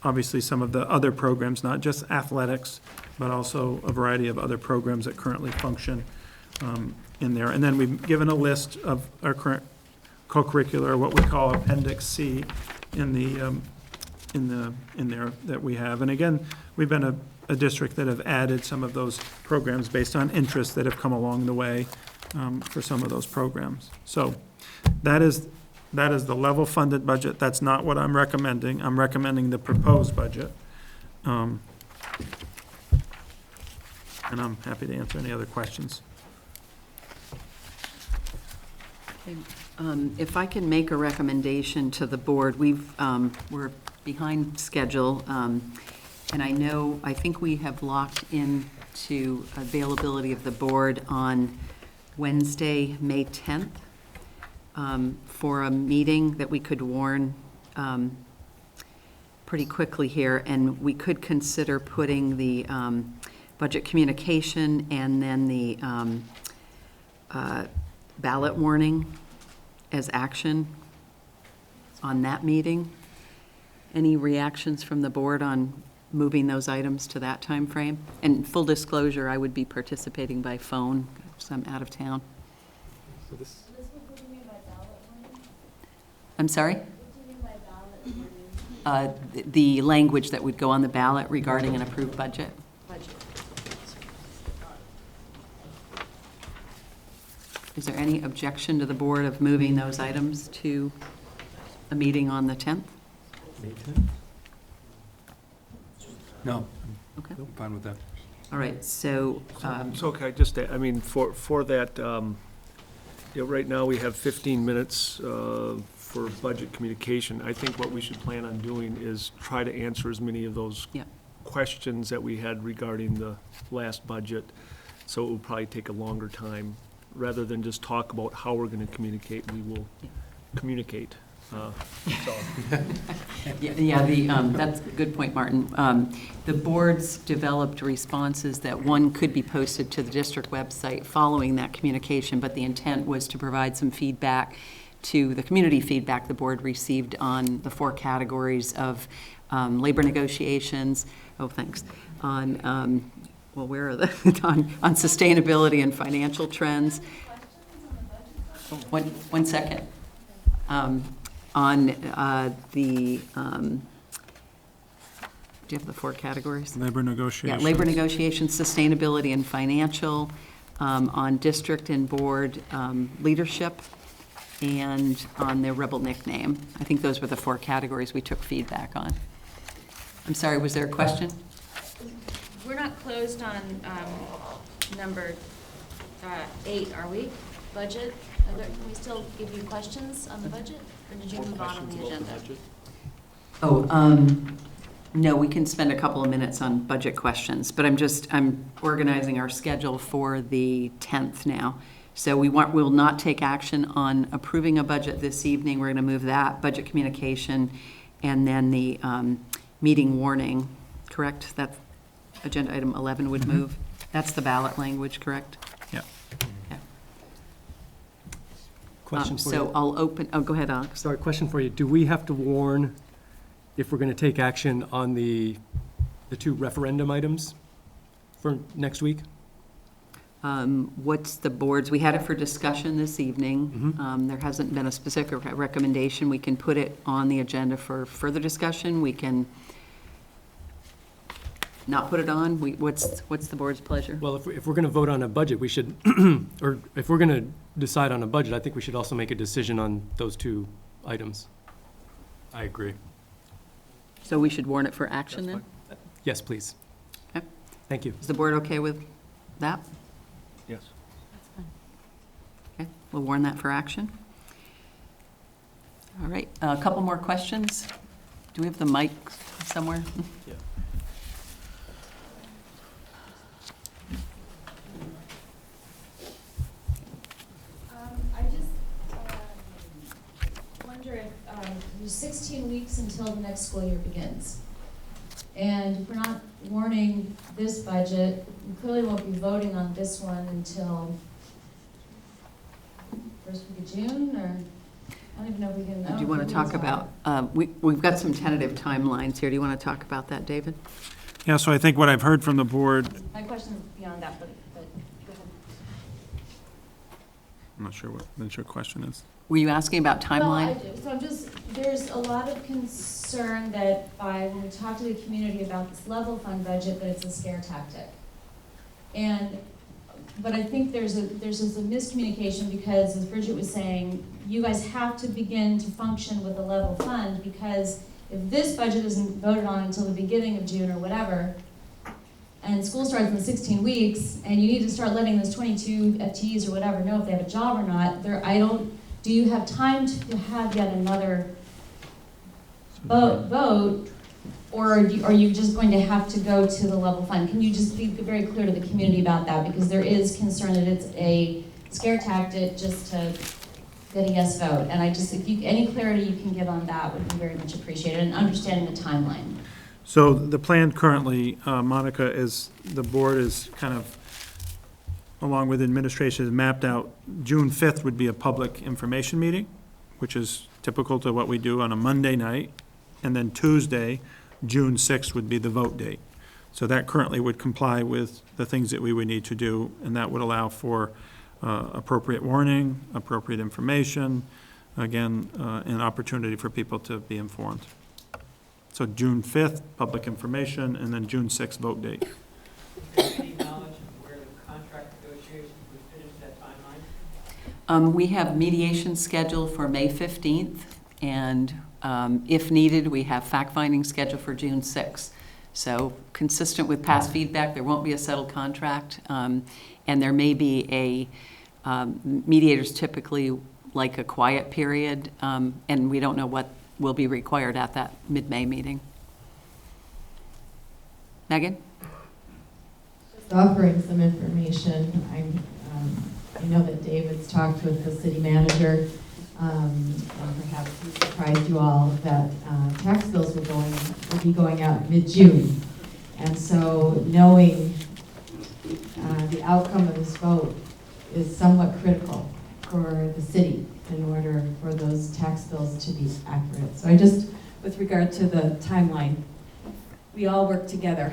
Obviously some of the other programs, not just athletics, but also a variety of other programs that currently function in there. And then we've given a list of our current co-curricular, what we call Appendix C in there that we have. And again, we've been a district that have added some of those programs based on interests that have come along the way for some of those programs. So that is the level funded budget. That's not what I'm recommending. I'm recommending the proposed budget. And I'm happy to answer any other questions. If I can make a recommendation to the board, we're behind schedule, and I think we have locked into availability of the board on Wednesday, May 10th, for a meeting that we could warn pretty quickly here, and we could consider putting the budget communication and then the ballot warning as action on that meeting. Any reactions from the board on moving those items to that time frame? And full disclosure, I would be participating by phone, because I'm out of town. So this, I'm sorry? The language that would go on the ballot regarding an approved budget. Is there any objection to the board of moving those items to a meeting on the 10th? May 10th? No. Okay. I'm fine with that. All right, so. So can I just, for that, right now we have 15 minutes for budget communication. I think what we should plan on doing is try to answer as many of those questions that we had regarding the last budget. So it will probably take a longer time. Rather than just talk about how we're going to communicate, we will communicate. That's a good point, Martin. The board's developed responses that one could be posted to the district website following that communication, but the intent was to provide some feedback to the community feedback the board received on the 4 categories of labor negotiations, well, where are the, on sustainability and financial trends. One second. Do you have the 4 categories? Labor negotiations. Yeah, labor negotiations, sustainability and financial, on district and board leadership, and on their rebel nickname. I think those were the 4 categories we took feedback on. I'm sorry, was there a question? We're not closed on number 8, are we? Budget? Can we still give you questions on the budget, or did you move on the agenda? No, we can spend a couple of minutes on budget questions, but I'm organizing our schedule for the 10th now. So we'll not take action on approving a budget this evening. We're going to move that, budget communication, and then the meeting warning, correct? That agenda item 11 would move. That's the ballot language, correct? Yeah. Yeah. Question for you. So I'll open, go ahead, Alex. Sorry, question for you. Do we have to warn if we're going to take action on the 2 referendum items for next week? What's the board's, we had it for discussion this evening. There hasn't been a specific recommendation. We can put it on the agenda for further discussion. We can not put it on. What's the board's pleasure? Well, if we're going to vote on a budget, we should, or if we're going to decide on a budget, I think we should also make a decision on those 2 items. I agree. So we should warn it for action then? Yes, please. Okay. Thank you. Is the board okay with that? Yes. Okay, we'll warn that for action. All right, a couple more questions. Do we have the mic somewhere? Yeah. I just wonder if there's 16 weeks until the next school year begins. And if we're not warning this budget, we clearly won't be voting on this one until first week of June, or I don't even know if we can. Do you want to talk about, we've got some tentative timelines here. Do you want to talk about that, David? Yeah, so I think what I've heard from the board, My question is beyond that, but go ahead. I'm not sure what your question is. Were you asking about timeline? Well, I do. So I'm just, there's a lot of concern that when we talk to the community about this level fund budget, that it's a scare tactic. But I think there's just a miscommunication because, as Bridget was saying, you guys have to begin to function with a level fund, because if this budget isn't voted on until the beginning of June or whatever, and school starts in 16 weeks, and you need to start letting those 22 FTEs or whatever know if they have a job or not, do you have time to have yet another vote, or are you just going to have to go to the level fund? Can you just be very clear to the community about that? Because there is concern that it's a scare tactic just to get a yes vote. And any clarity you can give on that would be very much appreciated, and understanding the timeline. So the plan currently, Monica, is the board is kind of, along with administration, has mapped out June 5th would be a public information meeting, which is typical to what we do on a Monday night. And then Tuesday, June 6th would be the vote date. So that currently would comply with the things that we would need to do, and that would allow for appropriate warning, appropriate information, again, an opportunity for people to be informed. So June 5th, public information, and then June 6th, vote date. Any knowledge of where the contract negotiations would fit into that timeline? We have mediation scheduled for May 15th, and if needed, we have fact-finding scheduled for June 6th. So consistent with past feedback, there won't be a settled contract, and there may be mediators typically like a quiet period, and we don't know what will be required at that mid-May meeting. Megan? Just offering some information. I know that David's talked with the city manager, and perhaps he surprised you all that tax bills will be going out mid-June. And so knowing the outcome of this vote is somewhat critical for the city in order for those tax bills to be accurate. So I just with regard to the timeline. We all work together,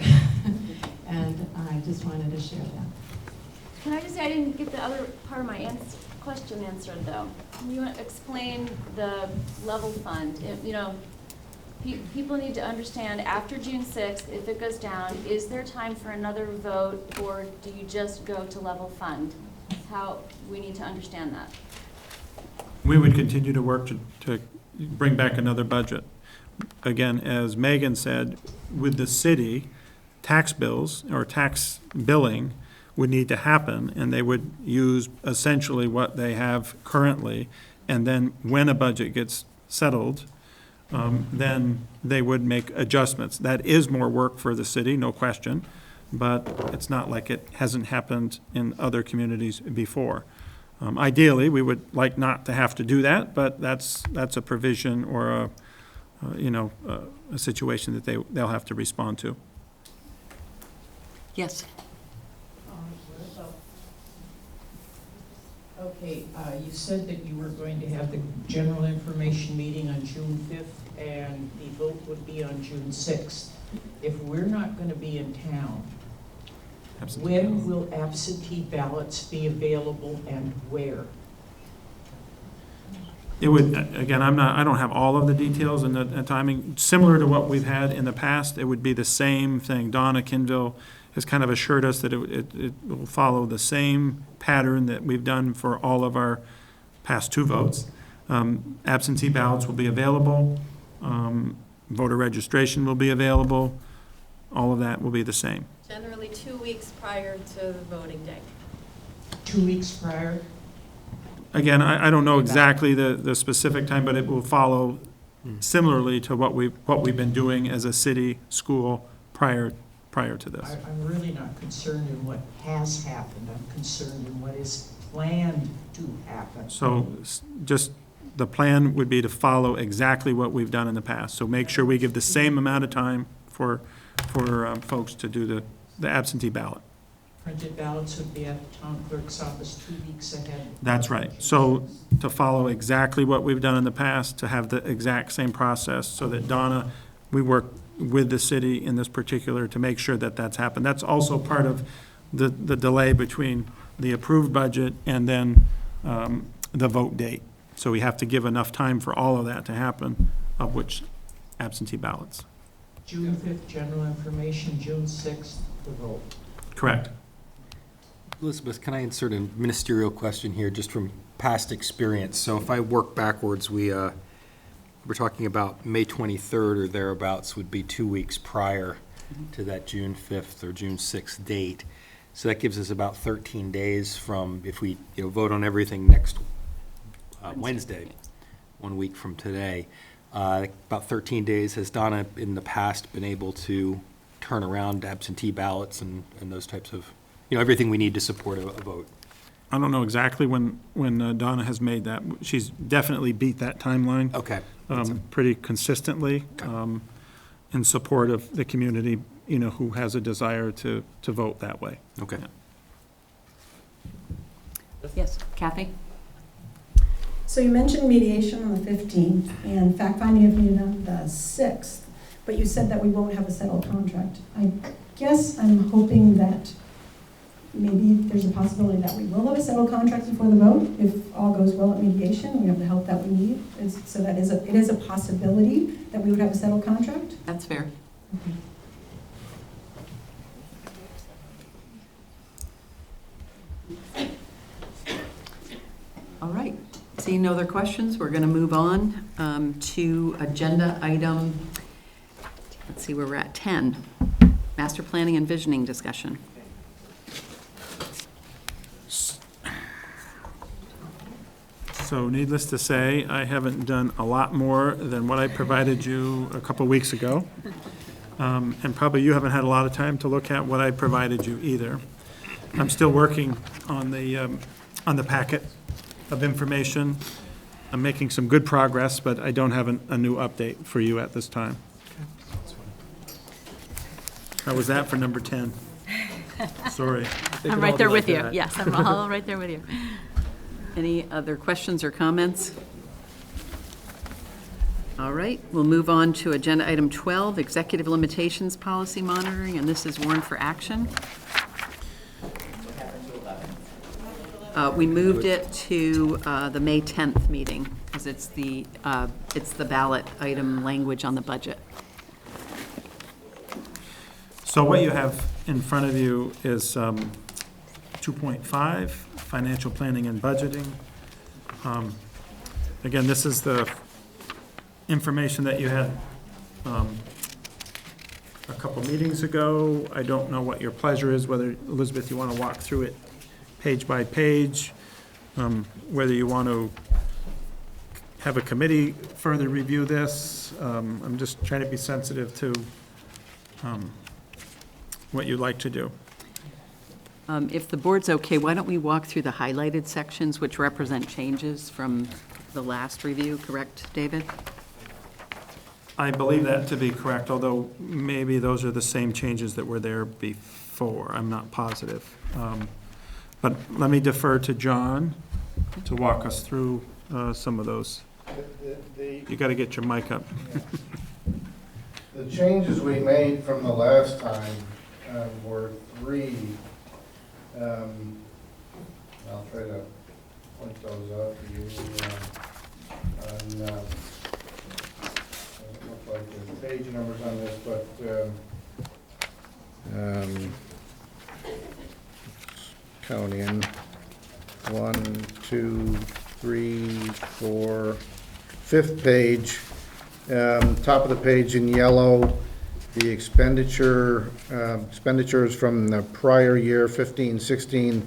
and I just wanted to share that. Can I just say, I didn't get the other part of my question answered, though. Can you explain the level fund? People need to understand, after June 6th, if it goes down, is there time for another vote, or do you just go to level fund? That's how we need to understand that. We would continue to work to bring back another budget. Again, as Megan said, with the city, tax bills or tax billing would need to happen, and they would use essentially what they have currently, and then when a budget gets settled, then they would make adjustments. That is more work for the city, no question, but it's not like it hasn't happened in other communities before. Ideally, we would like not to have to do that, but that's a provision or a situation that they'll have to respond to. Yes. Okay, you said that you were going to have the general information meeting on June 5th and the vote would be on June 6th. If we're not going to be in town, when will absentee ballots be available and where? It would, again, I don't have all of the details and the timing. Similar to what we've had in the past, it would be the same thing. Donna Kinville has kind of assured us that it will follow the same pattern that we've done for all of our past two votes. Absentee ballots will be available. Voter registration will be available. All of that will be the same. Generally 2 weeks prior to the voting day. 2 weeks prior? Again, I don't know exactly the specific time, but it will follow similarly to what we've been doing as a city school prior to this. I'm really not concerned in what has happened. I'm concerned in what is planned to happen. So just the plan would be to follow exactly what we've done in the past. So make sure we give the same amount of time for folks to do the absentee ballot. Printed ballots would be at the town clerk's office 2 weeks ahead. That's right. So to follow exactly what we've done in the past, to have the exact same process, so that Donna, we work with the city in this particular to make sure that that's happened. That's also part of the delay between the approved budget and then the vote date. So we have to give enough time for all of that to happen, of which absentee ballots. June 5th, general information, June 6th, the vote. Correct. Elizabeth, can I insert a ministerial question here, just from past experience? So if I work backwards, we're talking about May 23rd or thereabouts would be 2 weeks prior to that June 5th or June 6th date. So that gives us about 13 days from, if we vote on everything next Wednesday, 1 week from today. About 13 days. Has Donna in the past been able to turn around absentee ballots and those types of, everything we need to support a vote? I don't know exactly when Donna has made that. She's definitely beat that timeline. Okay. Pretty consistently, in support of the community, who has a desire to vote that way. Okay. Yeah. Yes, Kathy? So you mentioned mediation on the 15th and fact-finding if needed on the 6th, but you said that we won't have a settled contract. I guess I'm hoping that maybe there's a possibility that we will have a settled contract before the vote, if all goes well at mediation, we have the help that we need. So that it is a possibility that we would have a settled contract? That's fair. Okay. All right. Seeing no other questions, we're going to move on to agenda item, let's see where we're at, 10, master planning and visioning discussion. So needless to say, I haven't done a lot more than what I provided you a couple weeks ago. And probably you haven't had a lot of time to look at what I provided you either. I'm still working on the packet of information. I'm making some good progress, but I don't have a new update for you at this time. How was that for number 10? Sorry. I'm right there with you. Yes, I'm all right there with you. Any other questions or comments? All right, we'll move on to agenda item 12, executive limitations policy monitoring, and this is warned for action. We moved it to the May 10th meeting because it's the ballot item language on the budget. So what you have in front of you is 2.5, financial planning and budgeting. Again, this is the information that you had a couple meetings ago. I don't know what your pleasure is, whether, Elizabeth, you want to walk through it page by page, whether you want to have a committee further review this. I'm just trying to be sensitive to what you'd like to do. If the board's okay, why don't we walk through the highlighted sections which represent changes from the last review, correct, David? I believe that to be correct, although maybe those are the same changes that were there before. I'm not positive. But let me defer to John to walk us through some of those. You got to get your mic up. The changes we made from the last time were three. I'll try to point those out for you. Doesn't look like there's page numbers on this, but counting 1, 2, 3, 4, 5th page, top of the page in yellow, the expenditures from the prior year, 15-16,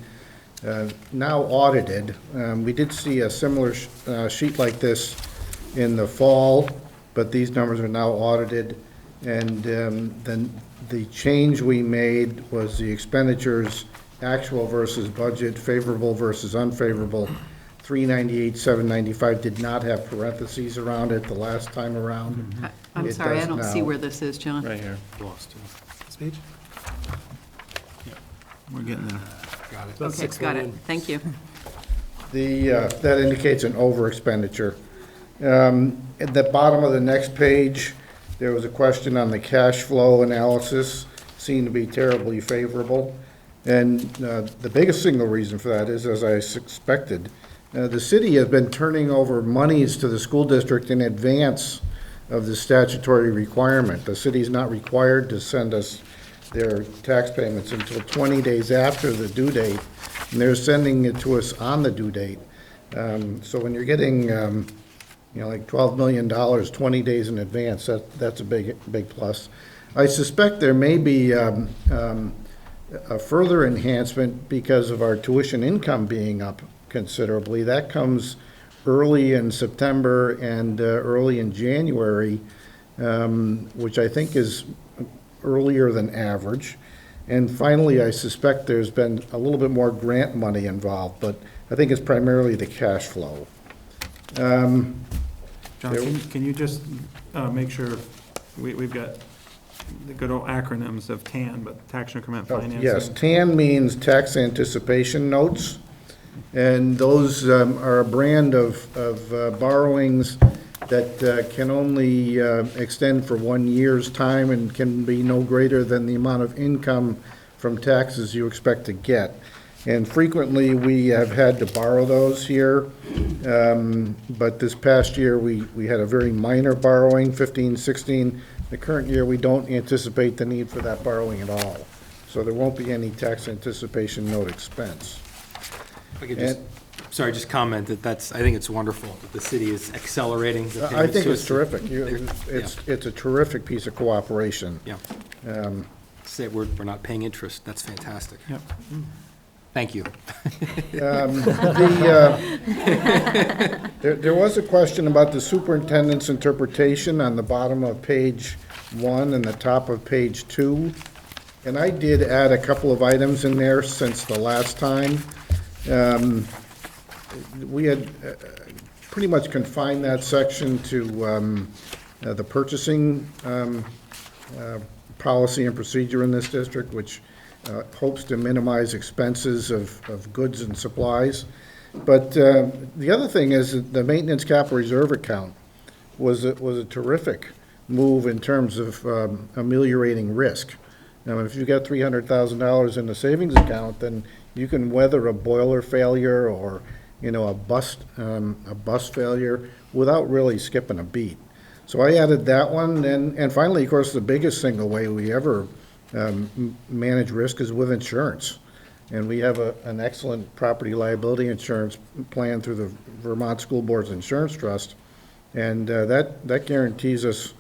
now audited. We did see a similar sheet like this in the fall, but these numbers are now audited. And then the change we made was the expenditures actual versus budget, favorable versus unfavorable. 398, 795 did not have parentheses around it the last time around. I'm It sorry, I does don't see now. where this is, John. Right here. Lost it. This page? Yeah, we're getting there. Got it. Okay, got it, thank you. That indicates an over expenditure. At the bottom of the next page, there was a question on the cash flow analysis, seemed to be terribly favorable. And the biggest single reason for that is, as I suspected, the city has been turning over monies to the school district in advance of the statutory requirement. The city is not required to send us their tax payments until 20 days after the due date, and they're sending it to us on the due date. So when you're getting, like $12 million 20 days in advance, that's a big plus. I suspect there may be a further enhancement because of our tuition income being up considerably. That comes early in September and early in January, which I think is earlier than average. And finally, I suspect there's been a little bit more grant money involved, but I think it's primarily the cash flow. John, can you just make sure we've got the good old acronyms of TAN, but tax increment financing? Yes, TAN means tax anticipation notes, and those are a brand of borrowings that can only extend for 1 year's time and can be no greater than the amount of income from taxes you expect to get. And frequently, we have had to borrow those here, but this past year, we had a very minor borrowing, 15, 16. The current year, we don't anticipate the need for that borrowing at all. So there won't be any tax anticipation note expense. If I could just comment that I think it's wonderful that the city is accelerating the I payments think to it's us. terrific. It's a terrific piece of cooperation. Yeah. Say we're not paying interest, that's fantastic. Yep. Thank you. There was a question about the superintendent's interpretation on the bottom of page 1 and the top of page 2. And I did add a couple of items in there since the last time. We had pretty much confined that section to the purchasing policy and procedure in this district, which hopes to minimize expenses of goods and supplies. But the other thing is that the maintenance capital reserve account. was a terrific move in terms of ameliorating risk. Now, if you've got $300,000 in the savings account, then you can weather a boiler failure or, a bus failure without really skipping a beat. So I added that one, and finally, of course, the biggest single way we ever manage risk is with insurance. And we have an excellent property liability insurance plan through the Vermont School Board's Insurance Trust, and that guarantees us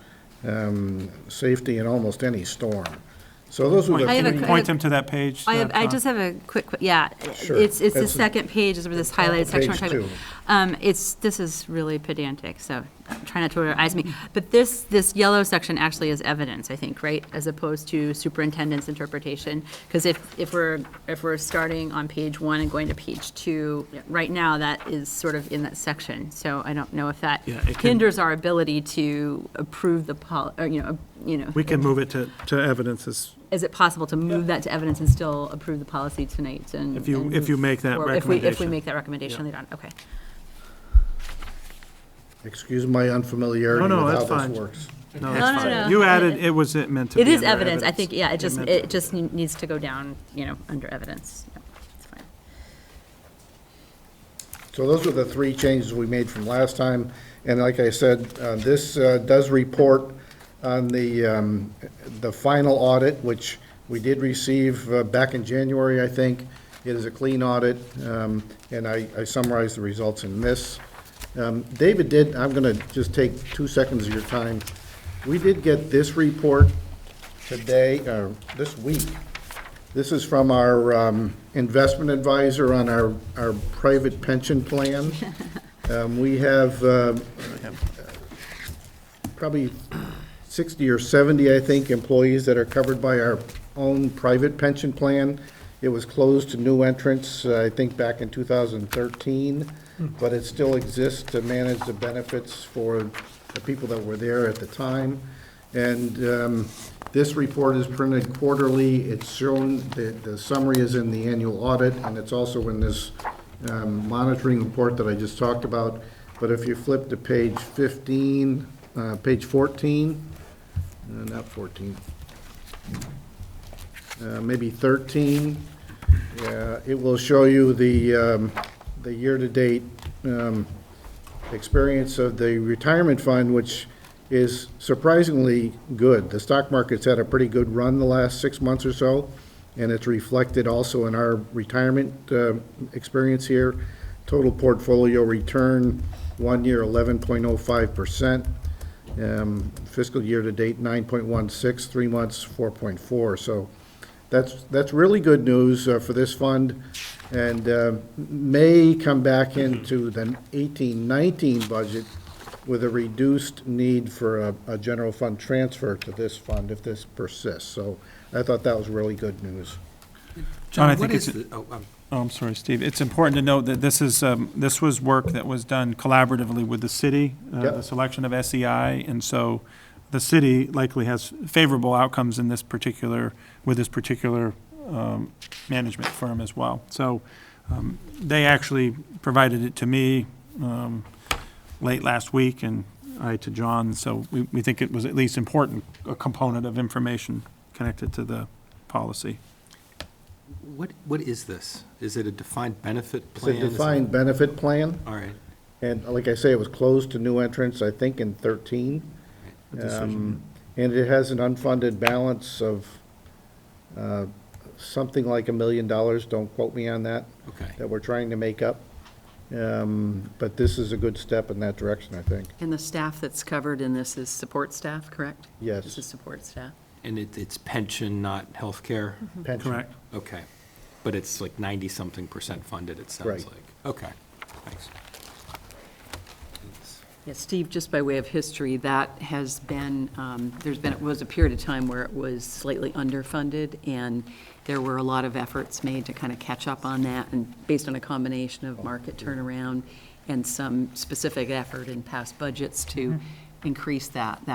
safety in almost any storm. So those were the Point them to that page. I just have a quick, Sure. it's the That's second page, is where this highlighted section we're page talking about. This is really pedantic, so try not to eyes me. But this yellow section actually is evidence, I think, right? As opposed to superintendent's interpretation. Because if we're starting on page 1 and going to page 2, right now, that is sort of in that section. So I don't know if that hinders our ability to approve the We can move it to evidence is it possible to move that to evidence and still approve the policy tonight? And If you make that or if we recommendation. make that recommendation later on, okay. Excuse my unfamiliarity No, with that's how fine. this works. No, No, that's no, fine. no. You added, it was meant to be It is under evidence, I think, yeah, it meant- just needs to go down, under evidence. Yeah, it's fine. So those were the 3 changes we made from last time. And like I said, this does report on the final audit, which we did receive back in January, I think. It is a clean audit, and I summarized the results in this. David did, I'm going to just take 2 seconds of your time. We did get this report today, this week. This is from our investment advisor on our private pension plan. We have probably 60 or 70, I think, employees that are covered by our own private pension plan. It was closed to new entrants, I think, back in 2013, but it still exists to manage the benefits for the people that were there at the time. And this report is printed quarterly. It's shown, the summary is in the annual audit, and it's also in this monitoring report that I just talked about. But if you flip to page 15, page 14, not 14, maybe 13, it will show you the year-to-date experience of the retirement fund, which is surprisingly good. The stock market's had a pretty good run the last 6 months or so, and it's reflected also in our retirement experience here. Total portfolio return, 1 year, 11.05%. Fiscal year-to-date, 9.16, 3 months, 4.4. So that's really good news for this fund, and may come back into the 18-19 budget with a reduced need for a general fund transfer to this fund if this persists. So I thought that was really good news. John, I think it's, I'm sorry, Steve. It's important to note that this was work that was done collaboratively with the city, the selection of SEI, and so the city likely has favorable outcomes in this particular, with this particular management firm as well. So they actually provided it to me late last week, and I to John, so we think it was at least important, a component of information connected to the policy. What is this? Is it a defined benefit plan? It's a defined benefit plan. All right. And like I say, it was closed to new entrants, I think, in 13. And it has an unfunded balance of something like $1 million, don't quote me on that. Okay. That we're trying to make up. But this is a good step in that direction, I think. And the staff that's covered in this is support staff, correct? Yes. This is support staff. And it's pension, not healthcare? Pension. Correct. Okay. But it's like 90-something% funded, it sounds Right. like. Okay, thanks. Yeah, Steve, just by way of history, that has been, it was a period of time where it was slightly underfunded, and there were a lot of efforts made to kind of catch up on that, and based on a combination of market turnaround and some specific effort in past budgets to increase that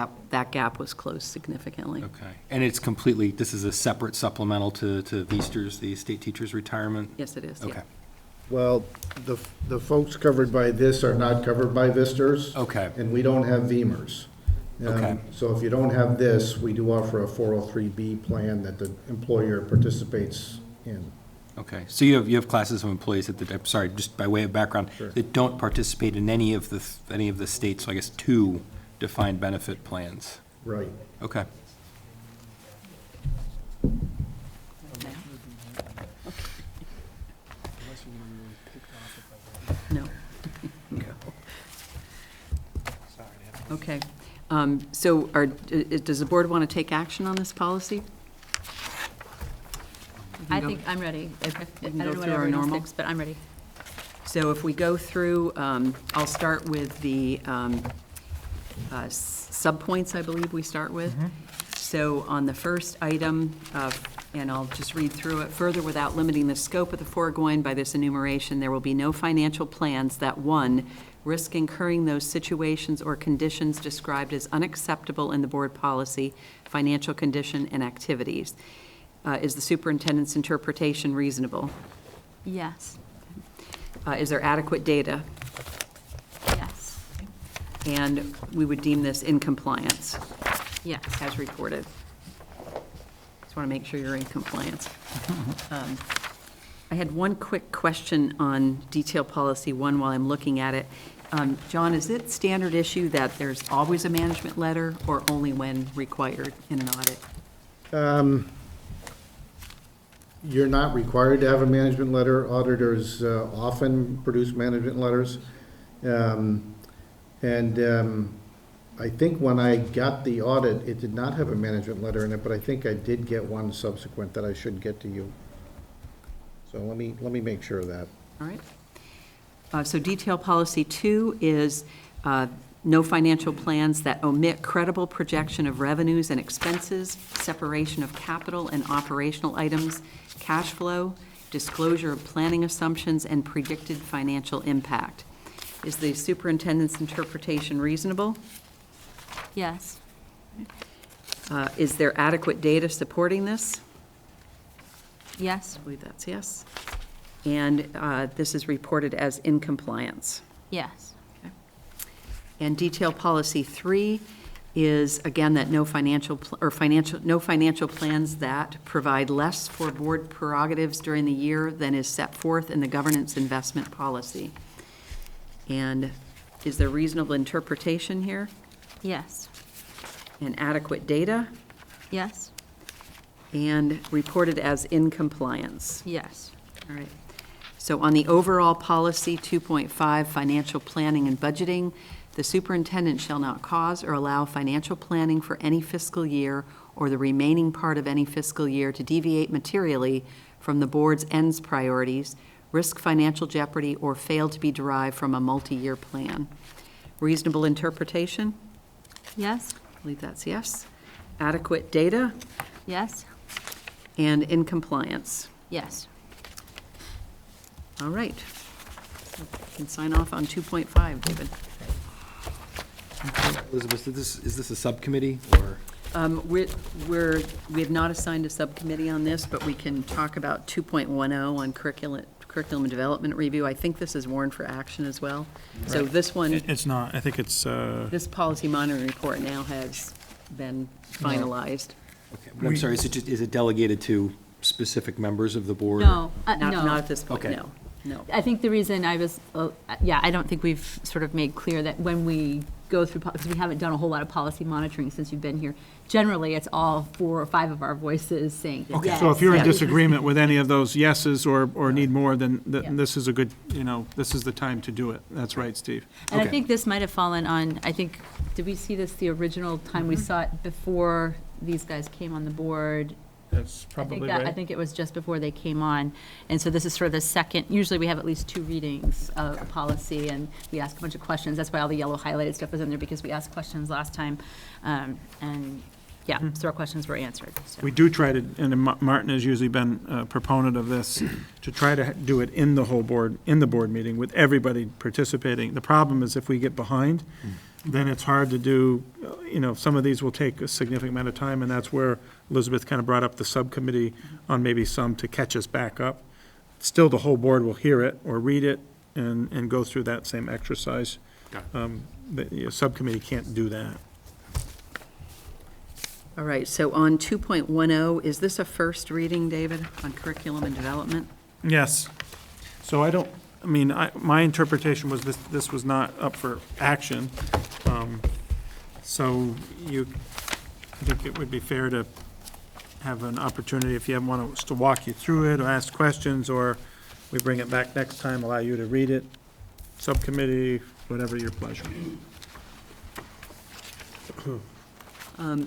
gap was closed significantly. Okay. And it's completely, this is a separate supplemental to VESTER's, the state teachers' retirement? Yes, it is, yeah. Okay. Well, the folks covered by this are not covered by Visters. Okay. And we don't have VEMRs. Okay. So if you don't have this, we do offer a 403B plan that the employer participates in. Okay, so you have classes of employees that, sorry, just by way of background, Sure. that don't participate in any of the states, so I guess 2 defined benefit plans. Right. Okay. No. Okay. So does the board want to take action on this policy? I think I'm ready. I We can don't go know through what our everyone else normal. thinks, but I'm ready. So if we go through, I'll start with the subpoints, I believe we start with. So on the first item, and I'll just read through it, further, without limiting the scope of the foregoing by this enumeration, there will be no financial plans that, 1, risk incurring those situations or conditions described as unacceptable in the board policy, financial condition, and activities. Is the superintendent's interpretation reasonable? Yes. Is there adequate data? Yes. And we would deem this in compliance, Yes. as reported. Just want to make sure you're in compliance. I had one quick question on detail policy 1 while I'm looking at it. John, is it standard issue that there's always a management letter or only when required in an audit? You're not required to have a management letter. Auditors often produce management letters. I think when I got the audit, it did not have a management letter in it, but I think I did get one subsequent that I should get to you. So let me make sure of that. All right. So detail policy 2 is no financial plans that omit credible projection of revenues and expenses, separation of capital and operational items, cash flow, disclosure of planning assumptions, and predicted financial impact. Is the superintendent's interpretation reasonable? Yes. Is there adequate data supporting this? Yes. I believe that's yes. And this is reported as in compliance. Yes. And detail policy 3 is, again, that no financial plans that provide less for board prerogatives during the year than is set forth in the governance investment policy. And is there reasonable interpretation here? Yes. And adequate data? Yes. And reported as in compliance? Yes. All right. So on the overall policy, 2.5, financial planning and budgeting, the superintendent shall not cause or allow financial planning for any fiscal year or the remaining part of any fiscal year to deviate materially from the board's ends priorities, risk financial jeopardy, or fail to be derived from a multi-year plan. Reasonable interpretation? Yes. I believe that's yes. Adequate data? Yes. And in compliance? Yes. All right. You can sign off on 2.5, David. Elizabeth, is this a subcommittee, or? We have not assigned a subcommittee on this, but we can talk about 2.10 on curriculum and development review. I think this is warned for action as well. So Right. this one, It's not, I think it's, this policy monitoring report now has been finalized. Okay, but I'm sorry, is it delegated to specific members of the board? No, Not no. at this point, Okay. no. No. I think the reason I was, I don't think we've sort of made clear that when we go through, because we haven't done a whole lot of policy monitoring since you've been here, generally, it's all 4 or 5 of our voices saying yes. okay, so if you're in yes. disagreement with any of those yeses or need more, then Yeah. this is a good, this is the time to do it. That's right, Steve. And I Okay. think this might have fallen on, did we see this the original time we saw it before these guys came on the board? That's probably I right. think it was just before they came on. And so this is sort of the second, usually we have at least 2 readings of a policy, and we ask a bunch of questions. That's why all the yellow highlighted stuff was in there, because we asked questions last time. So our questions were answered. So. We do try to, and Martin has usually been a proponent of this, to try to do it in the whole board, in the board meeting, with everybody participating. The problem is if we get behind, then it's hard to do, some of these will take a significant amount of time, and that's where Elizabeth kind of brought up the subcommittee on maybe some to catch us back up. still the whole board will hear it or read it and go through that same exercise. The subcommittee can't do that. All right, so on 2.10, is this a first reading, David, on curriculum and development? Yes. So my interpretation was this was not up for action. So I think it would be fair to have an opportunity, if you want us to walk you through it or ask questions, or we bring it back next time, allow you to read it, subcommittee, whatever your pleasure.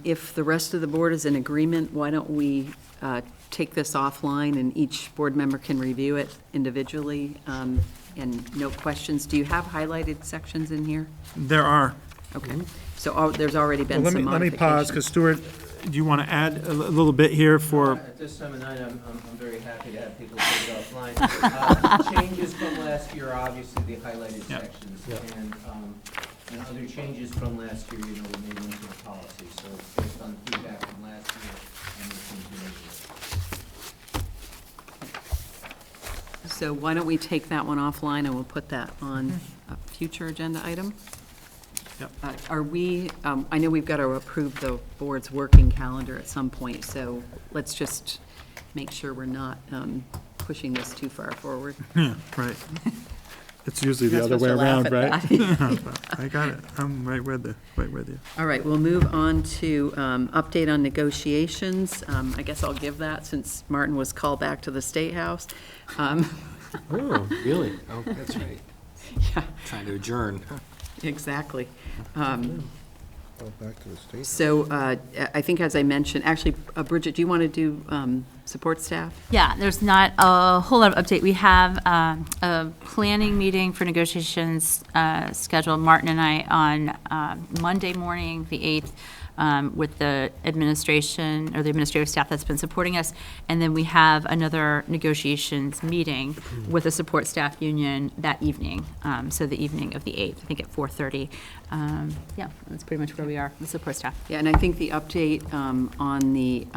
If the rest of the board is in agreement, why don't we take this offline and each board member can review it individually and note questions. Do you have highlighted sections in here? There are. Okay, so there's already been some Let me modifications. pause, because Stuart, do you want to add a little bit here for? At this time of night, I'm very happy to have people take it offline. Changes from last year are obviously the highlighted sections. And other changes from last year, we made into the policy. So based on feedback from last year, and the things we made. So why don't we take that one offline and we'll put that on a future agenda item? Yep. Are we, I know we've got to approve the board's working calendar at some point, so let's just make sure we're not pushing this too far forward. Yeah, right. It's usually the You're not other way supposed to around, laugh right? at I got it. I'm right with you. All right, we'll move on to update on negotiations. I guess I'll give that since Martin was called back to the State House. Oh, really? Oh, that's right. Yeah. Trying to adjourn. Exactly. Back to the state. So I think, as I mentioned, actually, Bridget, do you want to do support staff? Yeah, there's not a whole lot of update. We have a planning meeting for negotiations scheduled, Martin and I, on Monday morning, the 8th, with the administration, or the administrative staff that's been supporting us. And then we have another negotiations meeting with the support staff union that evening, so the evening of the 8th, I think at 4:30. Yeah, that's pretty much where we are, the support staff. Yeah, and I think the update on the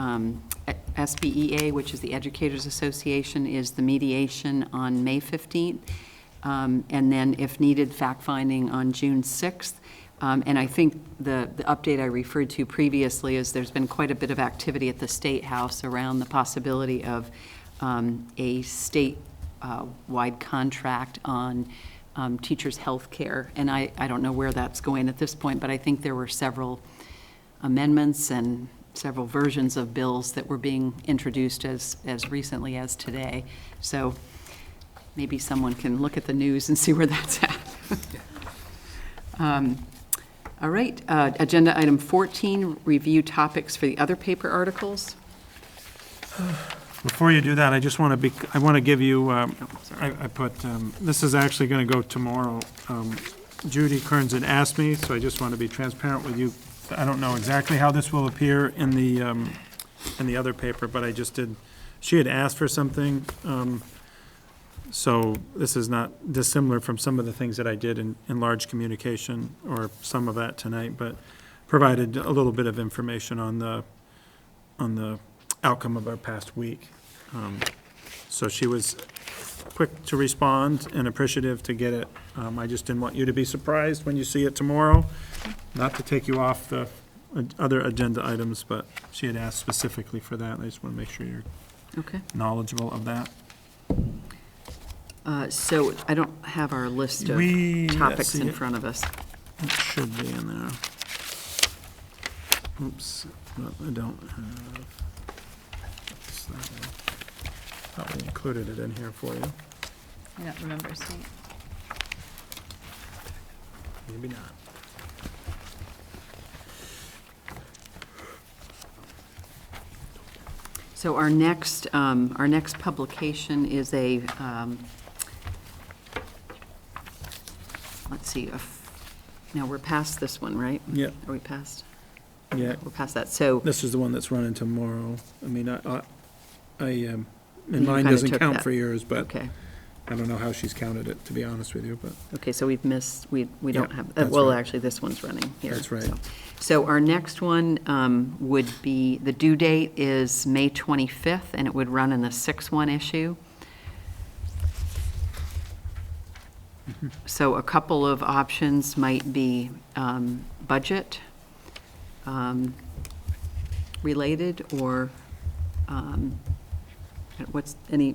SBEA, which is the Educators Association, is the mediation on May 15th. And then, if needed, fact-finding on June 6th. And I think the update I referred to previously is there's been quite a bit of activity at the State House around the possibility of a state-wide contract on teachers' health care. And I don't know where that's going at this point, but I think there were several amendments and several versions of bills that were being introduced as recently as today. So maybe someone can look at the news and see where that's at. All right, agenda item 14, review topics for the other paper articles. Before you do that, I just want to give you, I put, this is actually going to go tomorrow. Judy Kearns had asked me, so I just want to be transparent with you. I don't know exactly how this will appear in the other paper, but I just did, she had asked for something. So this is not dissimilar from some of the things that I did in large communication, or some of that tonight, but provided a little bit of information on the outcome of our past week. So she was quick to respond and appreciative to get it. I just didn't want you to be surprised when you see it tomorrow, not to take you off the other agenda items, but she had asked specifically for that. I just want to make sure you're knowledgeable of that. So I don't have our list of topics in front of us. It should be in there. Oops, no, I don't have. Thought we included it in here for you. I don't remember seeing it. Maybe not. So our next publication is a, let's see, now we're past this one, right? Yeah. Are we past? Yeah. We're past that, so. This is the one that's running tomorrow. I mean, and You mine kinda doesn't took count that. for yours, but Okay. I don't know how she's counted it, to be honest with you, but. Okay, so we've missed, we don't Yeah, have, that's well, right. actually, this one's running here. That's right. So our next one would be, the due date is May 25th, and it would run in the 6-1 issue. So a couple of options might be budget related, or what's, any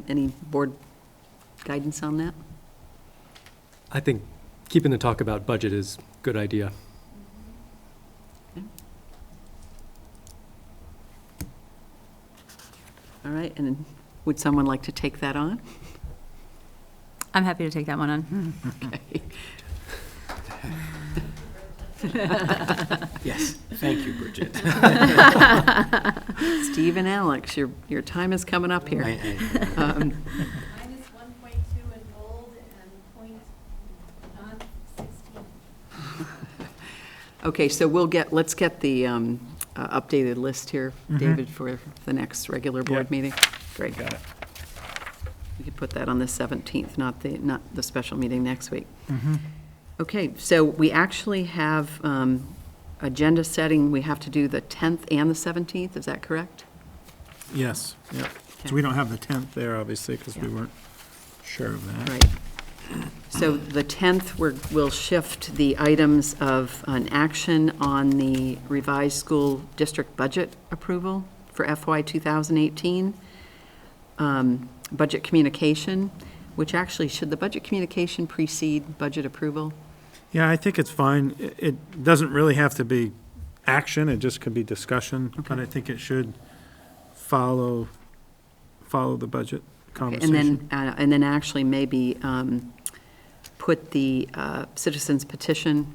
board guidance on that? I think keeping the talk about budget is a good idea. All right, and would someone like to take that on? I'm happy to take that one on. Okay. Yes, thank you, Bridget. Steve and Alex, your time is coming up here. I- Mine is 1.2 in bold and not 16. Okay, so let's get the updated list here, David, for the next regular board Yep. meeting. Great. Got it. We could put that on the 17th, not the special meeting next week. Mhm. Okay, so we actually have agenda setting, we have to do the 10th and the 17th, is that correct? Yes, yeah. Okay. So we don't have the 10th there, obviously, because we weren't sure of that. Right. So the 10th, we'll shift the items of an action on the revised school district budget approval for FY 2018. Budget communication, which actually, should the budget communication precede budget approval? Yeah, I think it's fine. It doesn't really have to be action, it just could be discussion, but I think it should follow the budget conversation. And then actually maybe put the citizens petition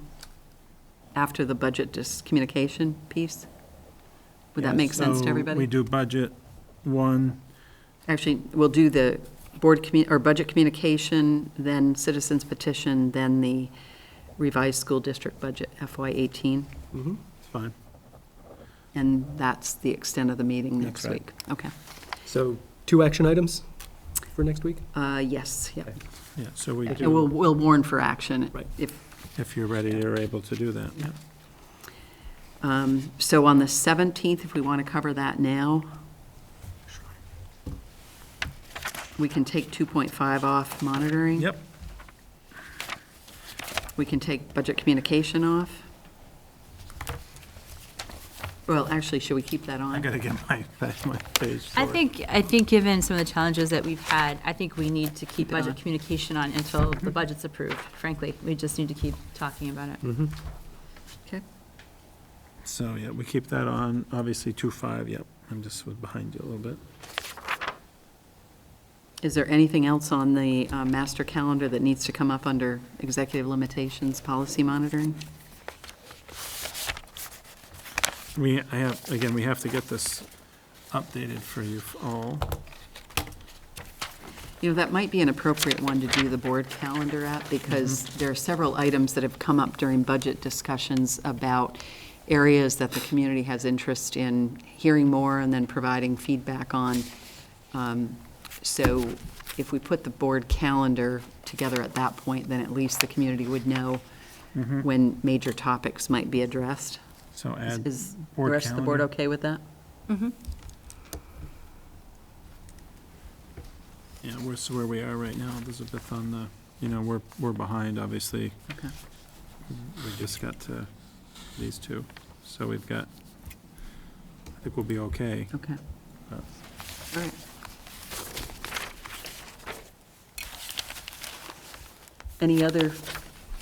after the budget communication piece? Would that make sense to So everybody? we do budget 1, Actually, we'll do the budget communication, then citizens petition, then the revised school district budget FY 18. it's fine. And that's the extent of the meeting That's next right. week. Okay. So 2 action items for next week? Yes, yep. Yeah, so we And do, we'll warn for action if you're ready or able to do that. So on the 17th, if we want to cover that now, we can take 2.5 off monitoring. Yep. We can take budget communication off. Well, actually, should we keep that on? I gotta get my page. I sorry. think given some of the challenges that we've had, I think we need to keep it on. budget communication on until the budget's approved, frankly. We just need to keep talking about it. Okay. So, yeah, we keep that on, obviously 2.5, yep. I'm just was behind you a little bit. Is there anything else on the master calendar that needs to come up under executive limitations, policy monitoring? We have to get this updated for you all. You know, that might be an appropriate one to do the board calendar at, because there are several items that have come up during budget discussions about areas that the community has interest in hearing more and then providing feedback on. So if we put the board calendar together at that point, then at least the community would know when major topics might be addressed. So add Is the board rest of the board calendar. okay with that? Yeah, we're where we are right now, Elizabeth, on the, we're behind, obviously. Okay. We just got to these two, so we've got, I think we'll be okay. Okay. But- All right. Any other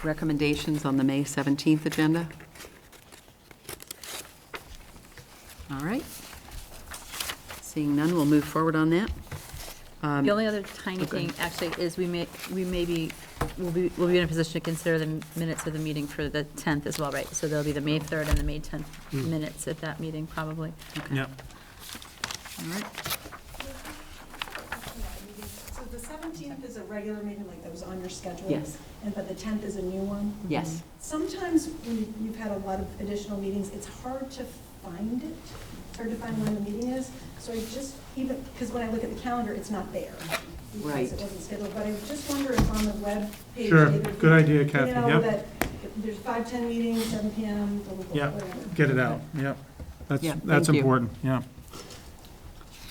recommendations on the May 17th agenda? All right. Seeing none, we'll move forward on that. The only other tiny thing, actually, is we'll be in a position to consider the minutes of the meeting for the 10th as well, right? So there'll be the May 3rd and the May 10th minutes at that meeting, probably. Yep. All right. So the 17th is a regular meeting, like that was on your schedule? Yes. But the 10th is a new one? Yes. Sometimes when you've had a lot of additional meetings, it's hard to find it, hard to find when the meeting is. So I just, even, because when I look at the calendar, it's not there. Right. Because it wasn't scheduled, but I just wonder if on the web page. Sure. either Good idea, Kathy. You know, Yep. that there's 5:10 meetings, 7 PM, blah, blah, blah, Yeah, whatever. get it out, yep. Yeah, That's thank you. important, yeah.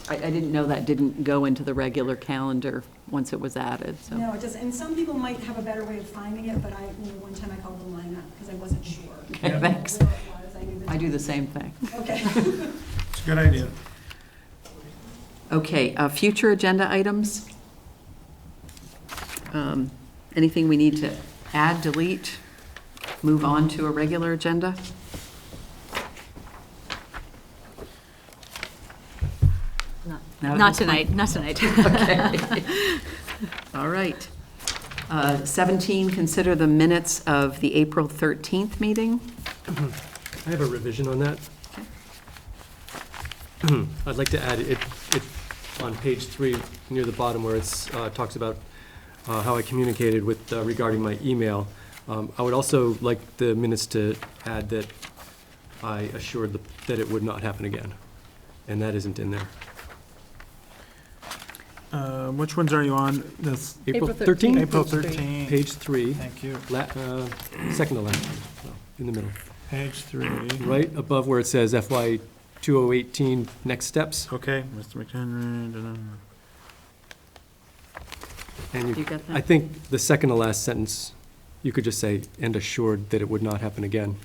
I didn't know that didn't go into the regular calendar once it was added, so. No, it doesn't, and some people might have a better way of finding it, but one time I called the line up because I wasn't sure. Okay, thanks. Where it was. I knew the I do the time. same thing. Okay. It's a good idea. Okay, future agenda items? Anything we need to add, delete, move on to a regular agenda? Not tonight, not tonight. Okay. All right. 17, consider the minutes of the April 13th meeting. I have a revision on that. I'd like to add it on page 3, near the bottom where it's talks about how I communicated with regarding my email. I would also like the minutes to add that I assured that it would not happen again, and that isn't in there. Which ones are you on? This April 13th? April 13th. Page 3. Thank you. Second to last, no, in the middle. Page 3. Right above where it says FY 2018 next steps. Okay, Mr. McHenry. And You got that? I think the second to last sentence, you could just say, and assured that it would not happen again.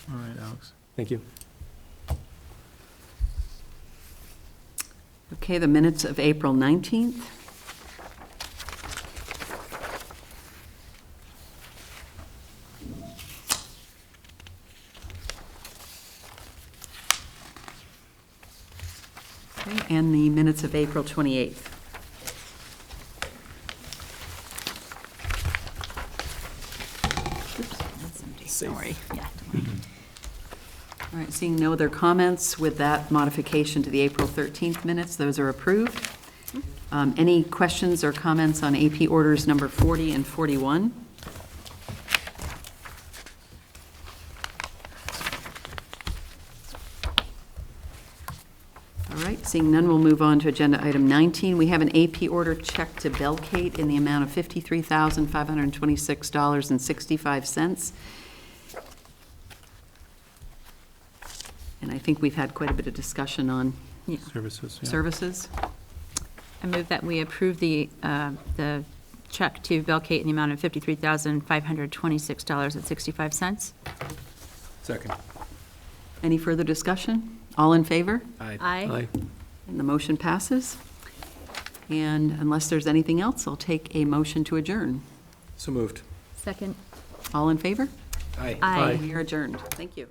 All right, Alex. Thank you. Okay, the minutes of April 19th. Okay, and the minutes of April 28th. Sorry, yeah. All right, seeing no other comments with that modification to the April 13th minutes, those are approved. Any questions or comments on AP orders number 40 and 41? All right, seeing none, we'll move on to agenda item 19. We have an AP order check to Belkate in the amount of $53,526.65. And I think we've had quite a bit of discussion on Services. Yeah. services. I move that we approve the check to Belkate in the amount of $53,526.65. Second. Any further discussion? All in favor? Aye. And the motion passes. And unless there's anything else, I'll take a motion to adjourn. So moved. Second. All in favor? Aye. Aye. We are adjourned. Thank you.